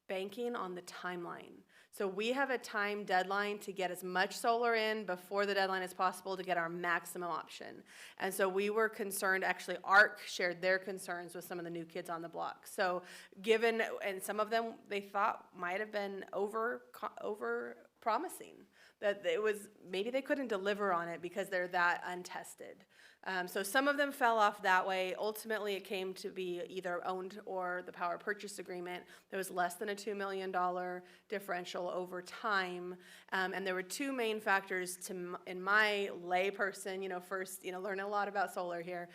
banking on the timeline. So we have a time deadline to get as much solar in before the deadline as possible to get our maximum option. And so we were concerned, actually ARC shared their concerns with some of the new kids on the block. So given, and some of them they thought might have been over promising, that it was, maybe they couldn't deliver on it because they're that untested. So some of them fell off that way. Ultimately, it came to be either owned or the power purchase agreement. There was less than a $2 million differential over time. And there were 2 main factors in my layperson, first, learn a lot about solar here.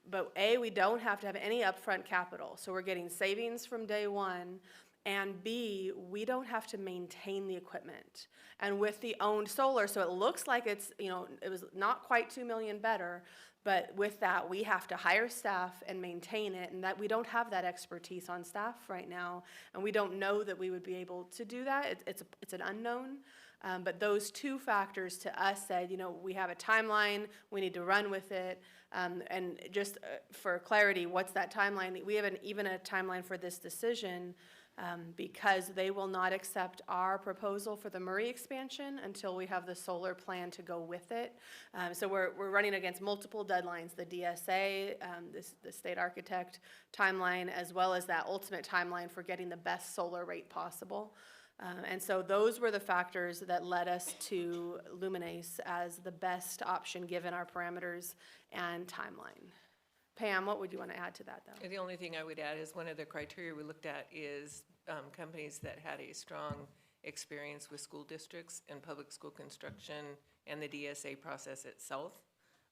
But A, we don't have to have any upfront capital. So we're getting savings from day one. And B, we don't have to maintain the equipment. And with the owned solar, so it looks like it's, it was not quite 2 million better, but with that, we have to hire staff and maintain it, and that we don't have that expertise on staff right now, and we don't know that we would be able to do that. It's an unknown. But those 2 factors to us said, we have a timeline, we need to run with it. And just for clarity, what's that timeline? We have even a timeline for this decision. Because they will not accept our proposal for the Murray expansion until we have the solar plan to go with it. So we're running against multiple deadlines, the DSA, the state architect timeline, as well as that ultimate timeline for getting the best solar rate possible. And so those were the factors that led us to Luminace as the best option given our parameters and timeline. Pam, what would you want to add to that, though? The only thing I would add is one of the criteria we looked at is companies that had a strong experience with school districts and public school construction and the DSA process itself,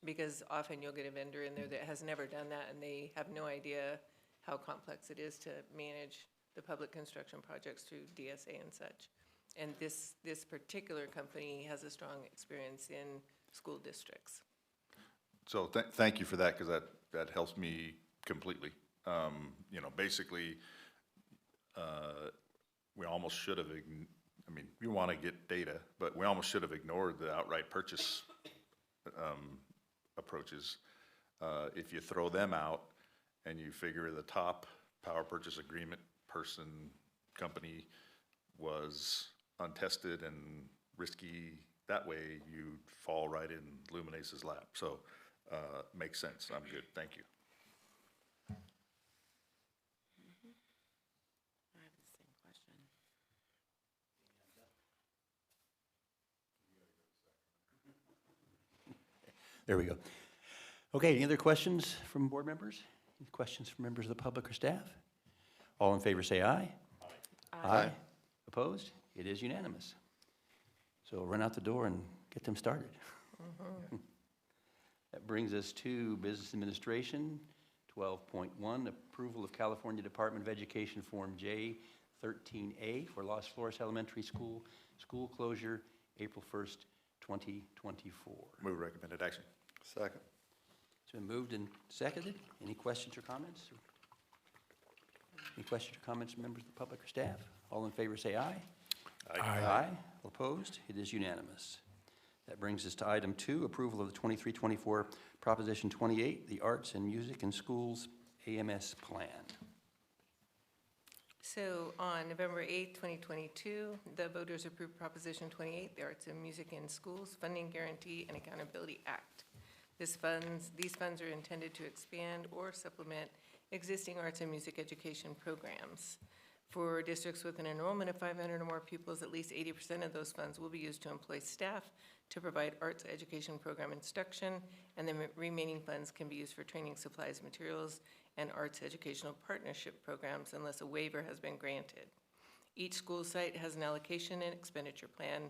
because often you'll get a vendor in there that has never done that, and they have no idea how complex it is to manage the public construction projects through DSA and such. And this particular company has a strong experience in school districts. So thank you for that, because that helps me completely. Basically, we almost should have, we want to get data, but we almost should have ignored the outright purchase approaches. If you throw them out and you figure the top power purchase agreement company was untested and risky, that way you'd fall right in Luminace's lap. So makes sense. I'm good. Thank you. I have the same question. There we go. Okay, any other questions from board members? Any questions from members of the public or staff? All in favor say aye. Aye. Opposed? It is unanimous. So run out the door and get them started. That brings us to business administration. 12.1, approval of California Department of Education Form J13A for Los Flores Elementary School, school closure, April 1st, 2024. Move recommended action. Second. It's been moved and seconded. Any questions or comments? Any questions or comments from members of the public or staff? All in favor say aye. Aye. All opposed? It is unanimous. That brings us to item 2, approval of the 23-24 Proposition 28, the Arts and Music in Schools AMS Plan. So on November 8th, 2022, the voters approved Proposition 28, the Arts and Music in Schools Funding Guarantee and Accountability Act. These funds are intended to expand or supplement existing arts and music education programs. For districts with an enrollment of 500 or more pupils, at least 80% of those funds will be used to employ staff to provide arts education program instruction, and the remaining funds can be used for training supplies, materials, and arts educational partnership programs unless a waiver has been granted. Each school site has an allocation and expenditure plan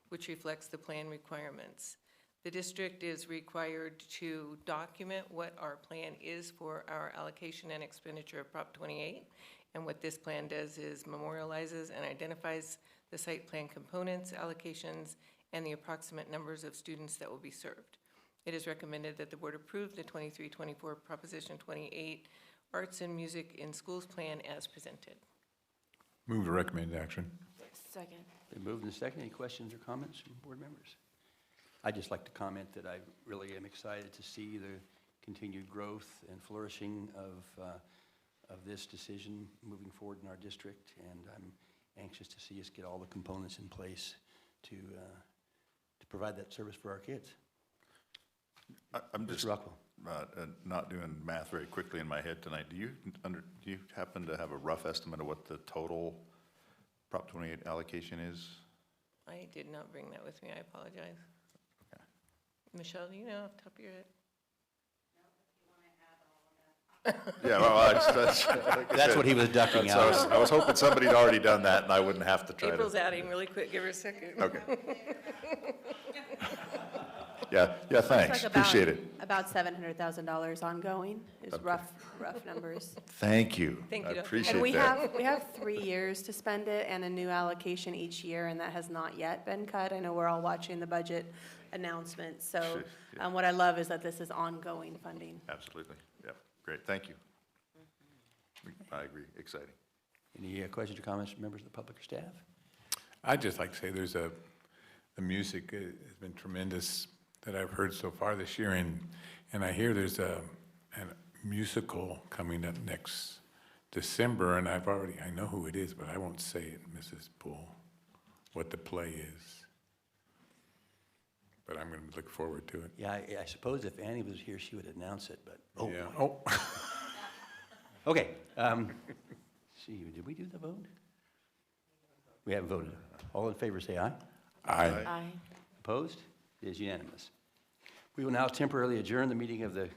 which reflects the plan requirements. The district is required to document what our plan is for our allocation and expenditure of Prop 28. And what this plan does is memorializes and identifies the site plan components, allocations, and the approximate numbers of students that will be served. It is recommended that the board approve the 23-24 Proposition 28 Arts and Music in Schools Plan as presented. Move to recommend action. Second. Been moved and seconded. Any questions or comments from board members? I'd just like to comment that I really am excited to see the continued growth and flourishing of this decision moving forward in our district, and I'm anxious to see us get all the components in place to provide that service for our kids. I'm just Mr. Rockwell. not doing math very quickly in my head tonight. Do you happen to have a rough estimate of what the total Prop 28 allocation is? I did not bring that with me, I apologize. Okay. Michelle, do you know off the top of your head? Yeah, well, that's what he was ducking out. I was hoping somebody had already done that and I wouldn't have to try April's adding really quick, give her a second. Okay. Yeah, thanks, appreciate it. About $700,000 ongoing is rough numbers. Thank you. Thank you, I Dr. appreciate And that. we have 3 years to spend it and a new allocation each year, and that has not yet been cut. I know we're all watching the budget announcements, so Sure, yeah. what I love is that this is ongoing funding. Absolutely, yeah, great, thank you. I agree, exciting. Any questions or comments from members of the public or staff? I'd just like to say the music has been tremendous that I've heard so far this year, and I hear there's a musical coming up next December, and I know who it is, but I won't say it, Mrs. Poole, what the play is. But I'm going to look forward to it. Yeah, I suppose if Annie was here, she would announce it, but, Yeah. Oh. Okay, did we do the vote? We haven't voted. All in favor, say aye. Aye. Aye. Opposed? It is unanimous. We will now temporarily adjourn the meeting of the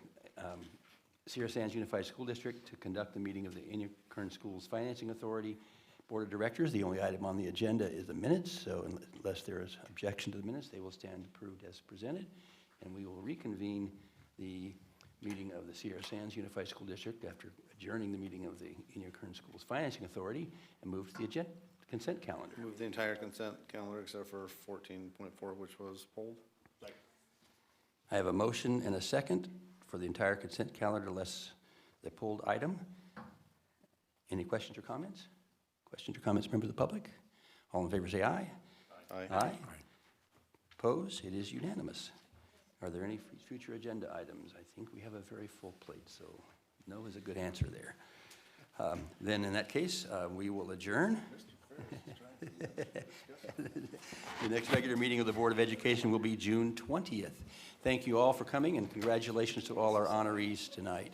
Sierra Sands Unified School District to conduct the meeting of the Indian Kern Schools Financing Authority Board of Directors. The only item on the agenda is the minutes, so unless there is objection to the minutes, they will stand approved as presented. And we will reconvene the meeting of the Sierra Sands Unified School District after adjourning the meeting of the Indian Kern Schools Financing Authority and move to the consent calendar. Move the entire consent calendar except for 14.4, which was pulled. I have a motion and a second for the entire consent calendar less the pulled item. Any questions or comments? Questions or comments, members of the public? All in favor say aye. Aye. Aye. Opposed? It is unanimous. Are there any future agenda items? I think we have a very full plate, so no is a good answer there. Then in that case, we will adjourn. The next regular meeting of the Board of Education will be June 20th. Thank you all for coming, and congratulations to all our honorees tonight.